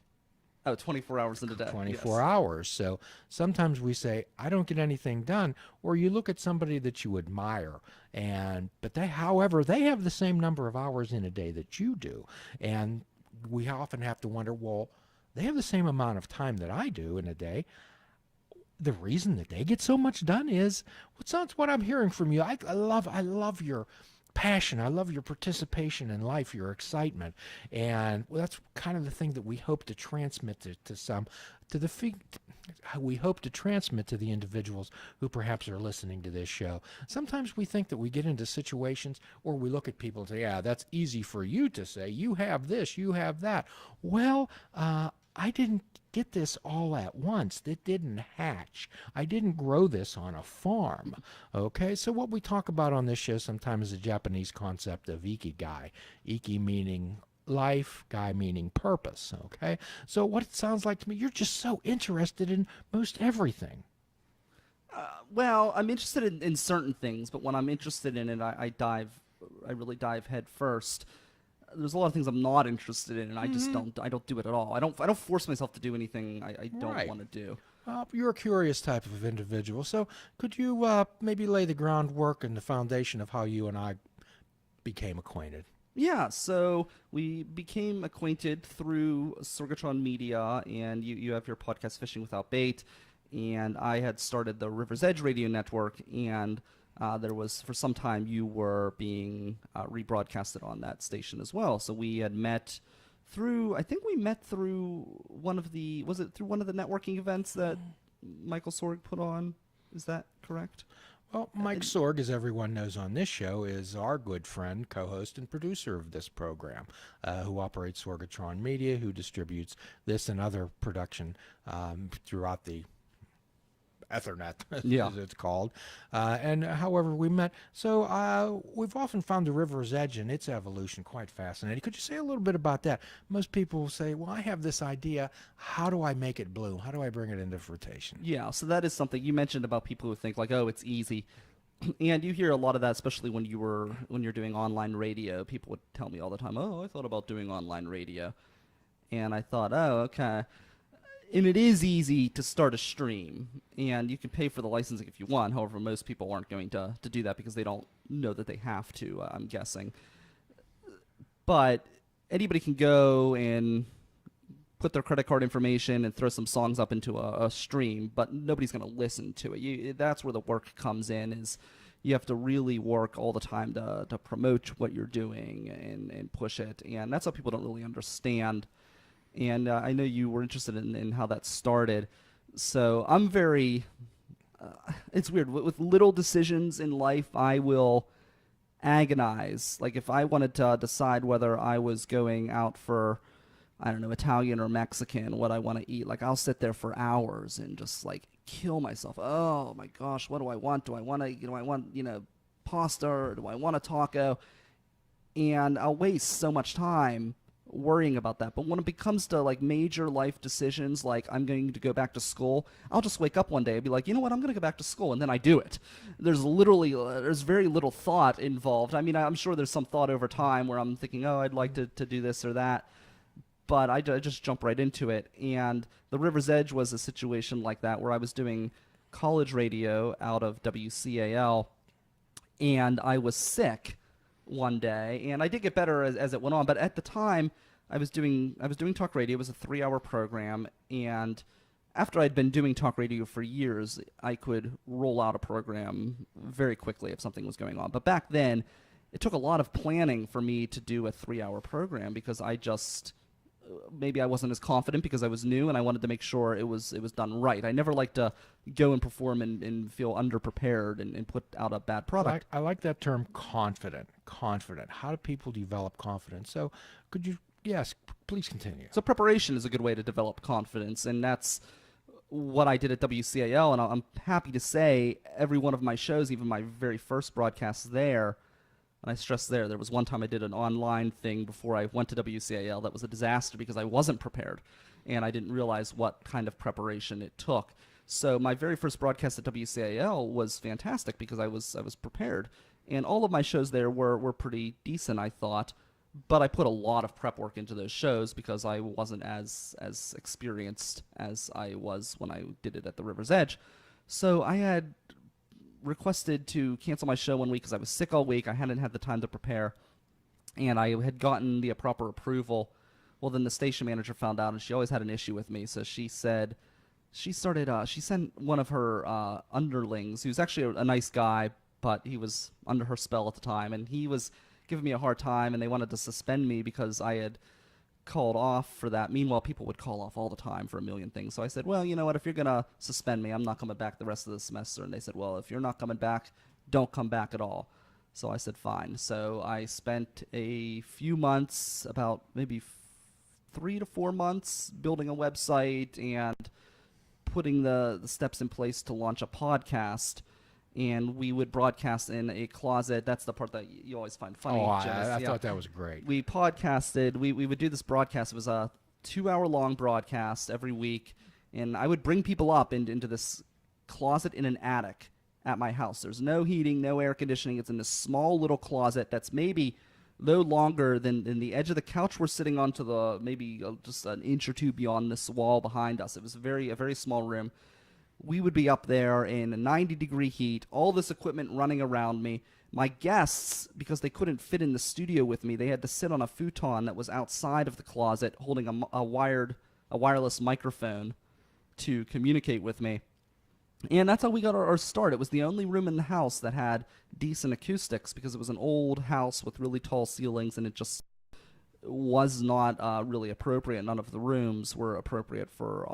24 hours in a day.
24
yes.
hours. So sometimes we say, I don't get anything done. Or you look at somebody that you admire, but however, they have the same number of hours in a day that you do. And we often have to wonder, well, they have the same amount of time that I do in a day. The reason that they get so much done is, what I'm hearing from you. I love your passion. I love your participation in life, your excitement, and that's kind of the thing that we hope to transmit we hope to transmit to the individuals who perhaps are listening to this show. Sometimes we think that we get into situations or we look at people and say, yeah, that's easy for you to say. You have this, you have that. Well, I didn't get this all at once. It didn't hatch. I didn't grow this on a farm. Okay, so what we talk about on this show sometimes is a Japanese concept of ikigai. Iki meaning life, gai meaning purpose. Okay, so what it sounds like to me, you're just so interested in most everything.
Well, I'm interested in certain things, but when I'm interested in it, I really dive head first. There's a lot of things I'm not interested in, and I just don't do it at all. I don't force myself to do anything I don't want to do.
You're a curious type of individual, so could you maybe lay the groundwork and the foundation of how you and I became acquainted?
Yeah, so we became acquainted through Sorgatron Media, and you have your podcast, Fishing Without Bait, and I had started the River's Edge Radio Network, and there was, for some time, you were being rebroadcasted on that station as well. So we had met through, one of the networking events that Michael Sorg put on? Is that correct?
Well, Mike Sorg, as everyone knows on this show, is our good friend, co-host, and producer of this program, who operates Sorgatron Media, who distributes this and other production throughout the Ethernet, as it's called. And however we met. So we've often found the River's Edge and its evolution quite fascinating. Could you say a little bit about that? Most people will say, well, I have this idea. How do I make it bloom? How do I bring it into fruition?
Yeah, so that is something you mentioned about people who think like, oh, it's easy. And you hear a lot of that, especially when you're doing online radio. People would tell me all the time, oh, I thought about doing online radio. And I thought, oh, okay. And it is easy to start a stream, and you can pay for the licensing if you want. However, most people aren't going to do that because they don't know that they have to, I'm guessing. But anybody can go and put their credit card information and throw some songs up into a stream, but nobody's going to listen to it. That's where the work comes in, is you have to really work all the time to promote what you're doing and push it. And that's what people don't really understand. And I know you were interested in how that started. So I'm very, it's weird. With little decisions in life, I will agonize. Like if I wanted to decide whether I was going out for, I don't know, Italian or Mexican, what I want to eat, like I'll sit there for hours and just like kill myself. Oh my gosh, what do I want? Do I want pasta, or do I want a taco? And I'll waste so much time worrying about that. But when it comes to like major life decisions, like I'm going to go back to school, I'll just wake up one day and be like, you know what, I'm going to go back to school, and then I do it. There's very little thought involved. I mean, I'm sure there's some thought over time where I'm thinking, oh, I'd like to do this or that, but I just jump right into it. And the River's Edge was a situation like that where I was doing college radio out of WCAL, and I was sick one day, and I did get better as it went on, but at the time I was doing talk radio. It was a 3-hour program, and after I'd been doing talk radio for years, I could roll out a program very quickly if something was going on. But back then, it took a lot of planning for me to do a 3-hour program, because maybe I wasn't as confident because I was new, and I wanted to make sure it was done right. I never like to go and perform and feel underprepared and put out a bad product.
I like that term, confident. How do people develop confidence? So could you, yes, please continue.
So preparation is a good way to develop confidence, and that's what I did at WCAL, and I'm happy to say every one of my shows, even my very first broadcasts there, and I stress there was one time I did an online thing before I went to WCAL that was a disaster because I wasn't prepared, and I didn't realize what kind of preparation it took. So my very first broadcast at WCAL was fantastic because I was prepared, and all of my shows there were pretty decent, I thought, but I put a lot of prep work into those shows because I wasn't as experienced as I was when I did it at the River's Edge. So I had requested to cancel my show one week because I was sick all week. I hadn't had the time to prepare, and I had gotten the proper approval. Well, then the station manager found out, and she always had an issue with me. So she said she sent one of her underlings, who's actually a nice guy, but he was under her spell at the time, and he was giving me a hard time, and they wanted to suspend me because I had called off for that. Meanwhile, people would call off all the time for a million things. So I said, well, you know what, if you're going to suspend me, I'm not coming back the rest of the semester. And they said, well, if you're not coming back, don't come back at all. So I said, fine. So I spent a few months, about maybe 3 to 4 months, building a website and putting the steps in place to launch a podcast. And we would broadcast in a closet. That's the part that you always find funny.
Oh, I thought that was great.
We podcasted. We would do this broadcast. It was a 2-hour-long broadcast every week. And I would bring people up into this closet in an attic at my house. There's no heating, no air conditioning. It's in this small little closet that's maybe no longer than the edge of the couch we're sitting on to the maybe just an inch or two beyond this wall behind us. It was a very small room. We would be up there in a 90-degree heat, all this equipment running around me. My guests, because they couldn't fit in the studio with me, they had to sit on a futon that was outside of the closet holding a wireless microphone to communicate with me. And that's how we got our start. It was the only room in the house that had decent acoustics because it was an old house with really tall ceilings, and it just was not really appropriate. None of the rooms were appropriate for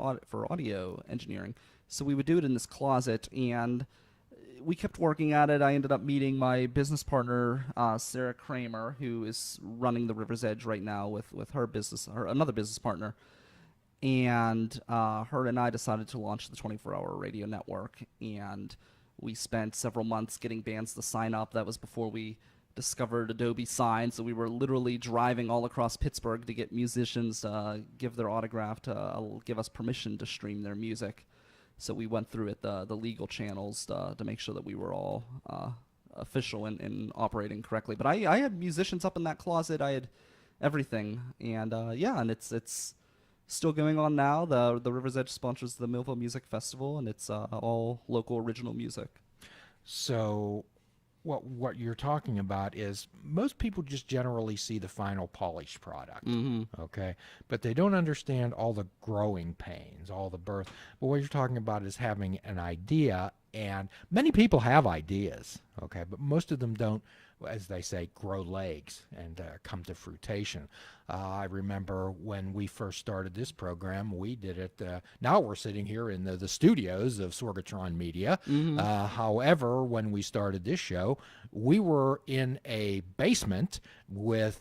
audio engineering. So we would do it in this closet, and we kept working at it. I ended up meeting my business partner, Sarah Kramer, who is running the River's Edge right now with her another business partner. And her and I decided to launch the 24-hour radio network, and we spent several months getting bands to sign up. That was before we discovered Adobe Sign, so we were literally driving all across Pittsburgh to get musicians to give their autograph to give us permission to stream their music. So we went through it, the legal channels to make sure that we were all official and operating correctly. But I had musicians up in that closet. I had everything, and and it's still going on now. The River's Edge sponsors the Millville Music Festival, and it's all local original music.
So what you're talking about is most people just generally see the final polished product, okay? But they don't understand all the growing pains, all the birth. But what you're talking about is having an idea, and many people have ideas, okay? But most of them don't, as they say, grow legs and come to fruition. I remember when we first started this program, we did it. Now we're sitting here in the studios of Sorgatron Media. However, when we started this show, we were in a basement with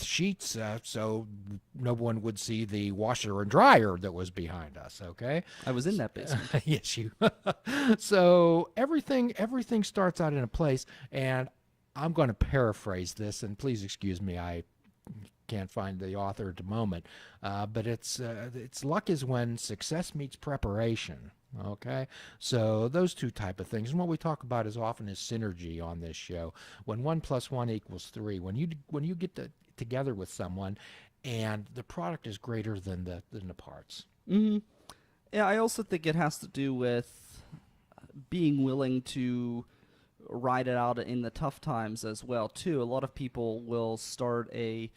sheets so no one would see the washer and dryer that was behind us, okay?
I was in that basement.
Yes, you. So everything starts out in a place, and I'm going to paraphrase this, and please excuse me, I can't find the author at the moment. But it's luck is when success meets preparation. Okay, so those two type of things, and what we talk about as often is synergy on this show. When 1 + 1 = 3, when you get together with someone, and the product is greater than the parts.
Mm-hmm. Yeah, I also think it has to do with being willing to ride it out in the tough times as well too. A lot of people will start a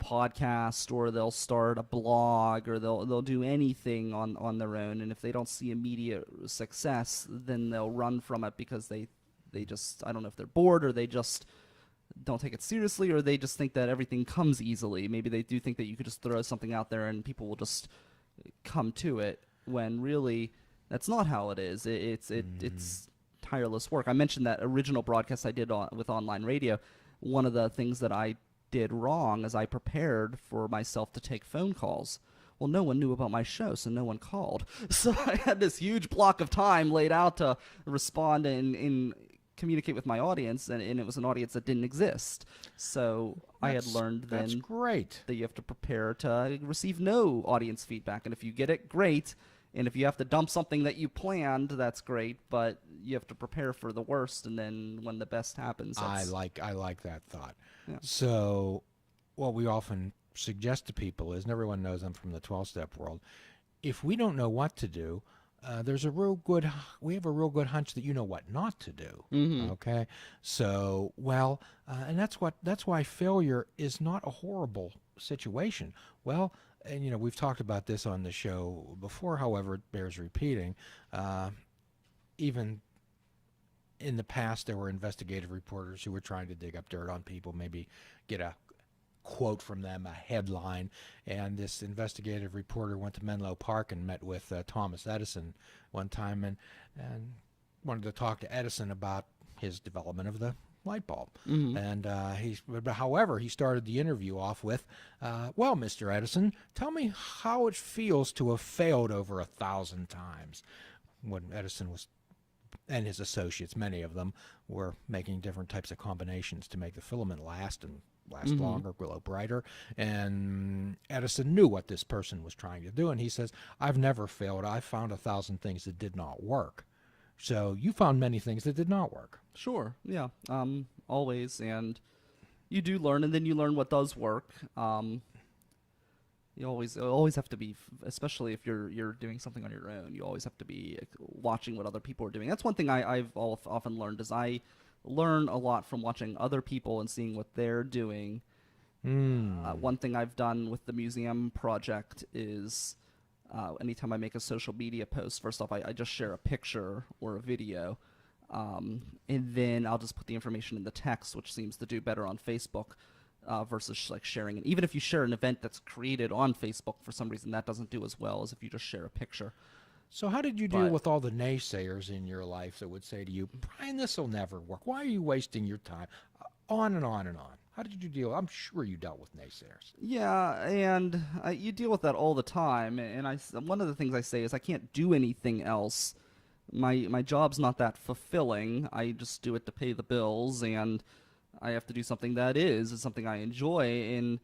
podcast, or they'll start a blog, or they'll do anything on their own, and if they don't see immediate success, then they'll run from it because they just, I don't know if they're bored, or they just don't take it seriously, or they just think that everything comes easily. Maybe they do think that you could just throw something out there and people will just come to it, when really that's not how it is. It's tireless work. I mentioned that original broadcast I did with online radio. One of the things that I did wrong is I prepared for myself to take phone calls. Well, no one knew about my show, so no one called. So I had this huge block of time laid out to respond and communicate with my audience, and it was an audience that didn't exist. So I had learned then
that's great.
that you have to prepare to receive no audience feedback, and if you get it, great. And if you have to dump something that you planned, that's great, but you have to prepare for the worst, and then when the best happens,
I like that thought.
Yeah.
So what we often suggest to people is, and everyone knows I'm from the 12-step world, if we don't know what to do, we have a real good hunch that you know what not to do.
Mm-hmm.
Okay, so and that's why failure is not a horrible situation. Well, and we've talked about this on the show before. However, it bears repeating. Even in the past, there were investigative reporters who were trying to dig up dirt on people, maybe get a quote from them, a headline, and this investigative reporter went to Menlo Park and met with Thomas Edison one time and wanted to talk to Edison about his development of the light bulb.
Mm-hmm.
And however, he started the interview off with, well, Mr. Edison, tell me how it feels to have failed over 1,000 times. When Edison was, and his associates, many of them, were making different types of combinations to make the filament last
Mm-hmm.
longer, glow brighter. And Edison knew what this person was trying to do, and he says, I've never failed. I found 1,000 things that did not work. So you found many things that did not work.
Sure, yeah, always, and you do learn, and then you learn what does work. You always have to be, especially if you're doing something on your own, you always have to be watching what other people are doing. That's one thing I've often learned, is I learn a lot from watching other people and seeing what they're doing. One thing I've done with the museum project is anytime I make a social media post, first off, I just share a picture or a video, and then I'll just put the information in the text, which seems to do better on Facebook versus like sharing it. Even if you share an event that's created on Facebook, for some reason that doesn't do as well as if you just share a picture.
So how did you deal with all the naysayers in your life that would say to you, Brian, this will never work. Why are you wasting your time? On and on and on. How did you deal? I'm sure you dealt with naysayers.
Yeah, and you deal with that all the time. And one of the things I say is I can't do anything else. My job's not that fulfilling. I just do it to pay the bills, and I have to do something that is something I enjoy. And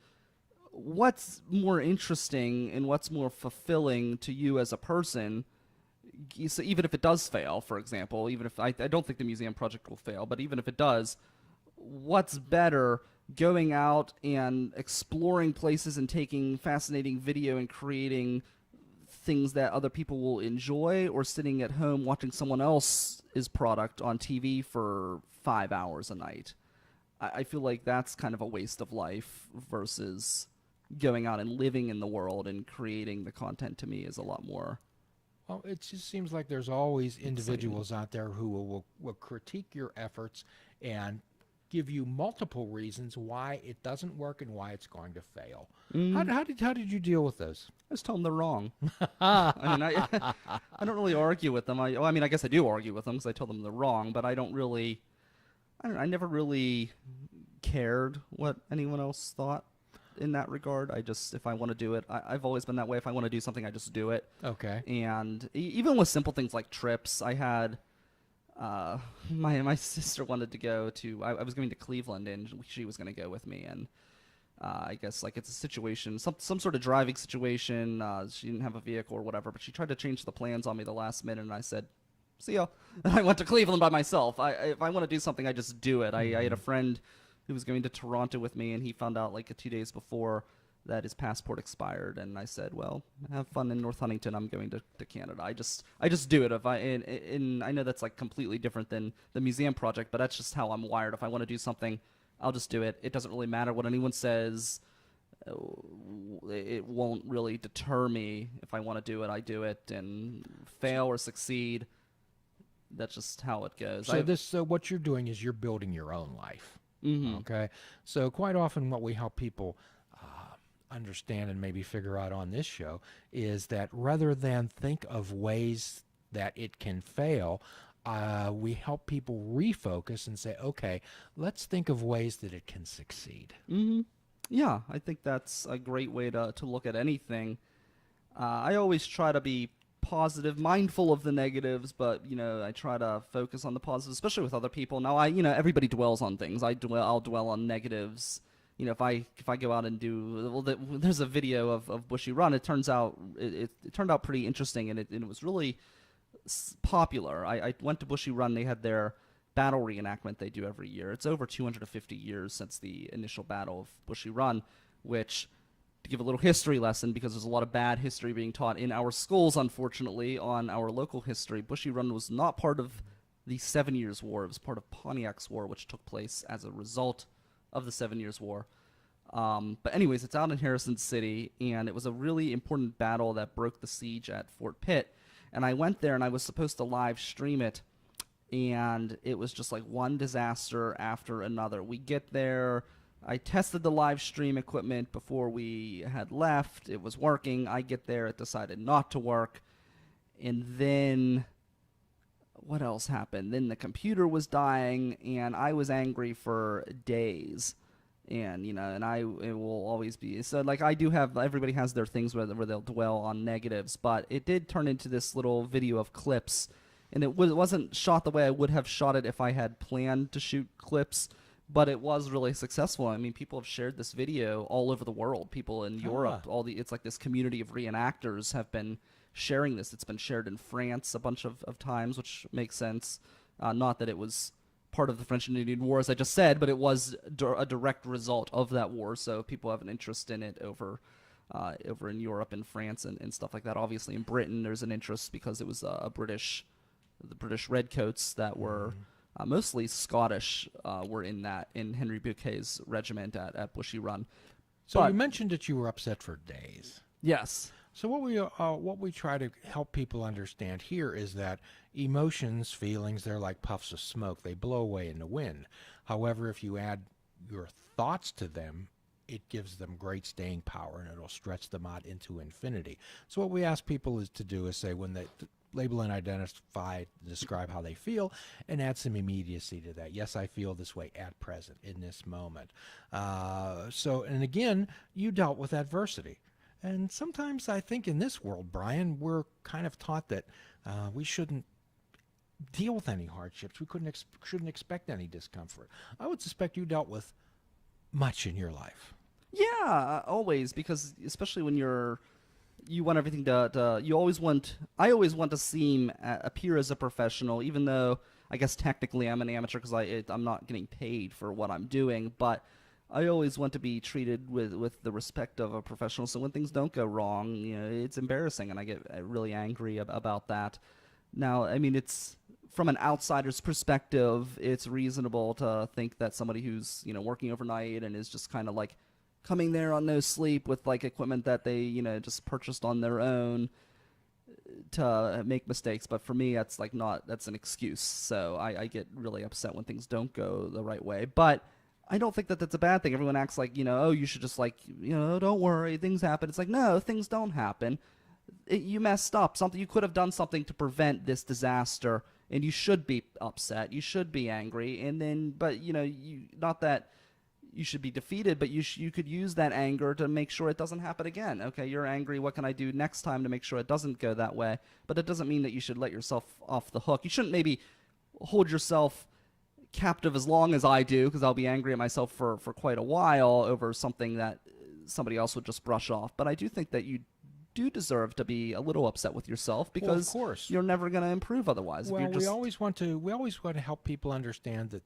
what's more interesting and what's more fulfilling to you as a person, so even if it does fail, for example, even if I don't think the museum project will fail, but even if it does, what's better, going out and exploring places and taking fascinating video and creating things that other people will enjoy, or sitting at home watching someone else's product on TV for 5 hours a night? I feel like that's kind of a waste of life versus going out and living in the world and creating the content. To me is a lot more.
Well, it just seems like there's always individuals out there who will critique your efforts and give you multiple reasons why it doesn't work and why it's going to fail. How did you deal with those?
I just tell them they're wrong. I mean, I don't really argue with them. I mean, I guess I do argue with them because I tell them they're wrong, but I never really cared what anyone else thought in that regard. If I want to do it, I've always been that way. If I want to do something, I just do it.
Okay.
And even with simple things like trips, I had my sister wanted to go to. I was going to Cleveland, and she was going to go with me, and I guess like it's a situation, some sort of driving situation. She didn't have a vehicle or whatever, but she tried to change the plans on me the last minute, and I said, "See ya." And I went to Cleveland by myself. If I want to do something, I just do it. I had a friend who was going to Toronto with me, and he found out like 2 days before that his passport expired, and I said, "Well, have fun in North Huntington. I'm going to Canada." I just do it. If and I know that's like completely different than the museum project, but that's just how I'm wired. If I want to do something, I'll just do it. It doesn't really matter what anyone says. It won't really deter me. If I want to do it, I do it, and fail or succeed. That's just how it goes.
So what you're doing is you're building your own life.
Mm-hmm.
Okay. So quite often what we help people understand and maybe figure out on this show is that rather than think of ways that it can fail, we help people refocus and say, okay, let's think of ways that it can succeed.
Mm-hmm. Yeah, I think that's a great way to look at anything. I always try to be positive, mindful of the negatives, but I try to focus on the positives, especially with other people. Now, everybody dwells on things. I'll dwell on negatives. If I go out and do, there's a video of Bushy Run. It turns out it turned out pretty interesting, and it was really popular. I went to Bushy Run. They had their battle reenactment they do every year. It's over 250 years since the initial battle of Bushy Run, which, to give a little history lesson, because there's a lot of bad history being taught in our schools, unfortunately, on our local history, Bushy Run was not part of the 7 Years' War. It was part of Pontiac's War, which took place as a result of the 7 Years' War. But anyways, it's out in Harrison City, and it was a really important battle that broke the siege at Fort Pitt. And I went there, and I was supposed to live stream it, and it was just like one disaster after another. We get there, I tested the live stream equipment before we had left. It was working. I get there, it decided not to work. And then what else happened? Then the computer was dying, and I was angry for days. And it will always be so. Like, I do have, everybody has their things where they'll dwell on negatives, but it did turn into this little video of clips, and it wasn't shot the way I would have shot it if I had planned to shoot clips, but it was really successful. I mean, people have shared this video all over the world. People in Europe, it's like this community of reenactors have been sharing this. It's been shared in France a bunch of times, which makes sense. Not that it was part of the French and Indian War, as I just said, but it was a direct result of that war. So people have an interest in it over in Europe and France and stuff like that. Obviously, in Britain, there's an interest because it was the British Redcoats that were mostly Scottish were in Henry Bouquet's regiment at Bushy Run.
So you mentioned that you were upset for days.
Yes.
So what we try to help people understand here is that emotions, feelings, they're like puffs of smoke. They blow away in the wind. However, if you add your thoughts to them, it gives them great staying power, and it'll stretch them out into infinity. So what we ask people to do is say, when they label and identify, describe how they feel, and add some immediacy to that. Yes, I feel this way at present, in this moment. And again, you dealt with adversity. And sometimes I think in this world, Brian, we're kind of taught that we shouldn't deal with any hardships. We shouldn't expect any discomfort. I would suspect you dealt with much in your life.
Yeah, always, because especially when you want everything to I always want to appear as a professional, even though I guess technically I'm an amateur because I'm not getting paid for what I'm doing, but I always want to be treated with the respect of a professional. So when things don't go wrong, it's embarrassing, and I get really angry about that. Now, I mean, it's from an outsider's perspective, it's reasonable to think that somebody who's working overnight and is just kind of like coming there on no sleep with like equipment that they just purchased on their own to make mistakes. But for me, that's an excuse. So I get really upset when things don't go the right way. But I don't think that that's a bad thing. Everyone acts like, oh, you should just don't worry, things happen. It's like, no, things don't happen. You messed up. You could have done something to prevent this disaster, and you should be upset. You should be angry. And then, but not that you should be defeated, but you could use that anger to make sure it doesn't happen again. Okay, you're angry. What can I do next time to make sure it doesn't go that way? But it doesn't mean that you should let yourself off the hook. You shouldn't maybe hold yourself captive as long as I do, because I'll be angry at myself for quite a while over something that somebody else would just brush off. But I do think that you do deserve to be a little upset with yourself, because
of course.
you're never going to improve otherwise.
Well,
if you're just...
we always want to help people understand that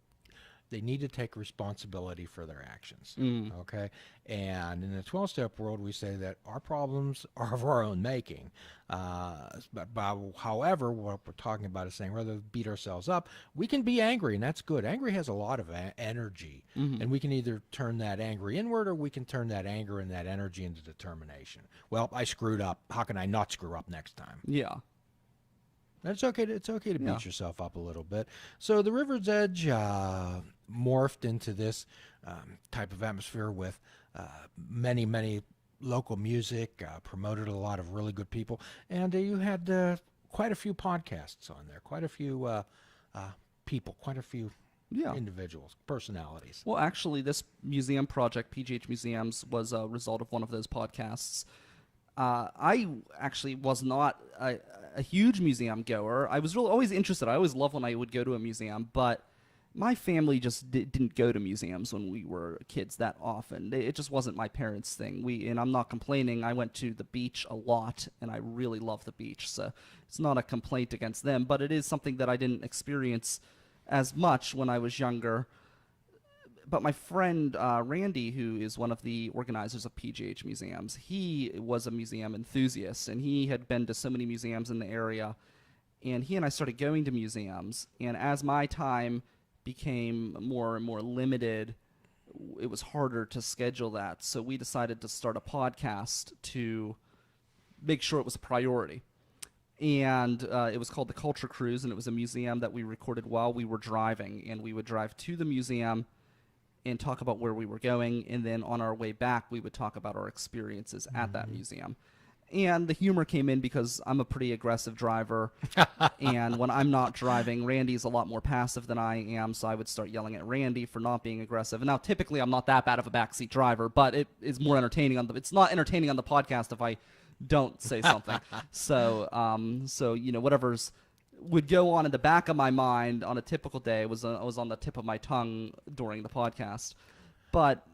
they need to take responsibility for their actions. Okay, and in the 12-step world, we say that our problems are of our own making. However, what we're talking about is saying, rather than beat ourselves up, we can be angry, and that's good. Angry has a lot of energy, and we can either turn that angry inward, or we can turn that anger and that energy into determination. Well, I screwed up. How can I not screw up next time?
Yeah.
It's okay to beat yourself up a little bit. So the River's Edge morphed into this type of atmosphere with many local music, promoted a lot of really good people, and you had quite a few podcasts on there, quite a few people, quite a few individuals, personalities.
Well, actually, this museum project, PGH Museums, was a result of one of those podcasts. I actually was not a huge museum goer. I was really always interested. I always loved when I would go to a museum, but my family just didn't go to museums when we were kids that often. It just wasn't my parents' thing. And I'm not complaining. I went to the beach a lot, and I really love the beach. So it's not a complaint against them, but it is something that I didn't experience as much when I was younger. But my friend Randy, who is one of the organizers of PGH Museums, he was a museum enthusiast, and he had been to so many museums in the area. And he and I started going to museums, and as my time became more and more limited, it was harder to schedule that. So we decided to start a podcast to make sure it was a priority. And it was called The Culture Cruise, and it was a museum that we recorded while we were driving. And we would drive to the museum and talk about where we were going, and then on our way back, we would talk about our experiences at that museum. And the humor came in because I'm a pretty aggressive driver, and when I'm not driving, Randy's a lot more passive than I am, so I would start yelling at Randy for not being aggressive. And now, typically, I'm not that bad of a backseat driver, but it is more entertaining it's not entertaining on the podcast if I don't say something. So whatever's would go on in the back of my mind on a typical day was on the tip of my tongue during the podcast. But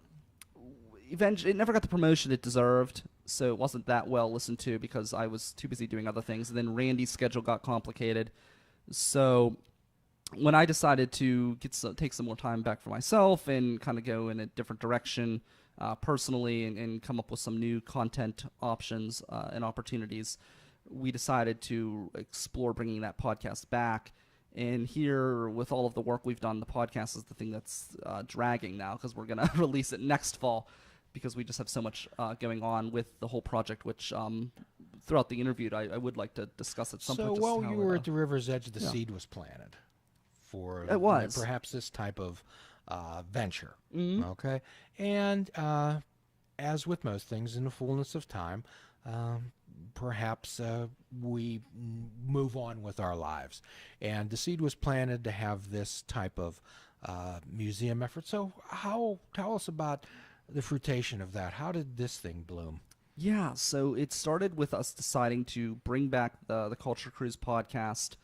eventually, it never got the promotion it deserved, so it wasn't that well listened to because I was too busy doing other things. And then Randy's schedule got complicated. So when I decided to take some more time back for myself and kind of go in a different direction personally and come up with some new content options and opportunities, we decided to explore bringing that podcast back. And here, with all of the work we've done, the podcast is the thing that's dragging now, because we're going to release it next fall, because we just have so much going on with the whole project, which throughout the interview I would like to discuss at some point.
So while you were at the River's Edge, the seed was planted for perhaps this type of venture. Okay? And as with most things, in the fullness of time, perhaps we move on with our lives. And the seed was planted to have this type of museum effort. So tell us about the fruition of that. How did this thing bloom?
Yeah, so it started with us deciding to bring back the Culture Cruise podcast.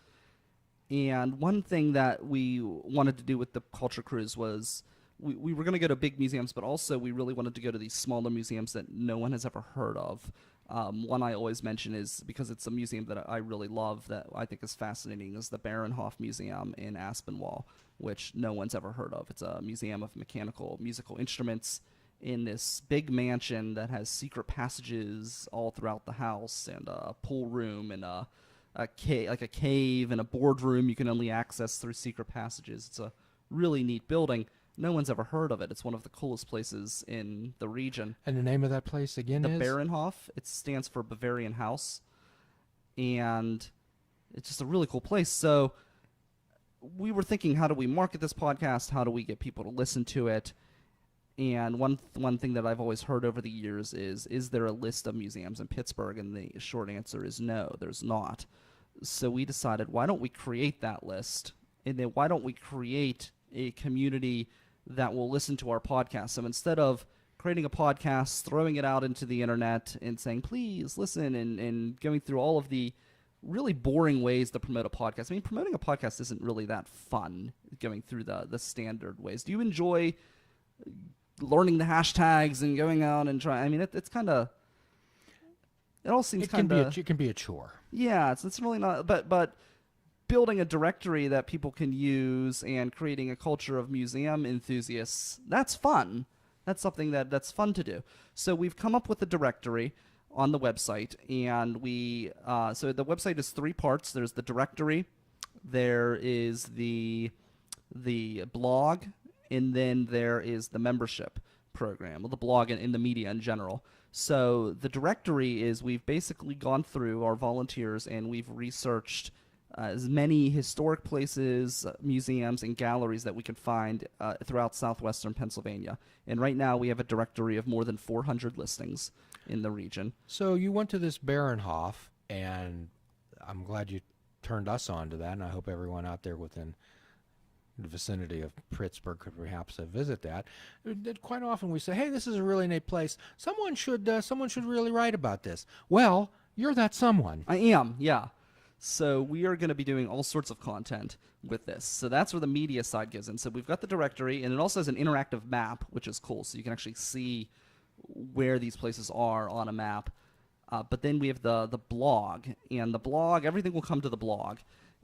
And one thing that we wanted to do with the Culture Cruise was we were going to go to big museums, but also we really wanted to go to these smaller museums that no one has ever heard of. One I always mention is, because it's a museum that I really love, that I think is fascinating, is the Baronhof Museum in Aspinwall, which no one's ever heard of. It's a museum of musical instruments in this big mansion that has secret passages all throughout the house, and a pool room, and a cave and a boardroom you can only access through secret passages. It's a really neat building. No one's ever heard of it. It's one of the coolest places in the region.
And the name of that place again is?
The Baronhof. It stands for Bavarian House. And it's just a really cool place. So we were thinking, how do we market this podcast? How do we get people to listen to it? And one thing that I've always heard over the years is there a list of museums in Pittsburgh? And the short answer is no, there's not. So we decided, why don't we create that list? And then why don't we create a community that will listen to our podcast? So instead of creating a podcast, throwing it out into the internet and saying, please listen, and going through all of the really boring ways to promote a podcast. I mean, promoting a podcast isn't really that fun going through the standard ways. Do you enjoy learning the hashtags and going out and trying? I mean, it's kind of, it all seems kind of,
it can be a chore.
yeah, it's really not, but building a directory that people can use and creating a culture of museum enthusiasts, that's fun. That's something that's fun to do. So we've come up with a directory on the website, and so the website is 3 parts. There's the directory, there is the blog, and then there is the membership program, well, the blog and in the media in general. So the directory is, we've basically gone through our volunteers and we've researched as many historic places, museums, and galleries that we can find throughout southwestern Pennsylvania. And right now we have a directory of more than 400 listings in the region.
So you went to this Baronhof, and I'm glad you turned us on to that, and I hope everyone out there within the vicinity of Pittsburgh could perhaps visit that. Quite often we say, hey, this is a really neat place. Someone should really write about this. Well, you're that someone.
I am, yeah. So we are going to be doing all sorts of content with this. So that's where the media side goes in. So we've got the directory, and it also has an interactive map, which is cool. So you can actually see where these places are on a map. But then we have the blog, and the blog, everything will come to the blog.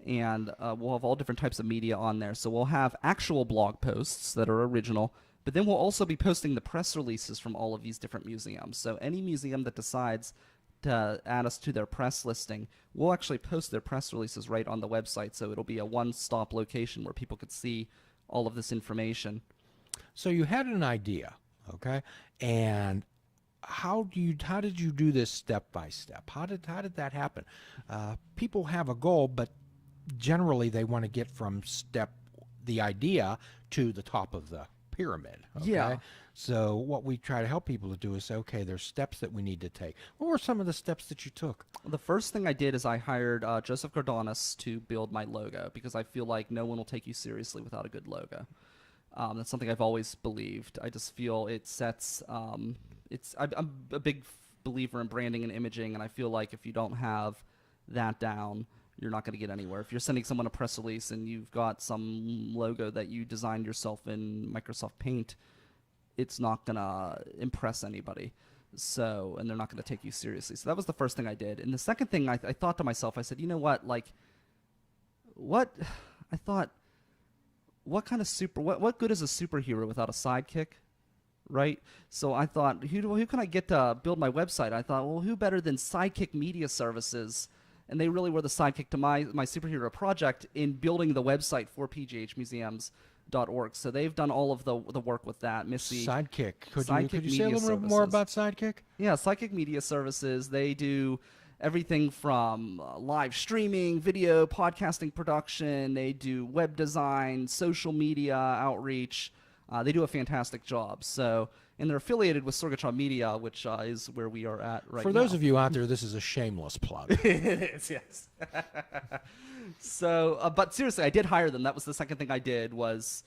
And we'll have all different types of media on there. So we'll have actual blog posts that are original, but then we'll also be posting the press releases from all of these different museums. So any museum that decides to add us to their press listing, we'll actually post their press releases right on the website. So it'll be a one-stop location where people could see all of this information.
So you had an idea, okay? And how did you do this step by step? How did that happen? People have a goal, but generally they want to get from the idea to the top of the pyramid. Okay?
Yeah.
So what we try to help people to do is say, okay, there's steps that we need to take. What were some of the steps that you took?
The first thing I did is I hired Joseph Gardonis to build my logo, because I feel like no one will take you seriously without a good logo. That's something I've always believed. I just feel it sets. I'm a big believer in branding and imaging, and I feel like if you don't have that down, you're not going to get anywhere. If you're sending someone a press release and you've got some logo that you designed yourself in Microsoft Paint, it's not going to impress anybody. So, and they're not going to take you seriously. So that was the first thing I did. And the second thing I thought to myself, I said, you know what, what kind of what good is a superhero without a sidekick? Right? So I thought, who can I get to build my website? I thought, well, who better than Sidekick Media Services? And they really were the sidekick to my superhero project in building the website for pghmuseums.org. So they've done all of the work with that. Missy.
Sidekick. Could you say a little bit more about Sidekick?
Yeah, Sidekick Media Services. They do everything from live streaming, video, podcasting production. They do web design, social media outreach. They do a fantastic job. So, and they're affiliated with Sorgatron Media, which is where we are at right now.
For those of you out there, this is a shameless plug.
It is, yes. So, but seriously, I did hire them. That was the second thing I did, was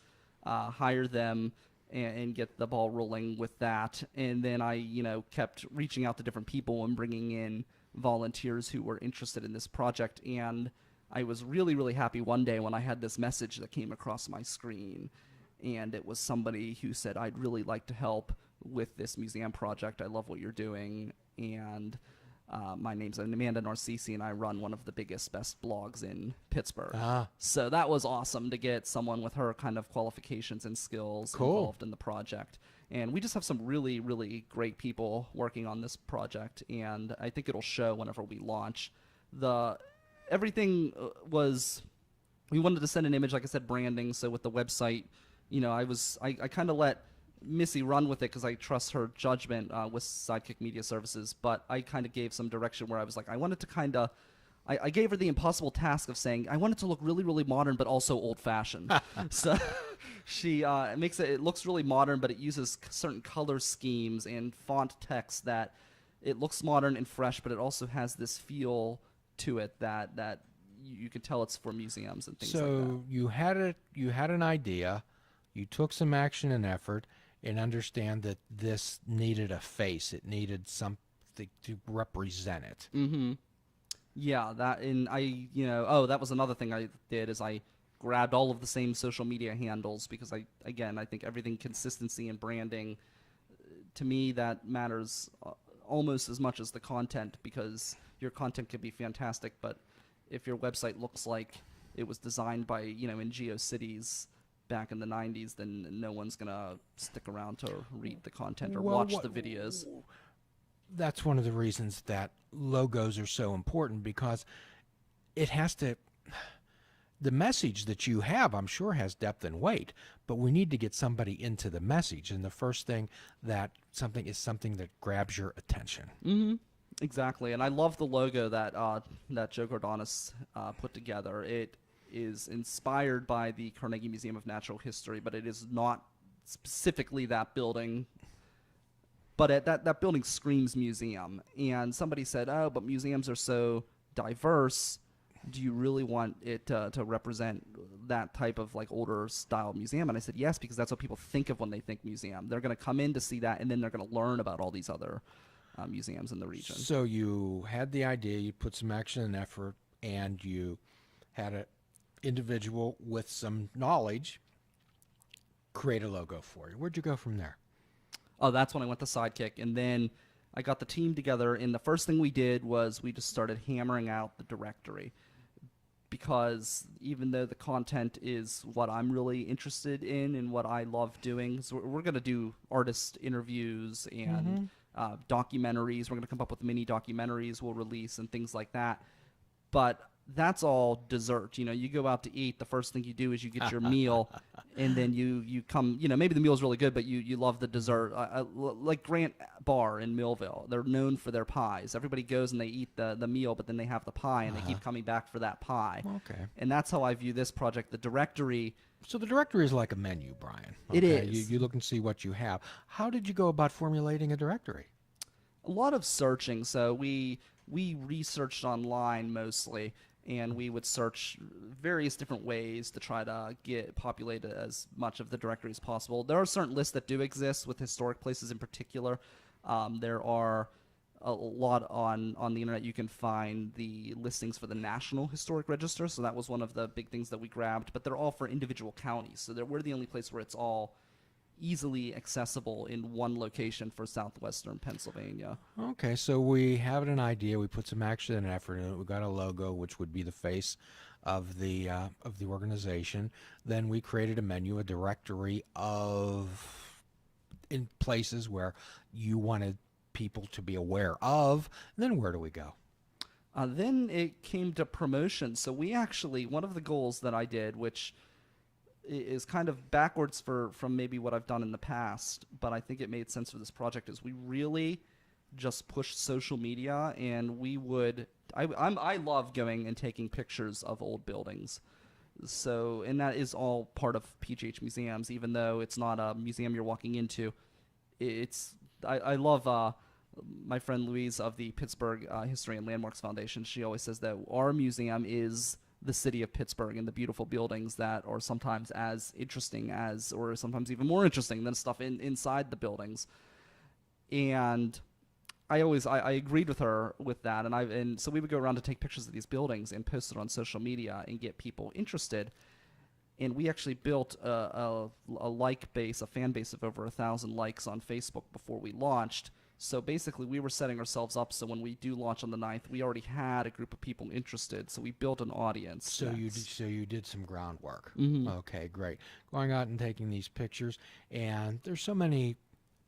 hire them and get the ball rolling with that. And then I, kept reaching out to different people and bringing in volunteers who were interested in this project. And I was really, really happy one day when I had this message that came across my screen. And it was somebody who said, I'd really like to help with this museum project. I love what you're doing. And my name's Amanda Narcisi, and I run one of the biggest, best blogs in Pittsburgh. So that was awesome to get someone with her kind of qualifications and skills involved in the project. And we just have some really, really great people working on this project. And I think it'll show whenever we launch. Everything was, we wanted to send an image, like I said, branding. So with the website, I kind of let Missy run with it because I trust her judgment with Sidekick Media Services, but I kind of gave some direction where I was like, I wanted to I gave her the impossible task of saying, I want it to look really, really modern, but also old-fashioned. So she makes it looks really modern, but it uses certain color schemes and font text that it looks modern and fresh, but it also has this feel to it that you can tell it's for museums and things like that.
So you had an idea. You took some action and effort, and understand that this needed a face. It needed something to represent it.
Mm-hmm. Yeah, that and that was another thing I did is I grabbed all of the same social media handles because I think everything consistency and branding to me that matters almost as much as the content because your content could be fantastic, but if your website looks like it was designed by in GeoCities back in the 90s, then no one's gonna stick around to read the content or watch the videos.
That's one of the reasons that logos are so important because it has to. The message that you have, I'm sure, has depth and weight, but we need to get somebody into the message. And the first thing that something that grabs your attention.
Mm-hmm. Exactly. And I love the logo that Joe Gordonis put together. It is inspired by the Carnegie Museum of Natural History, but it is not specifically that building. But that building screams museum. And somebody said, oh, but museums are so diverse. Do you really want it to represent that type of like older style museum? And I said yes, because that's what people think of when they think museum. They're going to come in to see that, and then they're going to learn about all these other museums in the region.
So you had the idea, you put some action and effort, and you had an individual with some knowledge create a logo for you. Where'd you go from there?
Oh, that's when I went to Sidekick, and then I got the team together, and the first thing we did was we just started hammering out the directory. Because even though the content is what I'm really interested in and what I love doing, so we're going to do artist interviews and documentaries. We're going to come up with mini documentaries we'll release and things like that. But that's all dessert. You go out to eat, the first thing you do is you get your meal, and then you come, maybe the meal's really good, but you love the dessert. Like Grant Bar in Millville, they're known for their pies. Everybody goes and they eat the meal, but then they have the pie, and they keep coming back for that pie.
Okay.
And that's how I view this project. The directory.
So the directory is like a menu, Brian. Okay?
It is.
You look and see what you have. How did you go about formulating a directory?
A lot of searching. So we researched online mostly, and we would search various different ways to try to get populated as much of the directory as possible. There are certain lists that do exist with historic places in particular. There are a lot on the internet. You can find the listings for the National Historic Register, so that was one of the big things that we grabbed, but they're all for individual counties, so we're the only place where it's all easily accessible in one location for southwestern Pennsylvania.
Okay, so we have an idea. We put some action and effort in it. We got a logo, which would be the face of the organization. Then we created a menu, a directory in places where you wanted people to be aware of. And then where do we go?
Then it came to promotion. So we actually, one of the goals that I did, which is kind of backwards from maybe what I've done in the past, but I think it made sense for this project, is we really just pushed social media, and we would I love going and taking pictures of old buildings. So, and that is all part of PGH Museums, even though it's not a museum you're walking into. I love my friend Louise of the Pittsburgh History and Landmarks Foundation. She always says that our museum is the city of Pittsburgh and the beautiful buildings that are sometimes as interesting as, or sometimes even more interesting than stuff inside the buildings. And I agreed with her with that, and so we would go around to take pictures of these buildings and post it on social media and get people interested. And we actually built a fan base of over 1,000 likes on Facebook before we launched. So basically, we were setting ourselves up so when we do launch on the 9th, we already had a group of people interested. So we built an audience.
So you did some groundwork.
Mm-hmm.
Okay, great. Going out and taking these pictures, and there's so many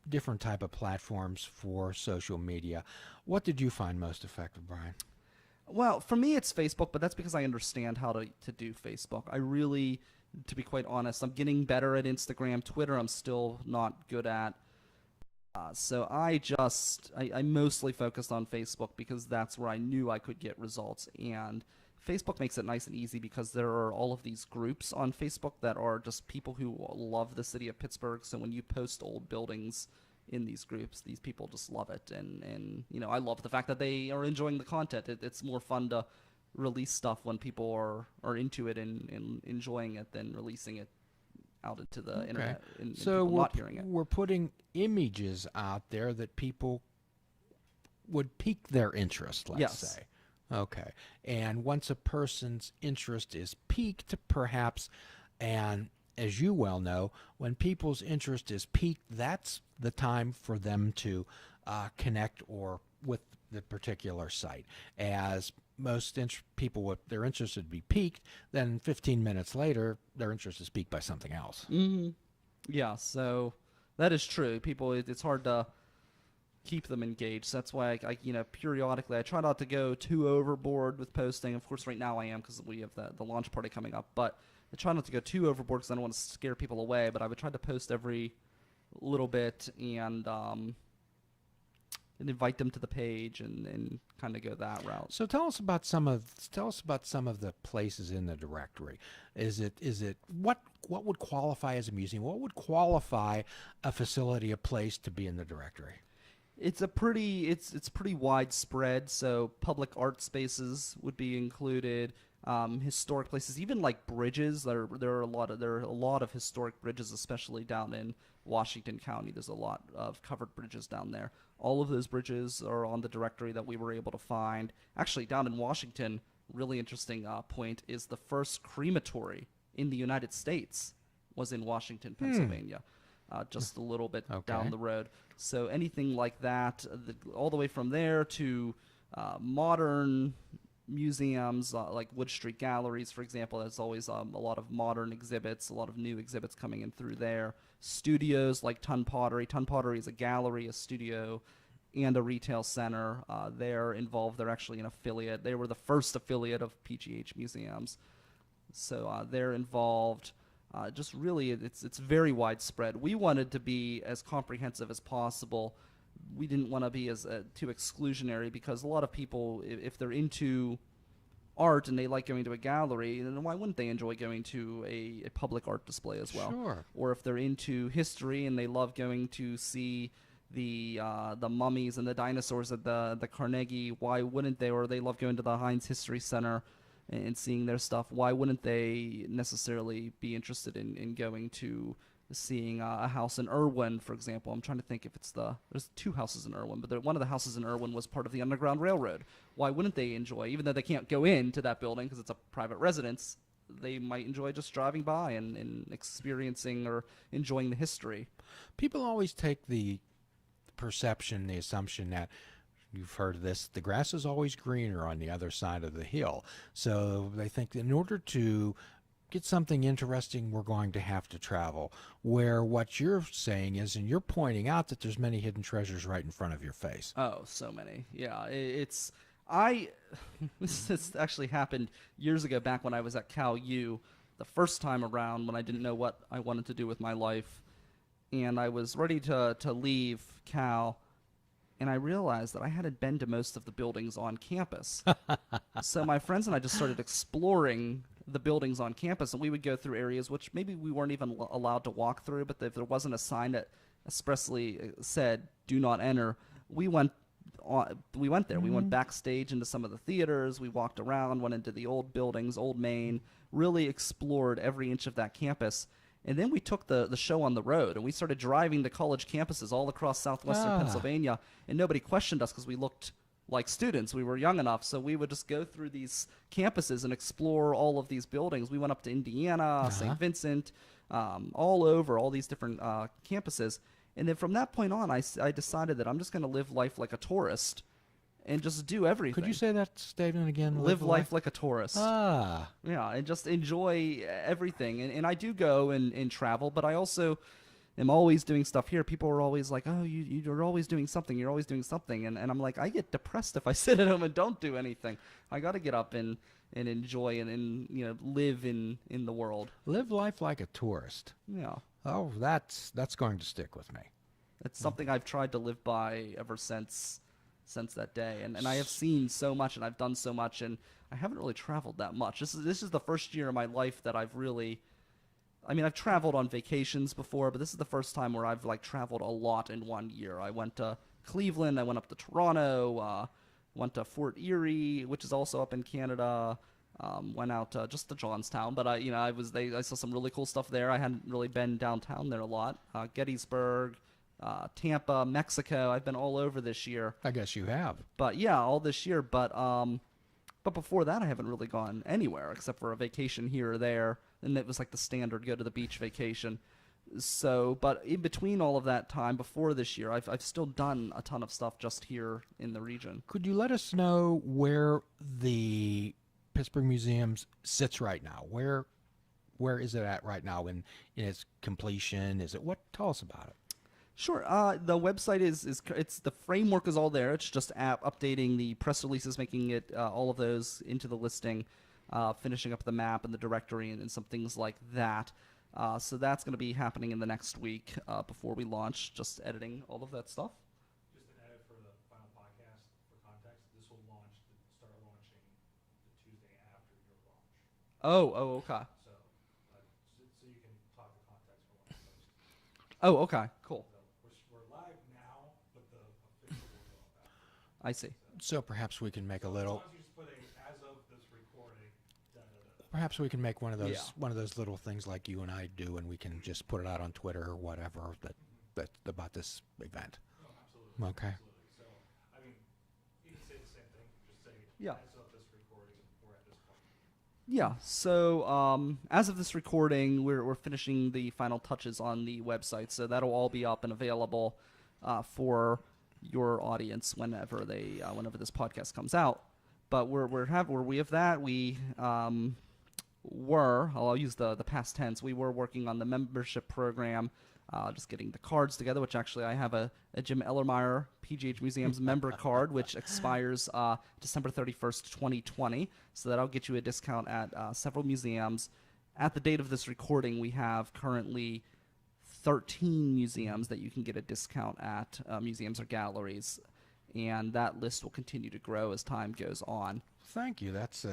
different type of platforms for social media. What did you find most effective, Brian?
Well, for me, it's Facebook, but that's because I understand how to do Facebook. I really, to be quite honest, I'm getting better at Instagram. Twitter, I'm still not good at. So I mostly focused on Facebook because that's where I knew I could get results. And Facebook makes it nice and easy because there are all of these groups on Facebook that are just people who love the city of Pittsburgh. So when you post old buildings in these groups, these people just love it. And I love the fact that they are enjoying the content. It's more fun to release stuff when people are into it and enjoying it than releasing it out into the internet and
so
people not hearing it.
We're putting images out there that people would pique their interest, let's say. Okay. And once a person's interest is piqued, perhaps, and as you well know, when people's interest is piqued, that's the time for them to connect or with the particular site. As most people, with their interest would be piqued, then 15 minutes later, their interest is piqued by something else.
Mm-hmm. Yeah, so that is true. People, it's hard to keep them engaged. That's why periodically I try not to go too overboard with posting. Of course, right now I am because we have the launch party coming up. But I try not to go too overboard because I don't want to scare people away. But I would try to post every little bit and invite them to the page and kind of go that route.
So tell us about some of the places in the directory. Is it what would qualify as a museum? What would qualify a facility, a place to be in the directory?
It's pretty widespread. So public art spaces would be included. Historic places, even like bridges. There are a lot of historic bridges, especially down in Washington County. There's a lot of covered bridges down there. All of those bridges are on the directory that we were able to find. Actually, down in Washington, really interesting point is the first crematory in the United States was in Washington, Pennsylvania. Just a little bit down the road. So anything like that, all the way from there to modern museums like Wood Street Galleries, for example. There's always a lot of modern exhibits, a lot of new exhibits coming in through there. Studios like Ton Pottery. Ton Pottery is a gallery, a studio, and a retail center. They're involved. They're actually an affiliate. They were the first affiliate of PGH Museums. So they're involved. Just really, it's very widespread. We wanted to be as comprehensive as possible. We didn't want to be as too exclusionary because a lot of people, if they're into art and they like going to a gallery, then why wouldn't they enjoy going to a public art display as well?
Sure.
Or if they're into history and they love going to see the mummies and the dinosaurs at the Carnegie, why wouldn't they? Or they love going to the Heinz History Center and seeing their stuff. Why wouldn't they necessarily be interested in going to seeing a house in Irwin, for example? I'm trying to think if there's two houses in Irwin, but one of the houses in Irwin was part of the Underground Railroad. Why wouldn't they enjoy, even though they can't go into that building because it's a private residence, they might enjoy just driving by and experiencing or enjoying the history.
People always take the perception, the assumption that, you've heard of this, the grass is always greener on the other side of the hill. So they think that in order to get something interesting, we're going to have to travel. Where what you're saying is, and you're pointing out that there's many hidden treasures right in front of your face.
Oh, so many. Yeah, this actually happened years ago back when I was at Cal U, the first time around when I didn't know what I wanted to do with my life. And I was ready to leave Cal, and I realized that I hadn't been to most of the buildings on campus. So my friends and I just started exploring the buildings on campus, and we would go through areas which maybe we weren't even allowed to walk through, but if there wasn't a sign that expressly said, "Do not enter," we went there. We went backstage into some of the theaters. We walked around, went into the old buildings, Old Main, really explored every inch of that campus. And then we took the show on the road, and we started driving to college campuses all across southwestern Pennsylvania, and nobody questioned us because we looked like students. We were young enough, so we would just go through these campuses and explore all of these buildings. We went up to Indiana, St. Vincent, all over, all these different campuses. And then from that point on, I decided that I'm just going to live life like a tourist and just do everything.
Could you say that statement again?
Live life like a tourist.
Ah.
Yeah, and just enjoy everything. And I do go and travel, but I also am always doing stuff here. People are always like, "Oh, you're always doing something. You're always doing something." And I'm like, I get depressed if I sit at home and don't do anything. I got to get up and enjoy and live in the world.
Live life like a tourist.
Yeah.
Oh, that's going to stick with me.
It's something I've tried to live by ever since that day, and I have seen so much, and I've done so much, and I haven't really traveled that much. This is the first year of my life that I've really, I've traveled on vacations before, but this is the first time where I've traveled a lot in one year. I went to Cleveland, I went up to Toronto, went to Fort Erie, which is also up in Canada. Went out just to Johnstown, but I saw some really cool stuff there. I hadn't really been downtown there a lot. Gettysburg, Tampa, Mexico. I've been all over this year.
I guess you have.
But yeah, all this year. But But before that, I haven't really gone anywhere except for a vacation here or there, and it was like the standard go to the beach vacation. So, but in between all of that time before this year, I've still done a ton of stuff just here in the region.
Could you let us know where the Pittsburgh Museums sits right now? Where is it at right now in its completion? Is it what? Tell us about it.
Sure. The website it's the framework is all there. It's just updating the press releases, making it all of those into the listing, finishing up the map and the directory and some things like that. So that's going to be happening in the next week before we launch. Just editing all of that stuff.
Just an edit for the final podcast for context. This will start launching the Tuesday after your launch.
Oh, okay.
So you can talk the context for one first.
Oh, okay. Cool.
We're live now, but the official will go up after.
I see.
So perhaps we can make a
As
little.
long as you just put as of this recording,
Perhaps we can make one of those
Yeah.
little things like you and I do, and we can just put it out on Twitter or whatever that about this event.
Oh, absolutely.
Okay.
Absolutely. So, I mean, you can say the same thing. Just say
Yeah.
as of this recording, we're at this point.
Yeah. So as of this recording, we're finishing the final touches on the website, so that'll all be up and available for your audience whenever this podcast comes out. But we have that. I'll use the past tense. We were working on the membership program, just getting the cards together, which actually I have a Jim Ellermeyer PGH Museums member card, which expires December 31st, 2020. So that'll get you a discount at several museums. At the date of this recording, we have currently 13 museums that you can get a discount at, museums or galleries. And that list will continue to grow as time goes on.
Thank you. That's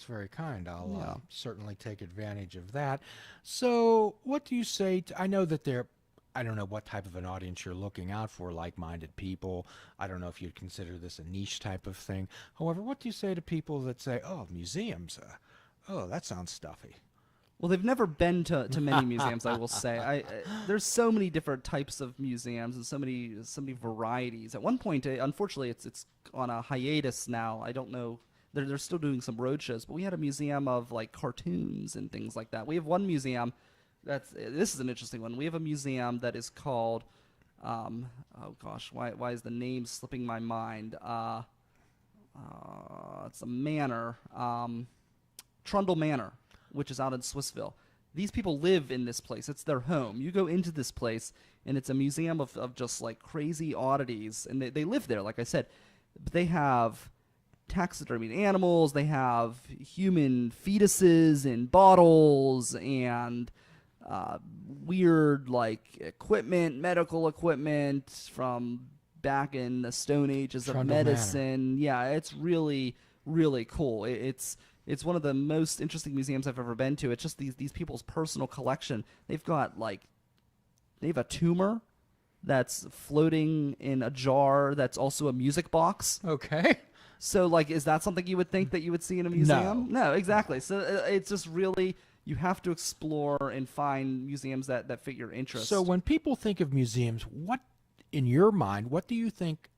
very kind. I'll certainly take advantage of that. So, what do you say? I know that I don't know what type of an audience you're looking out for, like-minded people. I don't know if you'd consider this a niche type of thing. However, what do you say to people that say, "Oh, museums, that sounds stuffy"?
Well, they've never been to many museums, I will say. There's so many different types of museums and so many varieties. At one point, unfortunately, it's on a hiatus now. I don't know. They're still doing some road shows, but we had a museum of like cartoons and things like that. We have one museum this is an interesting one. We have a museum that is called oh gosh, why is the name slipping my mind? It's a manor, Trundle Manor, which is out in Swissville. These people live in this place. It's their home. You go into this place, and it's a museum of just like crazy oddities, and they live there, like I said. But they have taxidermied animals, they have human fetuses in bottles, and weird like equipment, medical equipment from back in the Stone Ages of medicine. Manor. Yeah, it's really, really cool. It's one of the most interesting museums I've ever been to. It's just these people's personal collection. They have a tumor that's floating in a jar that's also a music box.
Okay.
So, like, is that something you would think that you would see in a museum? No, exactly. So it's just really, you have to explore and find museums that fit your interests.
So when people think of museums, what, in your mind, what do you think